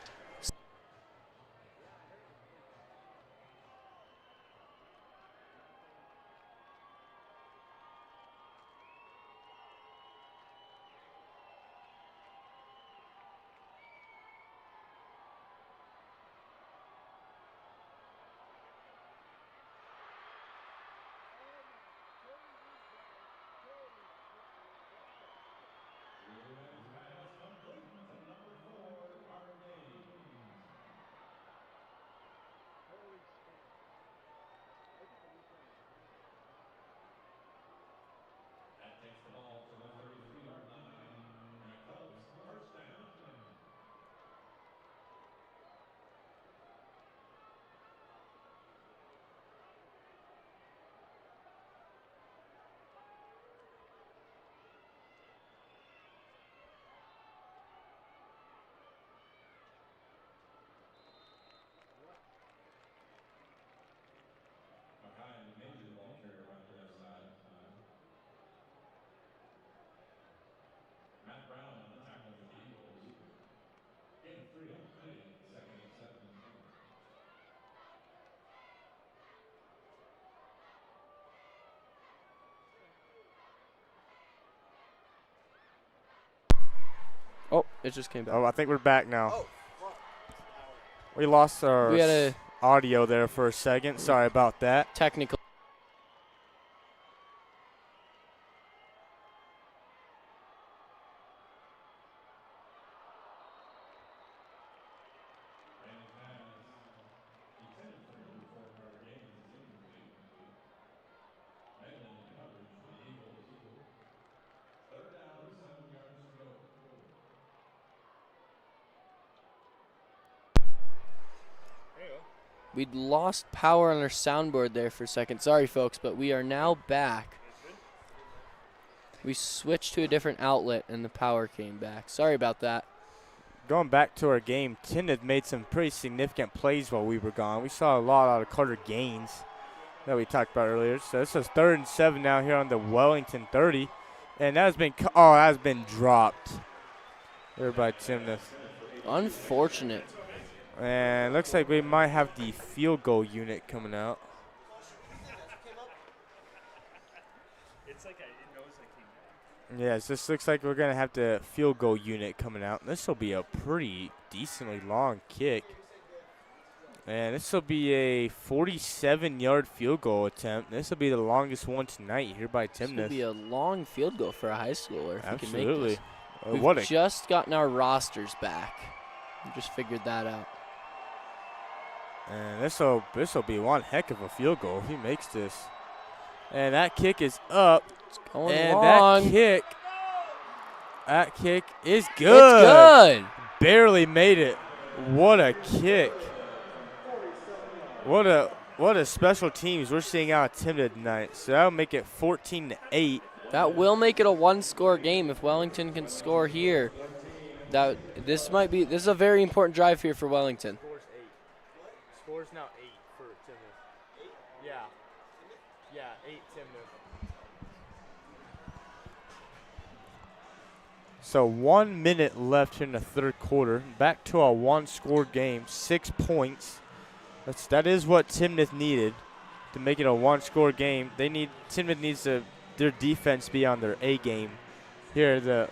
Speaker 1: Oh, it just came back.
Speaker 2: Oh, I think we're back now. We lost our
Speaker 1: We had a
Speaker 2: audio there for a second. Sorry about that.
Speaker 1: technical. We'd lost power on our soundboard there for a second. Sorry, folks, but we are now back. We switched to a different outlet, and the power came back. Sorry about that.
Speaker 2: Going back to our game, Timnath made some pretty significant plays while we were gone. We saw a lot out of Carter Gaines that we talked about earlier. So this is 3rd and 7 now here on the Wellington 30. And that has been dropped there by Timnath.
Speaker 1: Unfortunate.
Speaker 2: And looks like we might have the field goal unit coming out.
Speaker 3: It's like it knows I came back.
Speaker 2: Yes, this looks like we're going to have the field goal unit coming out. This will be a pretty decently long kick. And this will be a 47-yard field goal attempt. This will be the longest one tonight here by Timnath.
Speaker 1: This will be a long field goal for a high schooler if we can make
Speaker 2: Absolutely.
Speaker 1: this. We've just gotten our rosters back. We just figured that out.
Speaker 2: And this will be one heck of a field goal if he makes this. And that kick is up.
Speaker 1: It's going
Speaker 2: and
Speaker 1: long.
Speaker 2: that kick is good.
Speaker 1: It's good.
Speaker 2: Barely made it. What a kick. What a special teams we're seeing out of Timnath tonight. So that'll make it 14-8.
Speaker 1: That will make it a one-score game if Wellington can score here. This is a very important drive here for Wellington.
Speaker 2: Scores now 8 for Timnath. Yeah, 8 Timnath. So 1 minute left here in the third quarter. Back to a one-score game, 6 points. That is what Timnath needed to make it a one-score game. Timnath needs their defense be on their A game. Here,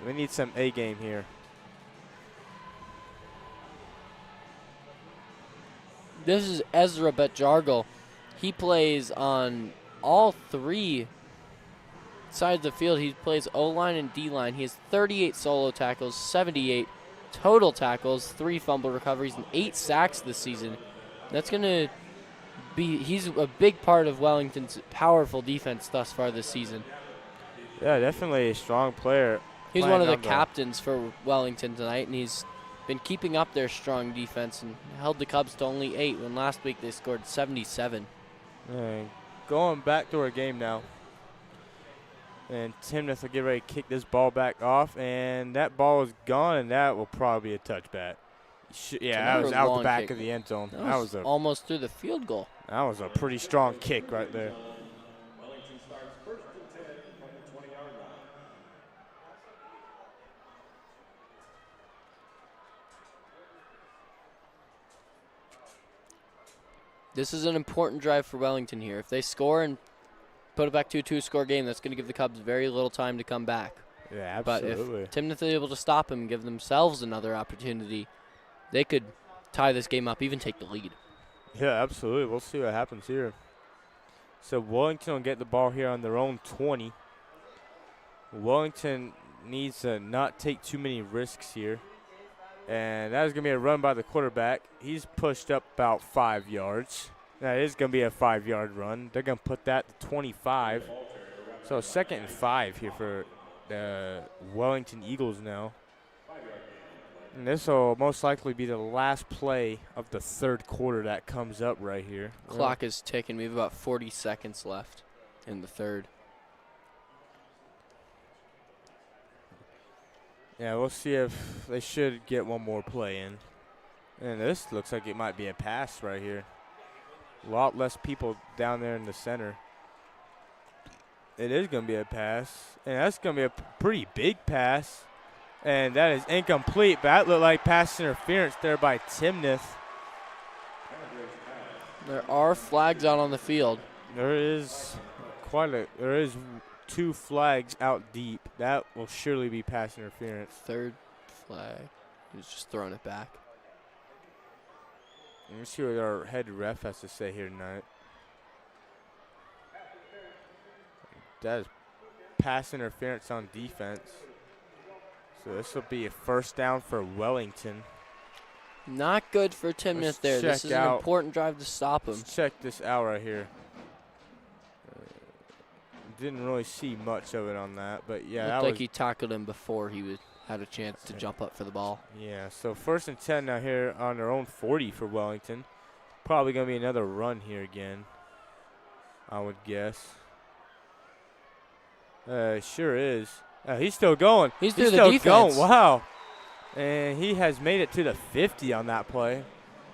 Speaker 2: we need some A game here.
Speaker 1: This is Ezra Betjargal. He plays on all 3 sides of the field. He plays O-line and D-line. He has 38 solo tackles, 78 total tackles, 3 fumble recoveries, and 8 sacks this season. That's going to be – he's a big part of Wellington's powerful defense thus far this season.
Speaker 2: Yeah, definitely a strong player.
Speaker 1: He's one of the captains for Wellington tonight, and he's been keeping up their strong defense and held the Cubs to only 8 when last week they scored 77.
Speaker 2: And going back to our game now. And Timnath will get ready to kick this ball back off, and that ball is gone, and that will probably be a touchback. Yeah, that was out the back
Speaker 1: kick.
Speaker 2: of the end zone.
Speaker 1: That was almost through the field goal.
Speaker 2: That was a pretty strong kick right there.
Speaker 4: Wellington starts 1st and 10 from the 20-yard line.
Speaker 1: This is an important drive for Wellington here. If they score and put it back to a 2-score game, that's going to give the Cubs very little time to come back.
Speaker 2: Yeah, absolutely.
Speaker 1: But if Timnath is able to stop him and give themselves another opportunity, they could tie this game up, even take the lead.
Speaker 2: Yeah, absolutely. We'll see what happens here. So Wellington will get the ball here on their own 20. Wellington needs to not take too many risks here. And that is going to be a run by the quarterback. He's pushed up about 5 yards. That is going to be a 5-yard run. They're going to put that to 25. So 2nd and 5 here for the Wellington Eagles now. And this will most likely be the last play of the 3rd quarter that comes up right here.
Speaker 1: Clock is ticking. We have about 40 seconds left in the 3rd.
Speaker 2: Yeah, we'll see if they should get one more play in. And this looks like it might be a pass right here. A lot less people down there in the center. It is going to be a pass. And that's going to be a pretty big pass. And that is incomplete. But that looked like pass interference there by Timnath.
Speaker 1: There are flags out on the field.
Speaker 2: There is 2 flags out deep. That will surely be pass interference.
Speaker 1: 3rd flag. He's just throwing it back.
Speaker 2: Let me see what our head ref has to say here tonight. That is pass interference on defense. So this will be a 1st down for Wellington.
Speaker 1: Not good for Timnath there. This is an important drive to stop him.
Speaker 2: Let's check this out right here. Didn't really see much of it on that, but yeah.
Speaker 1: Looked like he tackled him before he had a chance to jump up for the ball.
Speaker 2: Yeah, so 1st and 10 now here on their own 40 for Wellington. Probably going to be another run here again, I would guess. Sure is. He's still going.
Speaker 1: He's still
Speaker 2: going. Wow. And he has made it to the 50 on that play.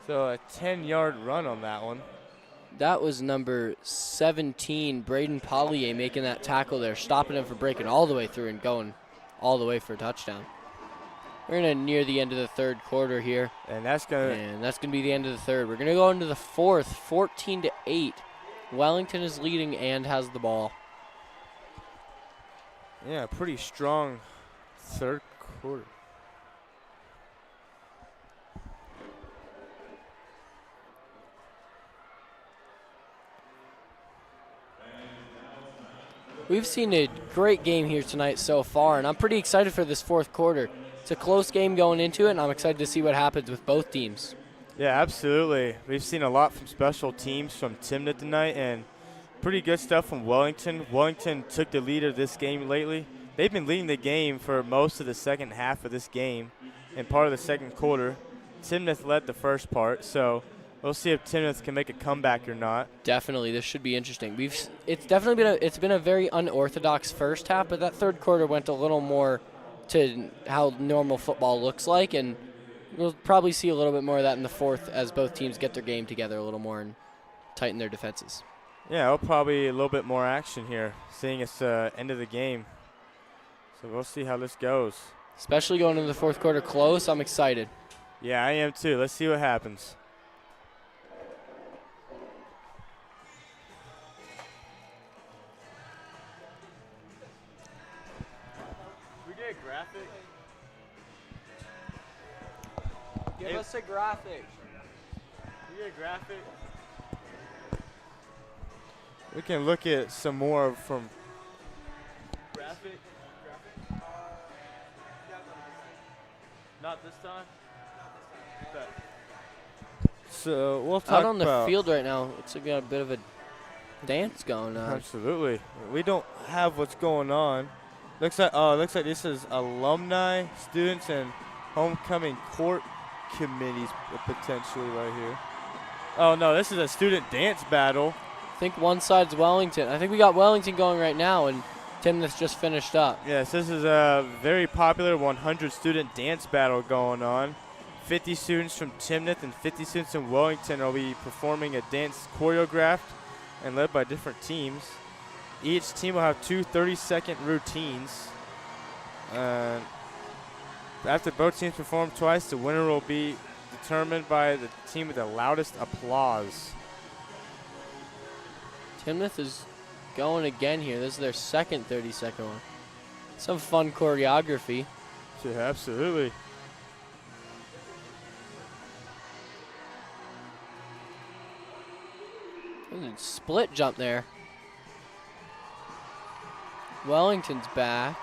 Speaker 2: So a 10-yard run on that one.
Speaker 1: That was number 17, Braden Pollier, making that tackle there, stopping him from breaking all the way through and going all the way for a touchdown. We're going to near the end of the 3rd quarter here.
Speaker 2: And that's going
Speaker 1: to be the end of the 3rd. We're going to go into the 4th, 14-8. Wellington is leading and has the ball.
Speaker 2: Yeah, pretty strong 3rd quarter.
Speaker 1: We've seen a great game here tonight so far, and I'm pretty excited for this 4th quarter. It's a close game going into it, and I'm excited to see what happens with both teams.
Speaker 2: Yeah, absolutely. We've seen a lot from special teams from Timnath tonight, and pretty good stuff from Wellington. Wellington took the lead of this game lately. They've been leading the game for most of the 2nd half of this game and part of the 2nd quarter. Timnath led the first part, so we'll see if Timnath can make a comeback or not.
Speaker 1: Definitely, this should be interesting. It's definitely been a very unorthodox first half, but that 3rd quarter went a little more to how normal football looks like, and we'll probably see a little bit more of that in the 4th as both teams get their game together a little more and tighten their defenses.
Speaker 2: Yeah, it'll probably a little bit more action here, seeing it's end of the game. So we'll see how this goes.
Speaker 1: Especially going into the 4th quarter close, I'm excited.
Speaker 2: Yeah, I am too. Let's see what happens.
Speaker 5: We get a graphic.
Speaker 1: Give us a graphic.
Speaker 5: We get a graphic.
Speaker 2: We can look at some more from
Speaker 5: Graphic. Not this time. Okay.
Speaker 2: So we'll talk
Speaker 1: Out on the
Speaker 2: about
Speaker 1: field right now, looks like we got a bit of a dance going on.
Speaker 2: Absolutely. We don't have what's going on. Looks like this is alumni, students, and homecoming court committees potentially right here. Oh, no, this is a student dance battle.
Speaker 1: I think one side's Wellington. I think we got Wellington going right now, and Timnath just finished up.
Speaker 2: Yes, this is a very popular 100 student dance battle going on. 50 students from Timnath and 50 students from Wellington will be performing a dance choreographed and led by different teams. Each team will have two 30-second routines. After both teams perform twice, the winner will be determined by the team with the loudest applause.
Speaker 1: Timnath is going again here. This is their second 30-second one. Some fun choreography.
Speaker 2: Yeah, absolutely.
Speaker 1: Split jump there. Wellington's back.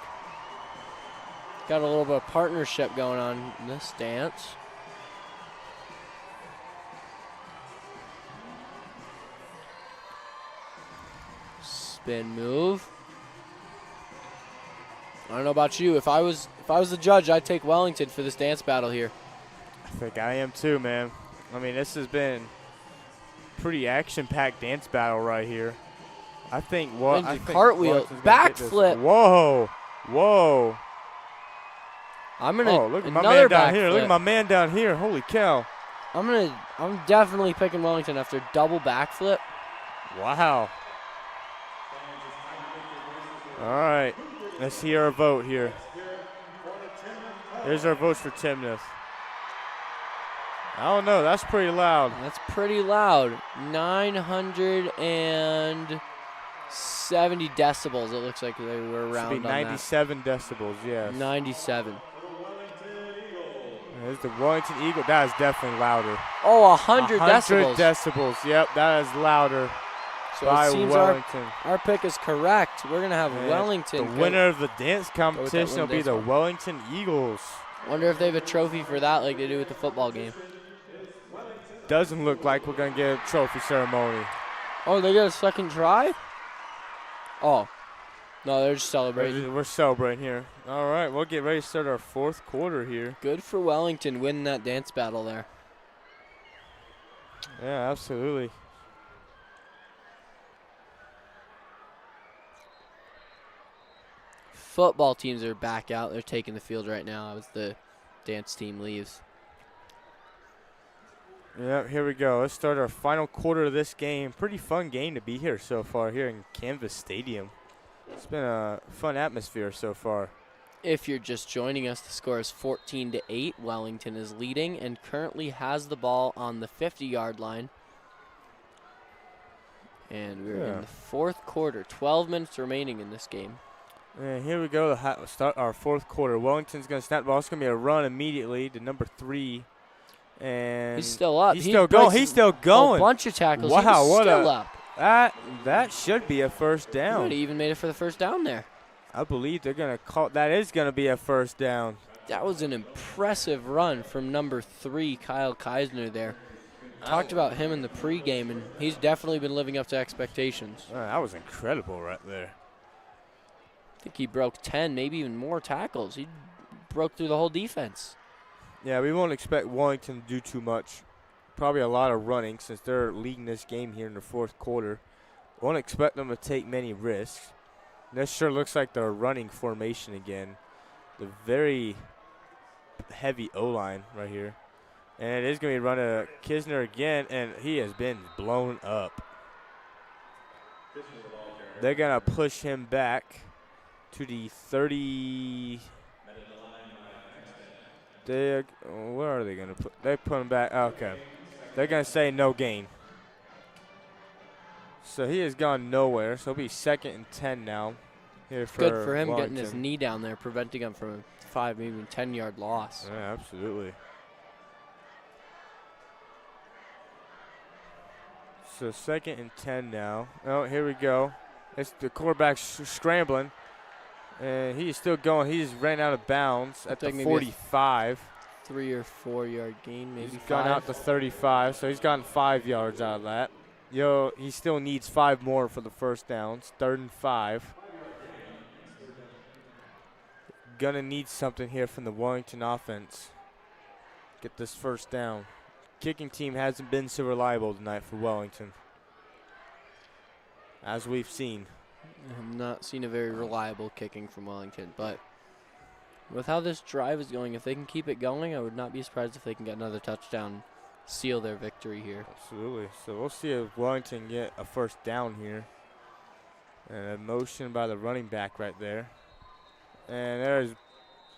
Speaker 1: Got a little bit of partnership going on in this dance. Spin move. I don't know about you. If I was the judge, I'd take Wellington for this dance battle here.
Speaker 2: I think I am too, man. I mean, this has been pretty action-packed dance battle right here. I think
Speaker 1: cartwheel, backflip.
Speaker 2: Whoa, whoa.
Speaker 1: I'm gonna.
Speaker 2: Oh, look at my man down here. Look at my man down here. Holy cow.
Speaker 1: I'm definitely picking Wellington after double backflip.
Speaker 2: Wow. All right, let's hear our vote here. Here's our votes for Timnath. I don't know, that's pretty loud.
Speaker 1: That's pretty loud. 970 decibels. It looks like they were around.
Speaker 2: Should be 97 decibels, yes.
Speaker 1: 97.
Speaker 2: There's the Wellington Eagle. That is definitely louder.
Speaker 1: Oh, 100 decibels.
Speaker 2: 100 decibels. Yep, that is louder.
Speaker 1: So
Speaker 2: by
Speaker 1: it seems
Speaker 2: Wellington.
Speaker 1: Our pick is correct. We're gonna have Wellington.
Speaker 2: The winner of the dance competition will be the Wellington Eagles.
Speaker 1: Wonder if they have a trophy for that, like they do with the football game.
Speaker 2: Doesn't look like we're gonna get a trophy ceremony.
Speaker 1: Oh, they got a second try? Oh, no, they're just celebrating.
Speaker 2: We're celebrating here. All right, we'll get ready to start our fourth quarter here.
Speaker 1: Good for Wellington winning that dance battle there.
Speaker 2: Yeah, absolutely.
Speaker 1: Football teams are back out. They're taking the field right now as the dance team leaves.
Speaker 2: Yeah, here we go. Let's start our final quarter of this game. Pretty fun game to be here so far here in Canvas Stadium. It's been a fun atmosphere so far.
Speaker 1: If you're just joining us, the score is 14-8. Wellington is leading and currently has the ball on the 50-yard line. And we're in the fourth quarter. 12 minutes remaining in this game.
Speaker 2: And here we go to start our fourth quarter. Wellington's going to snap the ball. It's going to be a run immediately to number 3. And
Speaker 1: he's still up.
Speaker 2: He's still going. He's still going.
Speaker 1: A bunch of tackles.
Speaker 2: Wow,
Speaker 1: he's still up.
Speaker 2: That should be a first down.
Speaker 1: He might have even made it for the first down there.
Speaker 2: I believe they're going to call. That is going to be a first down.
Speaker 1: That was an impressive run from number 3, Kyle Keisner there. Talked about him in the pregame, and he's definitely been living up to expectations.
Speaker 2: That was incredible right there.
Speaker 1: I think he broke 10, maybe even more tackles. He broke through the whole defense.
Speaker 2: Yeah, we won't expect Wellington to do too much. Probably a lot of running since they're leading this game here in the fourth quarter. Won't expect them to take many risks. This sure looks like their running formation again. The very heavy O-line right here. And it is going to be run to Kisner again, and he has been blown up. They're going to push him back to the 30. Where are they going to put? They put him back. Okay. They're going to say no gain. So he has gone nowhere. So it'll be 2nd and 10 now. Here for
Speaker 1: Good for him
Speaker 2: Wellington.
Speaker 1: getting his knee down there, preventing him from a 5, maybe even 10-yard loss.
Speaker 2: Yeah, absolutely. So 2nd and 10 now. Oh, here we go. It's the quarterback scrambling. And he's still going. He just ran out of bounds at the 45.
Speaker 1: 3 or 4 yard gain, maybe.
Speaker 2: He's
Speaker 1: 5.
Speaker 2: gone out to 35, so he's gotten 5 yards out of that. He still needs 5 more for the first downs. 3rd and 5. Gonna need something here from the Wellington offense. get this first down. Kicking team hasn't been so reliable tonight for Wellington, as we've seen.
Speaker 1: I have not seen a very reliable kicking from Wellington, but with how this drive is going, if they can keep it going, I would not be surprised if they can get another touchdown, seal their victory here.
Speaker 2: Absolutely. So we'll see if Wellington get a first down here. And a motion by the running back right there. And there's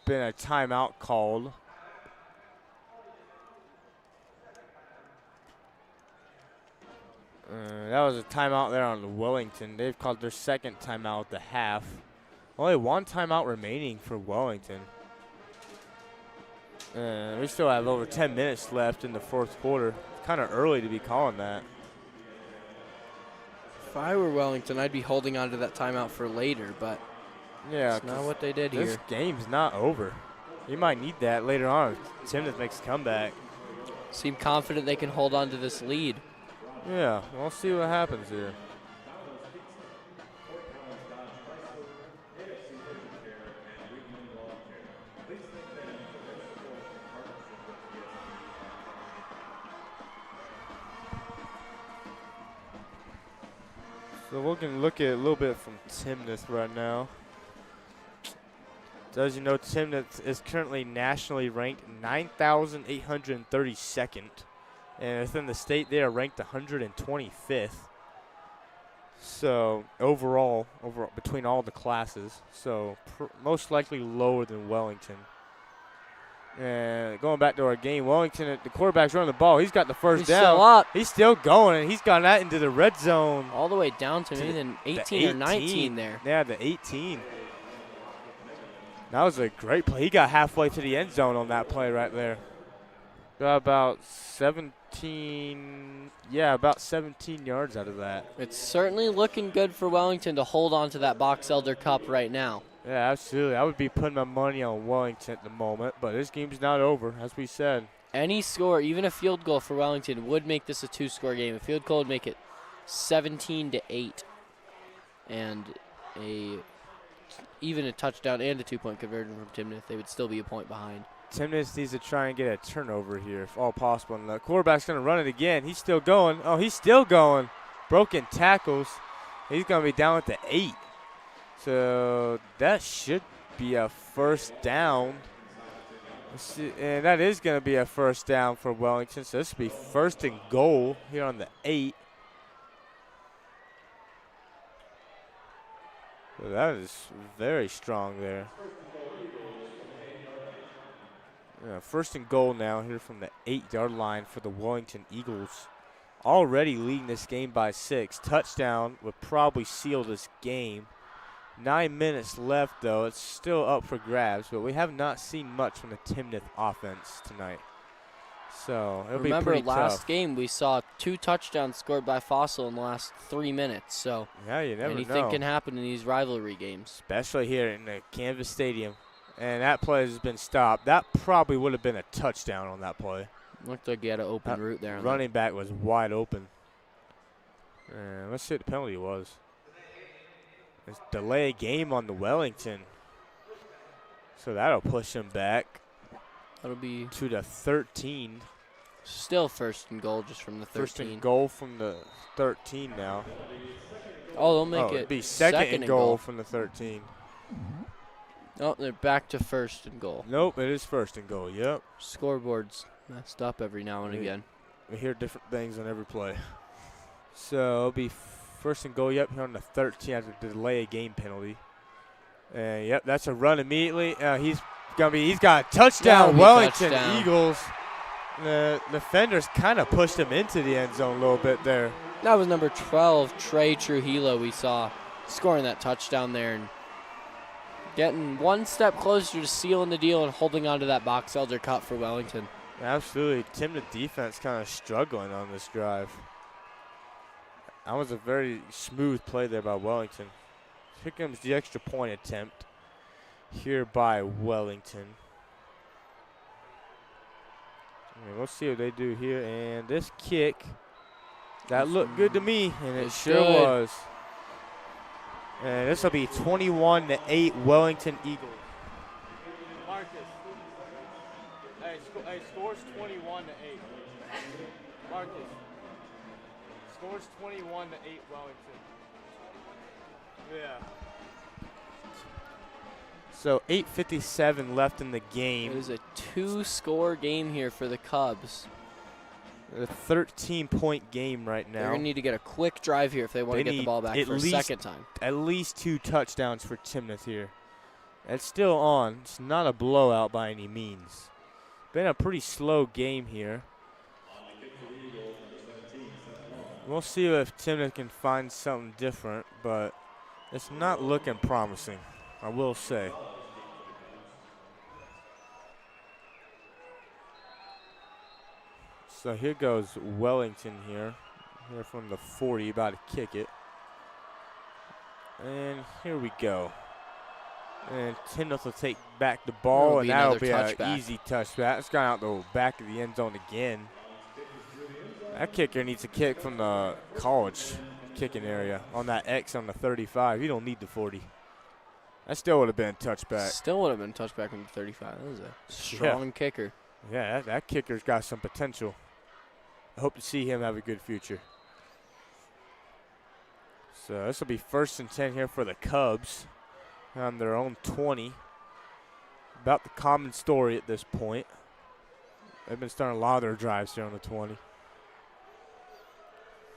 Speaker 2: been a timeout called. That was a timeout there on the Wellington. They've called their second timeout at the half. Only one timeout remaining for Wellington. We still have over 10 minutes left in the fourth quarter. It's kind of early to be calling that.
Speaker 1: If I were Wellington, I'd be holding on to that timeout for later, but
Speaker 2: yeah,
Speaker 1: it's not what they did here.
Speaker 2: This game's not over. You might need that later on if Timnath makes a comeback.
Speaker 1: Seem confident they can hold on to this lead.
Speaker 2: Yeah, we'll see what happens here. So we can look at a little bit from Timnath right now. So as you know, Timnath is currently nationally ranked 9,832nd. And within the state, they are ranked 125th. So overall between all the classes, so most likely lower than Wellington. And going back to our game, Wellington, the quarterback's running the ball. He's got the first down.
Speaker 1: Still up.
Speaker 2: He's still going, and he's got that into the red zone.
Speaker 1: All the way down to maybe the 18 or 19 there.
Speaker 2: Yeah, the 18. That was a great play. He got halfway to the end zone on that play right there. Got about 17 yards out of that.
Speaker 1: It's certainly looking good for Wellington to hold on to that Box Elder Cup right now.
Speaker 2: Yeah, absolutely. I would be putting my money on Wellington at the moment, but this game's not over, as we said.
Speaker 1: Any score, even a field goal for Wellington, would make this a two-score game. A field goal would make it 17-8, and even a touchdown and a two-point conversion from Timnath, they would still be a point behind.
Speaker 2: Timnath needs to try and get a turnover here, if all possible. And the quarterback's going to run it again. He's still going. Oh, he's still going. Broken tackles. He's going to be down at the 8. So that should be a first down. And that is going to be a first down for Wellington. So this will be first and goal here on the 8. So that is very strong there. First and goal now here from the 8-yard line for the Wellington Eagles. Already leading this game by 6. Touchdown would probably seal this game. 9 minutes left, though. It's still up for grabs, but we have not seen much from the Timnath offense tonight. So it'll be pretty tough.
Speaker 1: Remember, last game we saw 2 touchdowns scored by Fossil in the last 3 minutes. So
Speaker 2: yeah, you never know.
Speaker 1: Anything can happen in these rivalry games.
Speaker 2: Especially here in the Canvas Stadium. And that play has been stopped. That probably would have been a touchdown on that play.
Speaker 1: Looked like he had an open route there.
Speaker 2: Running back was wide open. Let's see what the penalty was. It's delay game on the Wellington. So that'll push him back.
Speaker 1: That'll be
Speaker 2: to the 13.
Speaker 1: Still first and goal just from the 13.
Speaker 2: First and goal from the 13 now.
Speaker 1: Oh, they'll make it
Speaker 2: it'd be second and goal from the 13.
Speaker 1: Oh, they're back to first and goal.
Speaker 2: Nope, it is first and goal, yep.
Speaker 1: Scoreboard's messed up every now and again.
Speaker 2: We hear different things on every play. So it'll be first and goal, yep, here on the 13 after the delay a game penalty. And yep, that's a run immediately. He's got a touchdown, Wellington touchdown. Eagles. The defenders kind of pushed him into the end zone a little bit there.
Speaker 1: That was number 12, Trey Trujillo, we saw scoring that touchdown there and getting one step closer to sealing the deal and holding on to that Box Elder Cup for Wellington.
Speaker 2: Absolutely. Timnath defense kind of struggling on this drive. That was a very smooth play there by Wellington. Here comes the extra point attempt here by Wellington. We'll see what they do here. And this kick, that looked good to me, and it sure was. And this will be 21-8 Wellington Eagles.
Speaker 5: Marcus. Hey, Hey, scores 21 to 8. Marcus. Scores 21 to 8 Wellington. Yeah.
Speaker 2: So 8:57 left in the game.
Speaker 1: It was a 2-score game here for the Cubs.
Speaker 2: A 13-point game right now.
Speaker 1: They're going to need to get a quick drive here if they want to get the ball back for a second time.
Speaker 2: At least 2 touchdowns for Timnath here. It's still on. It's not a blowout by any means. Been a pretty slow game here. We'll see if Timnath can find something different, but it's not looking promising, I will say. So here goes Wellington here from the 40, about to kick it. And here we go. And Timnath will take back the ball, and that'll be an easy touchback. It's gone out the back of the end zone again. That kicker needs a kick from the college kicking area on that X on the 35. You don't need the 40. That still would have been a touchback.
Speaker 1: Still would have been a touchback from the 35. That was a strong kicker.
Speaker 2: Yeah, that kicker's got some potential. I hope to see him have a good future. So this will be 1st and 10 here for the Cubs on their own 20. About the common story at this point. They've been starting a lot of their drives here on the 20.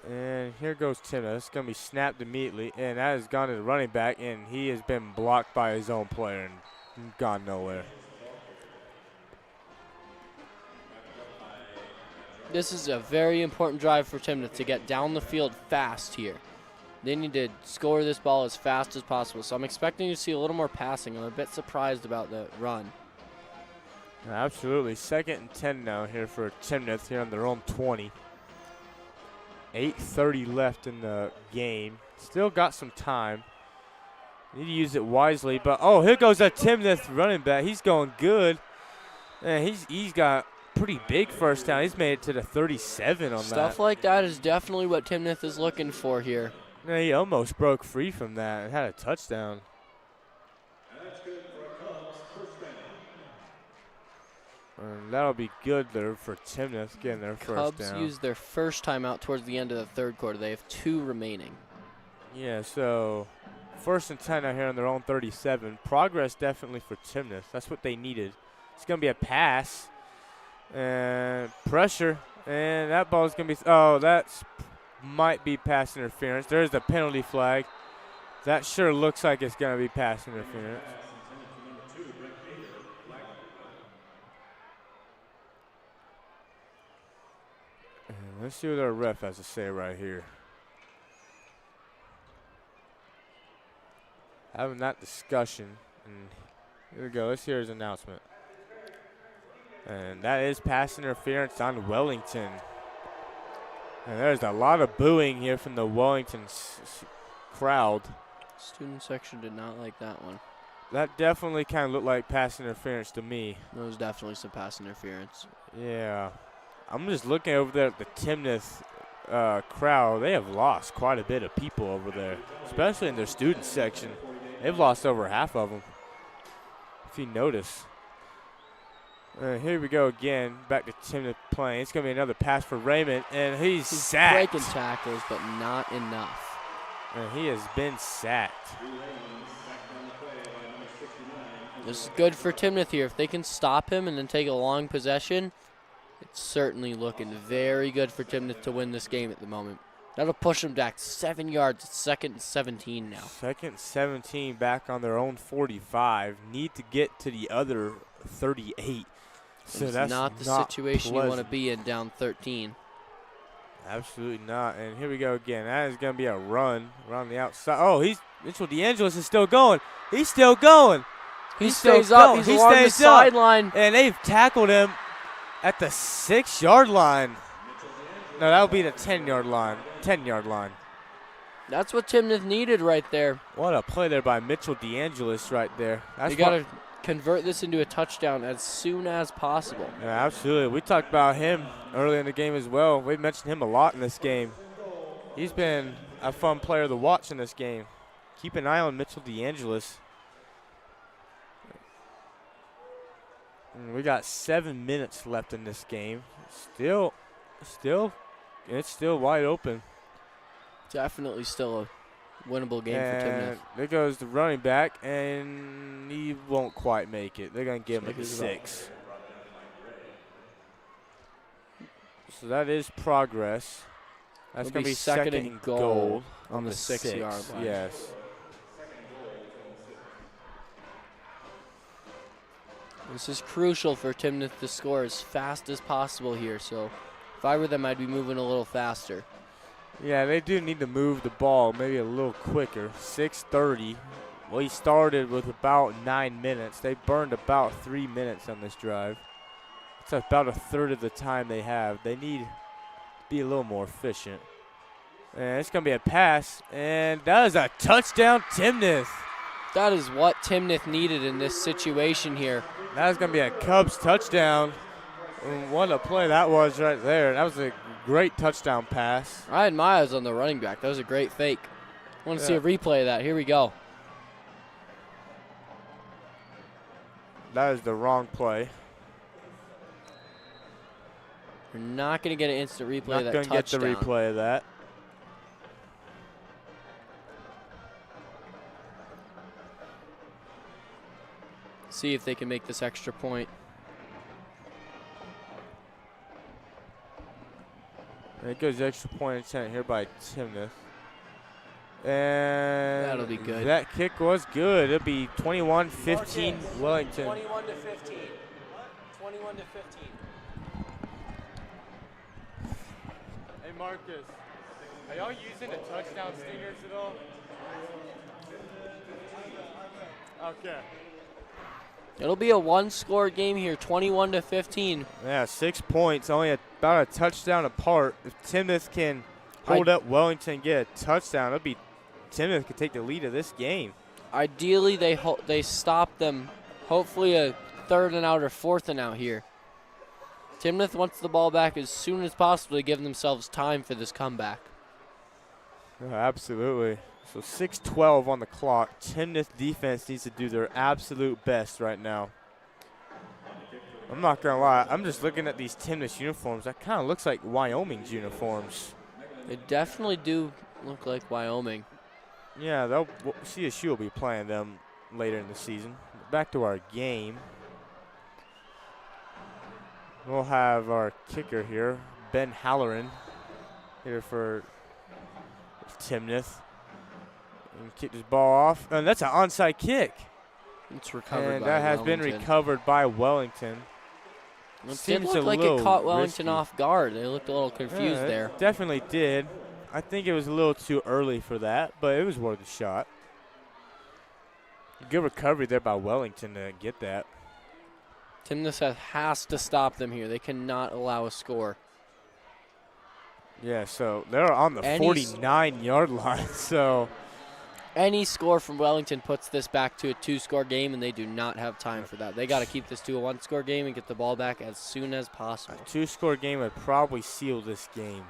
Speaker 2: And here goes Timnath. It's going to be snapped immediately, and that has gone to the running back, and he has been blocked by his own player and gone nowhere.
Speaker 1: This is a very important drive for Timnath to get down the field fast here. They need to score this ball as fast as possible. So I'm expecting to see a little more passing. I'm a bit surprised about the run.
Speaker 2: Absolutely. 2nd and 10 now here for Timnath here on their own 20. 8:30 left in the game. Still got some time. Need to use it wisely. But, oh, here goes that Timnath running back. He's going good. And he's got pretty big first down. He's made it to the 37 on that.
Speaker 1: Stuff like that is definitely what Timnath is looking for here.
Speaker 2: Yeah, he almost broke free from that and had a touchdown. And that'll be good there for Timnath getting their first down.
Speaker 1: Cubs used their first timeout towards the end of the 3rd quarter. They have 2 remaining.
Speaker 2: Yeah, so 1st and 10 out here on their own 37. Progress definitely for Timnath. That's what they needed. It's going to be a pass. And pressure. And that ball is going to be, oh, that's might be pass interference. There's the penalty flag. That sure looks like it's going to be pass interference. And let's see what our ref has to say right here. Having that discussion. And here we go. Let's hear his announcement. And that is pass interference on Wellington. And there's a lot of booing here from the Wellington crowd.
Speaker 1: Student section did not like that one.
Speaker 2: That definitely kind of looked like pass interference to me.
Speaker 1: That was definitely some pass interference.
Speaker 2: Yeah. I'm just looking over there at the Timnath crowd. They have lost quite a bit of people over there, especially in their student section. They've lost over half of them, if you notice. Here we go again. Back to Timnath playing. It's going to be another pass for Raymond, and he's sacked.
Speaker 1: Breaking tackles, but not enough.
Speaker 2: And he has been sacked.
Speaker 1: This is good for Timnath here. If they can stop him and then take a long possession, it's certainly looking very good for Timnath to win this game at the moment. That'll push them back 7 yards. It's 2nd and 17 now.
Speaker 2: 2nd and 17 back on their own 45. Need to get to the other 38. So
Speaker 1: it's
Speaker 2: that's
Speaker 1: not the situation you want to be in down 13.
Speaker 2: Absolutely not. And here we go again. That is going to be a run around the outside. Oh, Mitchell DeAngelis is still going. He's still going.
Speaker 1: He stays up. He's along the sideline.
Speaker 2: And they've tackled him at the 6-yard line. No, that would be the 10-yard line. 10-yard line.
Speaker 1: That's what Timnath needed right there.
Speaker 2: What a play there by Mitchell DeAngelis right there. That's
Speaker 1: you got to convert this into a touchdown as soon as possible.
Speaker 2: Yeah, absolutely. We talked about him early in the game as well. We've mentioned him a lot in this game. He's been a fun player to watch in this game. Keep an eye on Mitchell DeAngelis. And we got 7 minutes left in this game. It's still wide open.
Speaker 1: Definitely still a winnable game for Timnath.
Speaker 2: There goes the running back, and he won't quite make it. They're going to give him a 6. So that is progress. That's going to be second and goal
Speaker 1: on the 6-yard line.
Speaker 2: Yes.
Speaker 1: This is crucial for Timnath to score as fast as possible here. So if I were them, I'd be moving a little faster.
Speaker 2: Yeah, they do need to move the ball maybe a little quicker. 6:30. We started with about 9 minutes. They burned about 3 minutes on this drive. It's about a third of the time they have. They need to be a little more efficient. And it's going to be a pass, and that is a touchdown, Timnath.
Speaker 1: That is what Timnath needed in this situation here.
Speaker 2: That is going to be a Cubs touchdown. And what a play that was right there. That was a great touchdown pass.
Speaker 1: I had my eyes on the running back. That was a great fake. I want to see a replay of that. Here we go.
Speaker 2: That is the wrong play.
Speaker 1: We're not going to get an instant replay of that touchdown.
Speaker 2: Not going to get the replay of that.
Speaker 1: See if they can make this extra point.
Speaker 2: There goes the extra point attempt here by Timnath. And
Speaker 1: that'll be good.
Speaker 2: That kick was good. It'll be 21-15 Wellington.
Speaker 1: 21 to 15. 21 to 15.
Speaker 5: Hey Marcus, are y'all using the touchdown stingers at all? Okay.
Speaker 1: It'll be a one-score game here, 21 to 15.
Speaker 2: Yeah, 6 points, only about a touchdown apart. If Timnath can hold up Wellington and get a touchdown, it'll be Timnath could take the lead of this game.
Speaker 1: Ideally, they stop them. Hopefully, a 3rd and out or 4th and out here. Timnath wants the ball back as soon as possible to give themselves time for this comeback.
Speaker 2: Yeah, absolutely. So 6:12 on the clock. Timnath defense needs to do their absolute best right now. I'm not going to lie. I'm just looking at these Timnath uniforms. That kind of looks like Wyoming's uniforms.
Speaker 1: They definitely do look like Wyoming.
Speaker 2: Yeah, CSU will be playing them later in the season. Back to our game. We'll have our kicker here, Ben Halloran, here for Timnath. And kick this ball off, and that's an onside kick.
Speaker 1: It's recovered
Speaker 2: and
Speaker 1: by
Speaker 2: that has
Speaker 1: Wellington.
Speaker 2: been recovered by Wellington.
Speaker 1: It did look like it caught Wellington off guard. They looked a little confused there.
Speaker 2: Definitely did. I think it was a little too early for that, but it was worth a shot. Good recovery there by Wellington to get that.
Speaker 1: Timnath has to stop them here. They cannot allow a score.
Speaker 2: Yeah, so they're on the 49-yard line, so
Speaker 1: any score from Wellington puts this back to a 2-score game, and they do not have time for that. They got to keep this to a 1-score game and get the ball back as soon as possible.
Speaker 2: A 2-score game would probably seal this game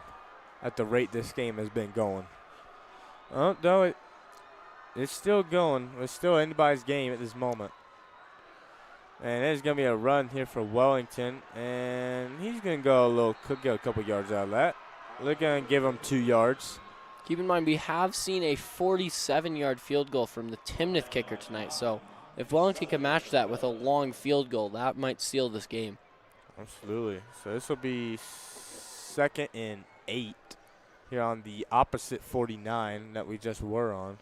Speaker 2: at the rate this game has been going. Oh, no, it's still going. It's still anybody's game at this moment. And there's going to be a run here for Wellington, and he's going to could get a couple yards out of that. They're going to give him 2 yards.
Speaker 1: Keep in mind, we have seen a 47-yard field goal from the Timnath kicker tonight. So if Wellington can match that with a long field goal, that might seal this game.
Speaker 2: Absolutely. So this will be 2nd and 8 here on the opposite 49 that we just were on.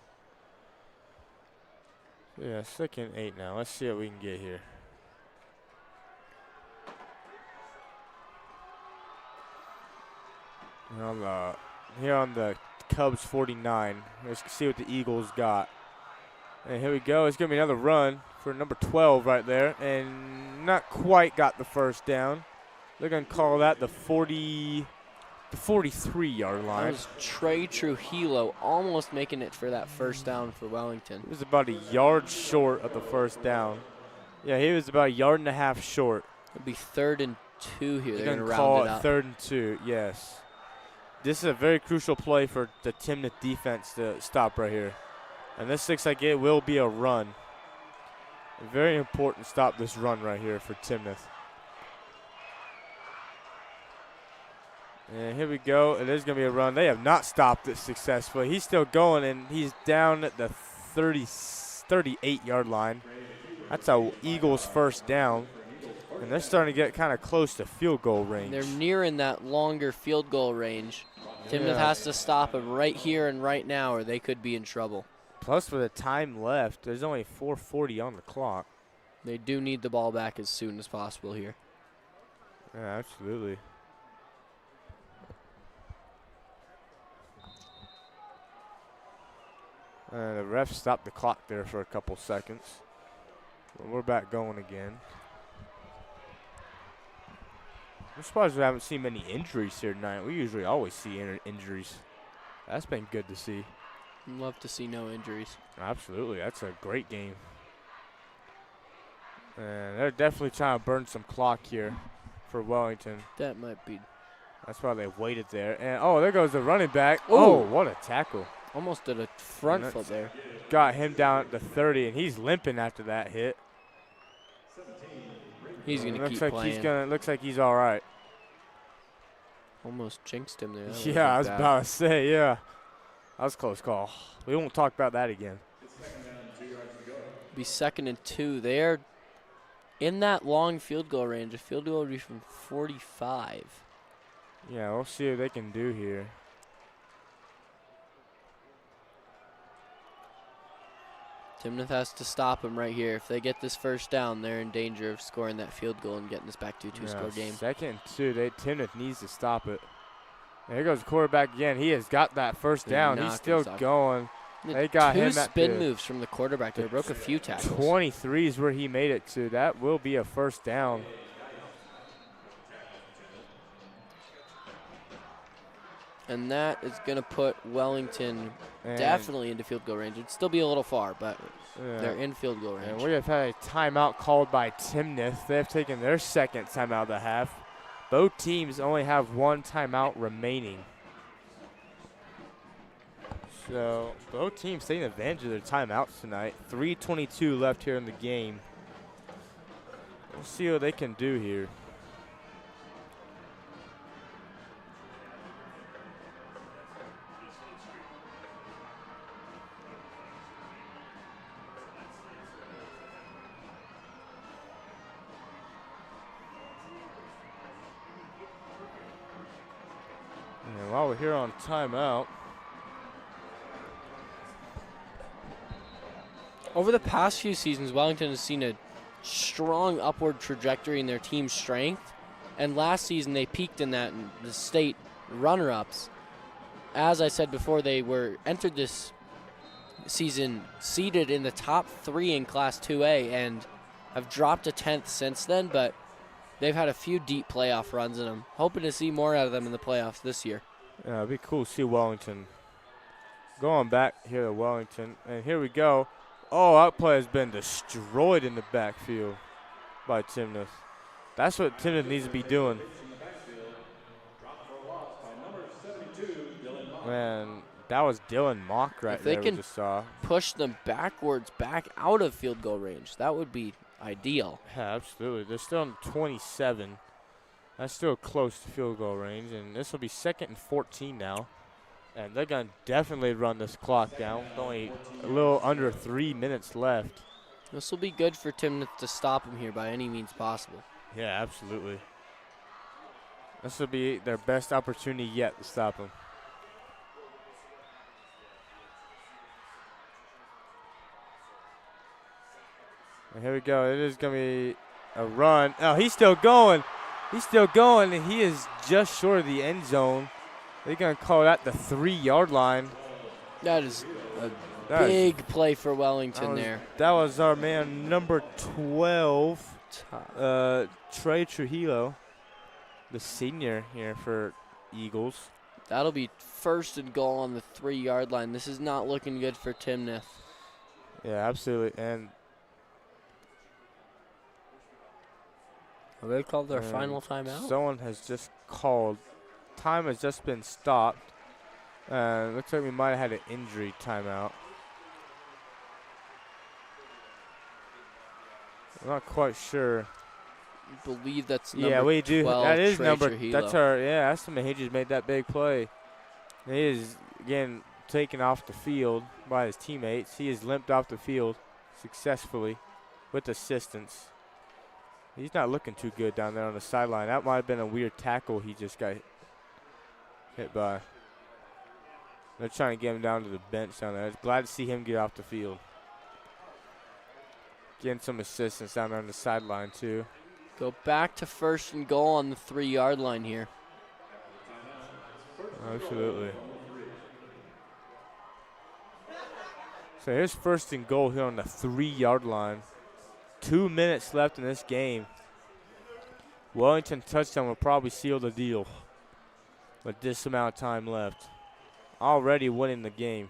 Speaker 2: So yeah, 2nd and 8 now. Let's see what we can get here. Here on the Cubs 49. Let's see what the Eagles got. And here we go. It's going to be another run for number 12 right there. And not quite got the first down. They're going to call that the 43-yard line.
Speaker 1: That was Trey Trujillo almost making it for that first down for Wellington.
Speaker 2: He was about a yard short of the first down. Yeah, he was about a yard and a half short.
Speaker 1: It'll be 3rd and 2 here. They're going to round
Speaker 2: call
Speaker 1: it up.
Speaker 2: 3rd and 2, yes. This is a very crucial play for the Timnath defense to stop right here. And this looks like it will be a run. Very important stop this run right here for Timnath. And here we go. It is going to be a run. They have not stopped it successfully. He's still going, and he's down at the 38-yard line. That's a Eagles first down. And they're starting to get kind of close to field goal range.
Speaker 1: They're nearing that longer field goal range. Timnath has to stop them right here and right now, or they could be in trouble.
Speaker 2: Plus, with the time left, there's only 4:40 on the clock.
Speaker 1: They do need the ball back as soon as possible here.
Speaker 2: Yeah, absolutely. The ref stopped the clock there for a couple seconds. But we're back going again. I'm surprised we haven't seen many injuries here tonight. We usually always see injuries. That's been good to see.
Speaker 1: Love to see no injuries.
Speaker 2: Absolutely. That's a great game. And they're definitely trying to burn some clock here for Wellington.
Speaker 1: That might be.
Speaker 2: That's why they waited there. And, oh, there goes the running back.
Speaker 1: Ooh.
Speaker 2: Oh, what a tackle.
Speaker 1: Almost did a front foot there.
Speaker 2: Got him down at the 30, and he's limping after that hit.
Speaker 1: He's going to keep playing.
Speaker 2: Looks like he's all right.
Speaker 1: Almost jinxed him there.
Speaker 2: Yeah, I was about to say, yeah. That was a close call. We won't talk about that again.
Speaker 1: Be 2nd and 2. They're in that long field goal range. A field goal would be from 45.
Speaker 2: Yeah, we'll see what they can do here.
Speaker 1: Timnath has to stop him right here. If they get this first down, they're in danger of scoring that field goal and getting this back to a two-score game. 2nd
Speaker 2: and 2. Timnath needs to stop it. And here goes the quarterback again. He has got that first down. He's still going. They got him at
Speaker 1: 2 spin moves from the quarterback there. Broke a few tackles.
Speaker 2: 23 is where he made it to. That will be a first down.
Speaker 1: And that is going to put Wellington definitely into field goal range. It'd still be a little far, but they're in field goal range.
Speaker 2: And we have had a timeout called by Timnath. They have taken their 2nd timeout of the half. Both teams only have 1 timeout remaining. So both teams taking advantage of their timeouts tonight. 3:22 left here in the game. We'll see what they can do here. And while we're here on timeout,
Speaker 1: over the past few seasons, Wellington has seen a strong upward trajectory in their team's strength. And last season, they peaked in that in the state runner-ups. As I said before, they were entered this season seeded in the top 3 in Class 2A and have dropped a 10th since then, but they've had a few deep playoff runs in them. Hoping to see more out of them in the playoffs this year.
Speaker 2: Yeah, it'd be cool to see Wellington. Going back here to Wellington, and here we go. Oh, that play has been destroyed in the backfield by Timnath. That's what Timnath needs to be doing. Man, that was Dylan Mock right there.
Speaker 1: If they can push them backwards, back out of field goal range, that would be ideal.
Speaker 2: Yeah, absolutely. They're still on 27. That's still close to field goal range, and this will be 2nd and 14 now. And they're going to definitely run this clock down. With only a little under 3 minutes left.
Speaker 1: This will be good for Timnath to stop him here by any means possible.
Speaker 2: Yeah, absolutely. This will be their best opportunity yet to stop him. And here we go. It is going to be a run. Oh, he's still going. He's still going, and he is just short of the end zone. They're going to call that the 3-yard line.
Speaker 1: That is a big play for Wellington there.
Speaker 2: That was our man, number 12, Trey Trujillo, the senior here for Eagles.
Speaker 1: That'll be 1st and goal on the 3-yard line. This is not looking good for Timnath.
Speaker 2: Yeah, absolutely. And
Speaker 1: they called their final timeout?
Speaker 2: Someone has just called. Time has just been stopped. Looks like we might have had an injury timeout. I'm not quite sure.
Speaker 1: I believe that's number
Speaker 2: Yeah, we do.
Speaker 1: 12,
Speaker 2: That is
Speaker 1: Trey
Speaker 2: number.
Speaker 1: Trujillo.
Speaker 2: That's our estimate. He just made that big play. He is again taken off the field by his teammates. He is limped off the field successfully with assistance. He's not looking too good down there on the sideline. That might have been a weird tackle he just got hit by. They're trying to get him down to the bench down there. Glad to see him get off the field. Getting some assistance down there on the sideline too.
Speaker 1: Go back to 1st and goal on the 3-yard line here.
Speaker 2: Absolutely. So here's 1st and goal here on the 3-yard line. 2 minutes left in this game. Wellington touchdown will probably seal the deal with this amount of time left. Already winning the game.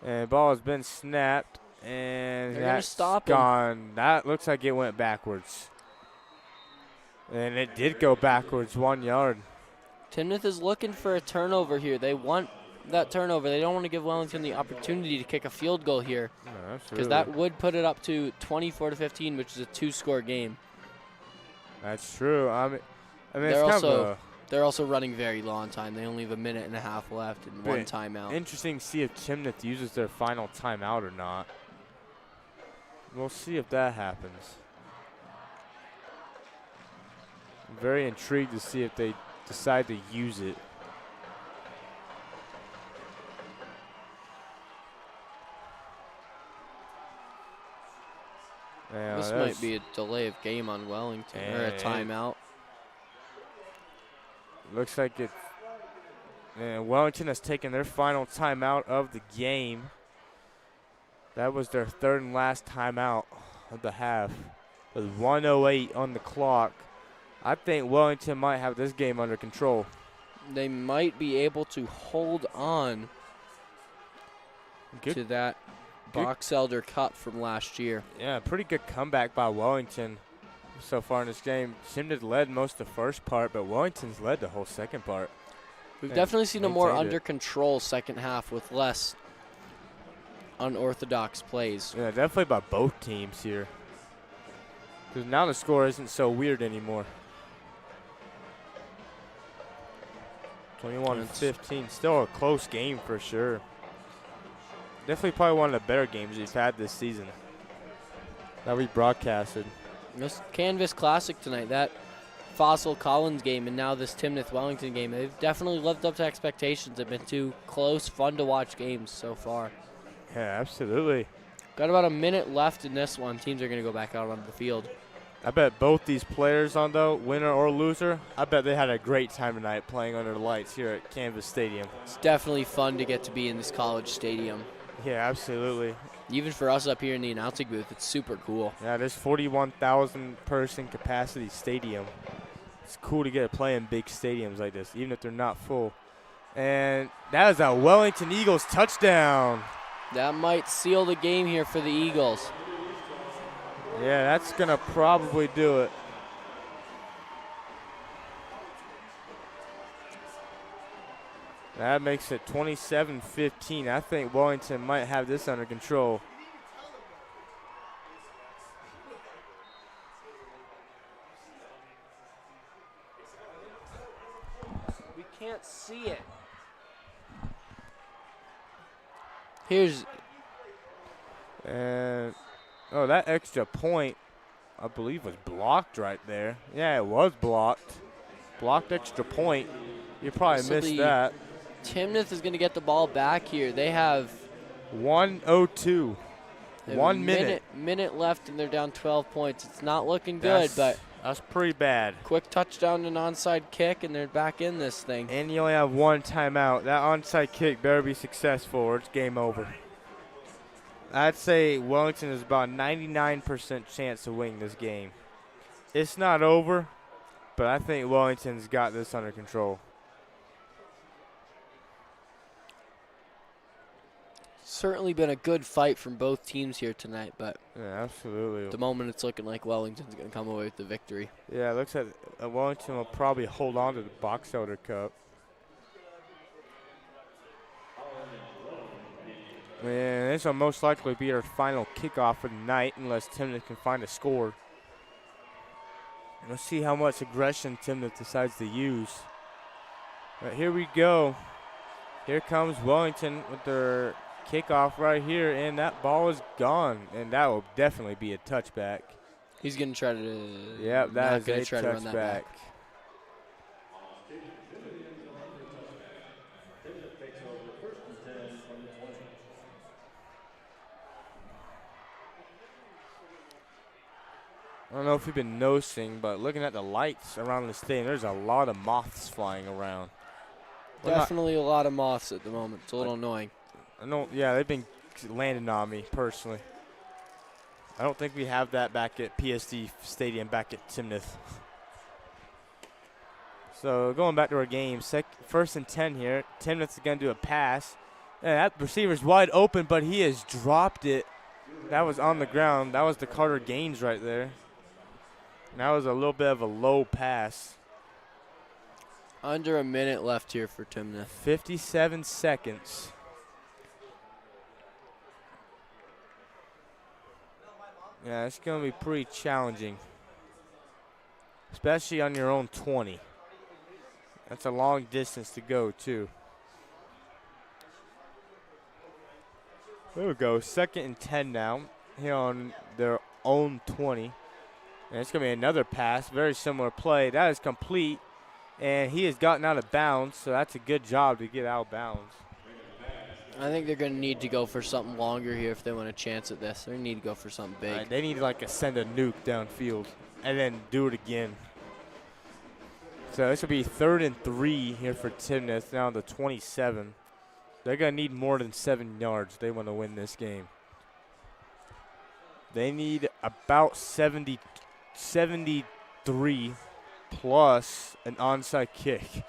Speaker 2: And the ball has been snapped, and
Speaker 1: They're gonna
Speaker 2: that's
Speaker 1: stop him.
Speaker 2: gone. That looks like it went backwards. And it did go backwards 1 yard.
Speaker 1: Timnath is looking for a turnover here. They want that turnover. They don't want to give Wellington the opportunity to kick a field goal here, because that would put it up to 24-15, which is a 2-score game.
Speaker 2: That's true. I mean
Speaker 1: They're
Speaker 2: it's kind of
Speaker 1: also they're also running very low on time. They only have a minute and a half left and one timeout.
Speaker 2: interesting to see if Timnath uses their final timeout or not. We'll see if that happens. I'm very intrigued to see if they decide to use it. Yeah,
Speaker 1: This might be a delay of game on Wellington, or a timeout.
Speaker 2: Looks like it. And Wellington has taken their final timeout of the game. That was their 3rd and last timeout of the half. With 1:08 on the clock. I think Wellington might have this game under control.
Speaker 1: They might be able to hold on to that Box Elder Cup from last year.
Speaker 2: Yeah, pretty good comeback by Wellington so far in this game. Timnath led most of the first part, but Wellington's led the whole second part.
Speaker 1: We've definitely seen a more
Speaker 2: maintained
Speaker 1: under control second half with less unorthodox plays.
Speaker 2: Yeah, definitely by both teams here. Because now the score isn't so weird anymore. 21-15, still a close game for sure. Definitely probably one of the better games we've had this season that we broadcasted.
Speaker 1: This Canvas Classic tonight, that Fossil Collins game, and now this Timnath Wellington game, they've definitely lived up to expectations. They've been 2 close, fun to watch games so far.
Speaker 2: Yeah, absolutely.
Speaker 1: Got about a minute left in this one. Teams are going to go back out onto the field.
Speaker 2: I bet both these players on, though, winner or loser, I bet they had a great time tonight playing under the lights here at Canvas Stadium.
Speaker 1: It's definitely fun to get to be in this college stadium.
Speaker 2: Yeah, absolutely.
Speaker 1: Even for us up here in the announcing booth, it's super cool.
Speaker 2: Yeah, this 41,000 person capacity stadium. It's cool to get to play in big stadiums like this, even if they're not full. And that is a Wellington Eagles touchdown.
Speaker 1: That might seal the game here for the Eagles.
Speaker 2: Yeah, that's going to probably do it. That makes it 27-15. I think Wellington might have this under control.
Speaker 1: We can't see it. Here's...
Speaker 2: And, oh, that extra point, I believe, was blocked right there. Yeah, it was blocked. Blocked extra point. You probably missed that.
Speaker 1: Timnath is going to get the ball back here. They have
Speaker 2: 1:02. 1 minute.
Speaker 1: Minute left, and they're down 12 points. It's not looking good, but
Speaker 2: that's pretty bad.
Speaker 1: Quick touchdown and onside kick, and they're back in this thing.
Speaker 2: And you only have one timeout. That onside kick better be successful, or it's game over. I'd say Wellington is about 99% chance of winning this game. It's not over, but I think Wellington's got this under control.
Speaker 1: Certainly been a good fight from both teams here tonight, but
Speaker 2: yeah, absolutely.
Speaker 1: At the moment it's looking like Wellington's going to come away with the victory.
Speaker 2: Yeah, it looks like Wellington will probably hold on to the Box Elder Cup. And this will most likely be our final kickoff for the night unless Timnath can find a score. Let's see how much aggression Timnath decides to use. But here we go. Here comes Wellington with their kickoff right here, and that ball is gone, and that will definitely be a touchback.
Speaker 1: He's going to try to.
Speaker 2: Yep, that is a
Speaker 1: try to run that
Speaker 2: touchback.
Speaker 1: back.
Speaker 2: I don't know if you've been noticing, but looking at the lights around the stadium, there's a lot of moths flying around.
Speaker 1: Definitely a lot of moths at the moment. It's a little annoying.
Speaker 2: I know, yeah, they've been landing on me personally. I don't think we have that back at PSD Stadium back at Timnath. So going back to our game, 1st and 10 here. Timnath is going to do a pass. And that receiver's wide open, but he has dropped it. That was on the ground. That was the Carter Gaines right there. And that was a little bit of a low pass.
Speaker 1: Under a minute left here for Timnath.
Speaker 2: 57 seconds. Yeah, it's going to be pretty challenging, especially on your own 20. That's a long distance to go, too. There we go. 2nd and 10 now here on their own 20. And it's going to be another pass, very similar play. That is complete, and he has gotten out of bounds, so that's a good job to get out of bounds.
Speaker 1: I think they're going to need to go for something longer here if they want a chance at this. They need to go for something big.
Speaker 2: Right, they need to send a nuke downfield and then do it again. So this will be 3rd and 3 here for Timnath, now on the 27. They're going to need more than 7 yards. They want to win this game. They need about 73 plus an onside kick.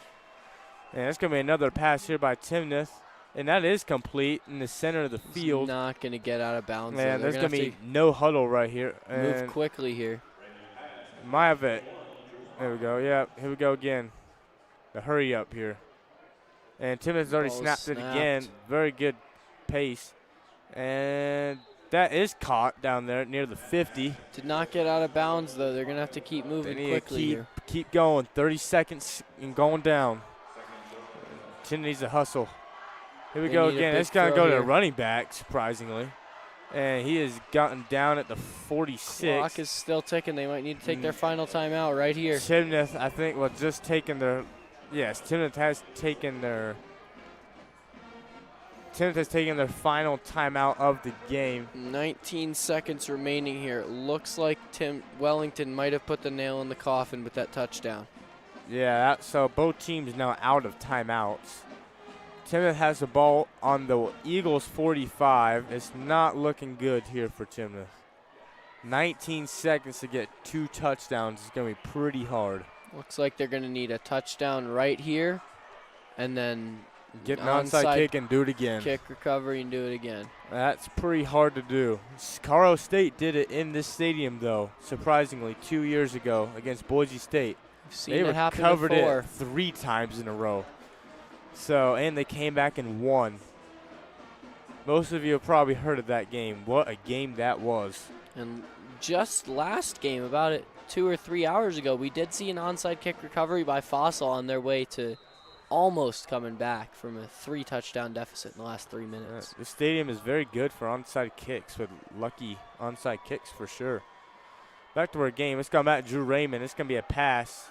Speaker 2: And it's going to be another pass here by Timnath. And that is complete in the center of the field.
Speaker 1: He's not going to get out of bounds.
Speaker 2: Man, there's going to be no huddle right here.
Speaker 1: Move quickly here.
Speaker 2: Might have it. There we go. Yeah, here we go again. The hurry up here. And Timnath has already snapped it again. Very good pace. And that is caught down there near the 50.
Speaker 1: Did not get out of bounds, though. They're going to have to keep moving quickly here.
Speaker 2: Keep going. 30 seconds and going down. Timnath needs to hustle. Here we go again. It's going to go to the running back, surprisingly. And he has gotten down at the 46.
Speaker 1: Clock is still ticking. They might need to take their final timeout right here.
Speaker 2: Timnath, I think, was just taking their – yes, Timnath has taken their – Timnath has taken their final timeout of the game.
Speaker 1: 19 seconds remaining here. It looks like Wellington might have put the nail in the coffin with that touchdown.
Speaker 2: Yeah, so both teams now out of timeouts. Timnath has the ball on the Eagles' 45. It's not looking good here for Timnath. 19 seconds to get 2 touchdowns is going to be pretty hard.
Speaker 1: Looks like they're going to need a touchdown right here and then
Speaker 2: get an onside kick and do it again.
Speaker 1: Kick recovery and do it again.
Speaker 2: That's pretty hard to do. Colorado State did it in this stadium, though, surprisingly, 2 years ago against Boise State.
Speaker 1: They recovered
Speaker 2: it 3 times in a row. So, and they came back and won. Most of you have probably heard of that game. What a game that was.
Speaker 1: And just last game, about 2 or 3 hours ago, we did see an onside kick recovery by Fossil on their way to almost coming back from a 3-touchdown deficit in the last 3 minutes.
Speaker 2: The stadium is very good for onside kicks, with lucky onside kicks for sure. Back to our game. Let's go back to Drew Raymond. It's going to be a pass.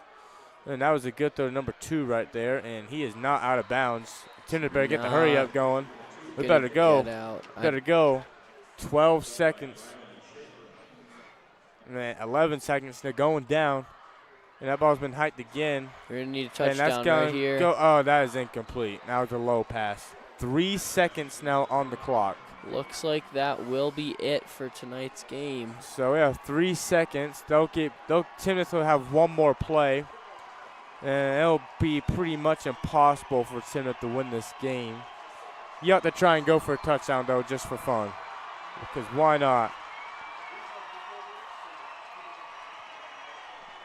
Speaker 2: And that was a good throw, number 2 right there, and he is not out of bounds. Timnath better get the hurry up going. We better go. Better go. 12 seconds. And then 11 seconds. They're going down. And that ball's been hiked again.
Speaker 1: We're going to need a touchdown right here.
Speaker 2: Oh, that is incomplete. That was a low pass. 3 seconds now on the clock.
Speaker 1: Looks like that will be it for tonight's game.
Speaker 2: So we have 3 seconds. Timnath will have one more play. And it'll be pretty much impossible for Timnath to win this game. You have to try and go for a touchdown, though, just for fun. Because why not?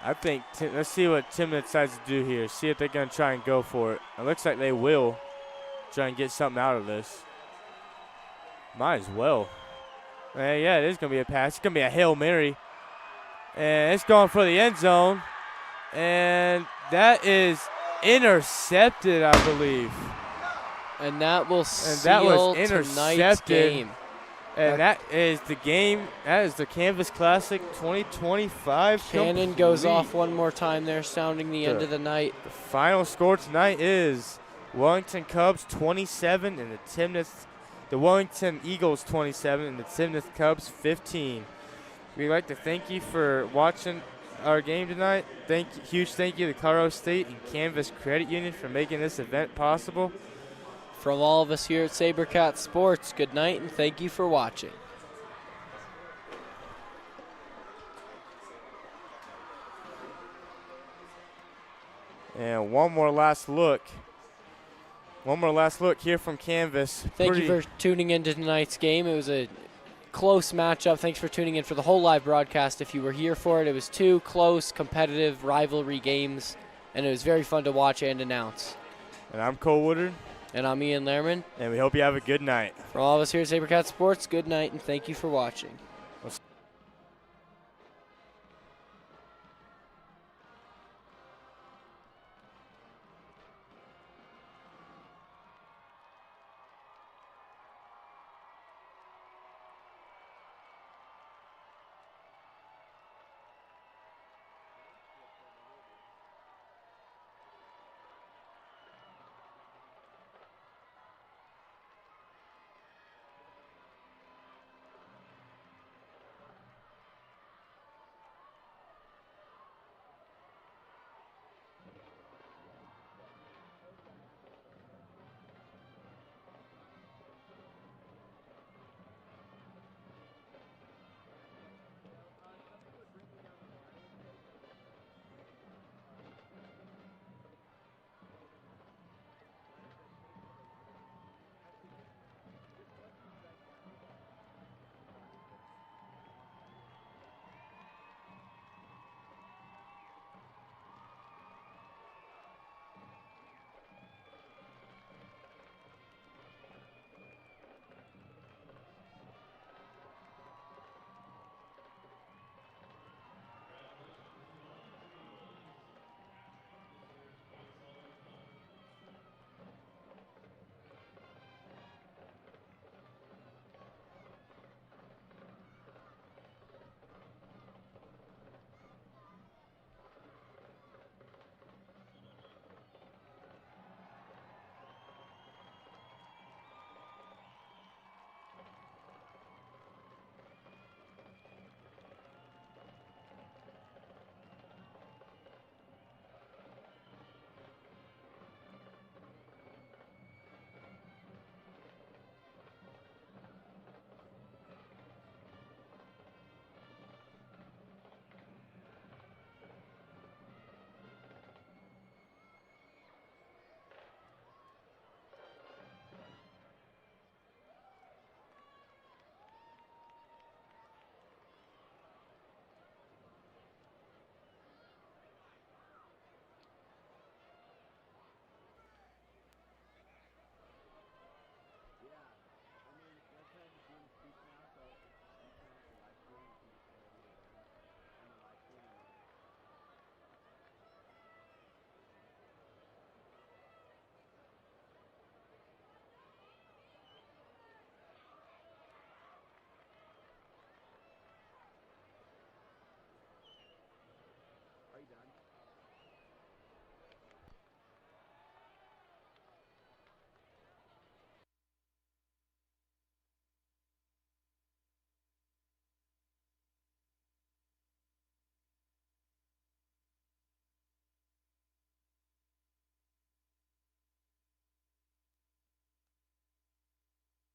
Speaker 2: I think, let's see what Timnath decides to do here. See if they're going to try and go for it. It looks like they will try and get something out of this. Might as well. Yeah, it is going to be a pass. It's going to be a Hail Mary. And it's going for the end zone. And that is intercepted, I believe.
Speaker 1: And that will seal tonight's game.
Speaker 2: And that is the game. That is the Canvas Classic 2025.
Speaker 1: Cannon goes off one more time there, sounding the end of the night.
Speaker 2: The final score tonight is Wellington Cubs 27 and the Wellington Eagles 27 and the Timnath Cubs 15. We'd like to thank you for watching our game tonight. Huge thank you to Colorado State and Canvas Credit Union for making this event possible.
Speaker 1: From all of us here at SaberCat Sports, good night and thank you for watching.
Speaker 2: And one more last look here from Canvas.
Speaker 1: Thank you for tuning in to tonight's game. It was a close matchup. Thanks for tuning in for the whole live broadcast. If you were here for it, it was 2 close, competitive rivalry games, and it was very fun to watch and announce.
Speaker 2: And I'm Cole Woodard.
Speaker 1: And I'm Ian Lehrman.
Speaker 2: And we hope you have a good night.
Speaker 1: From all of us here at SaberCat Sports, good night and thank you for watching.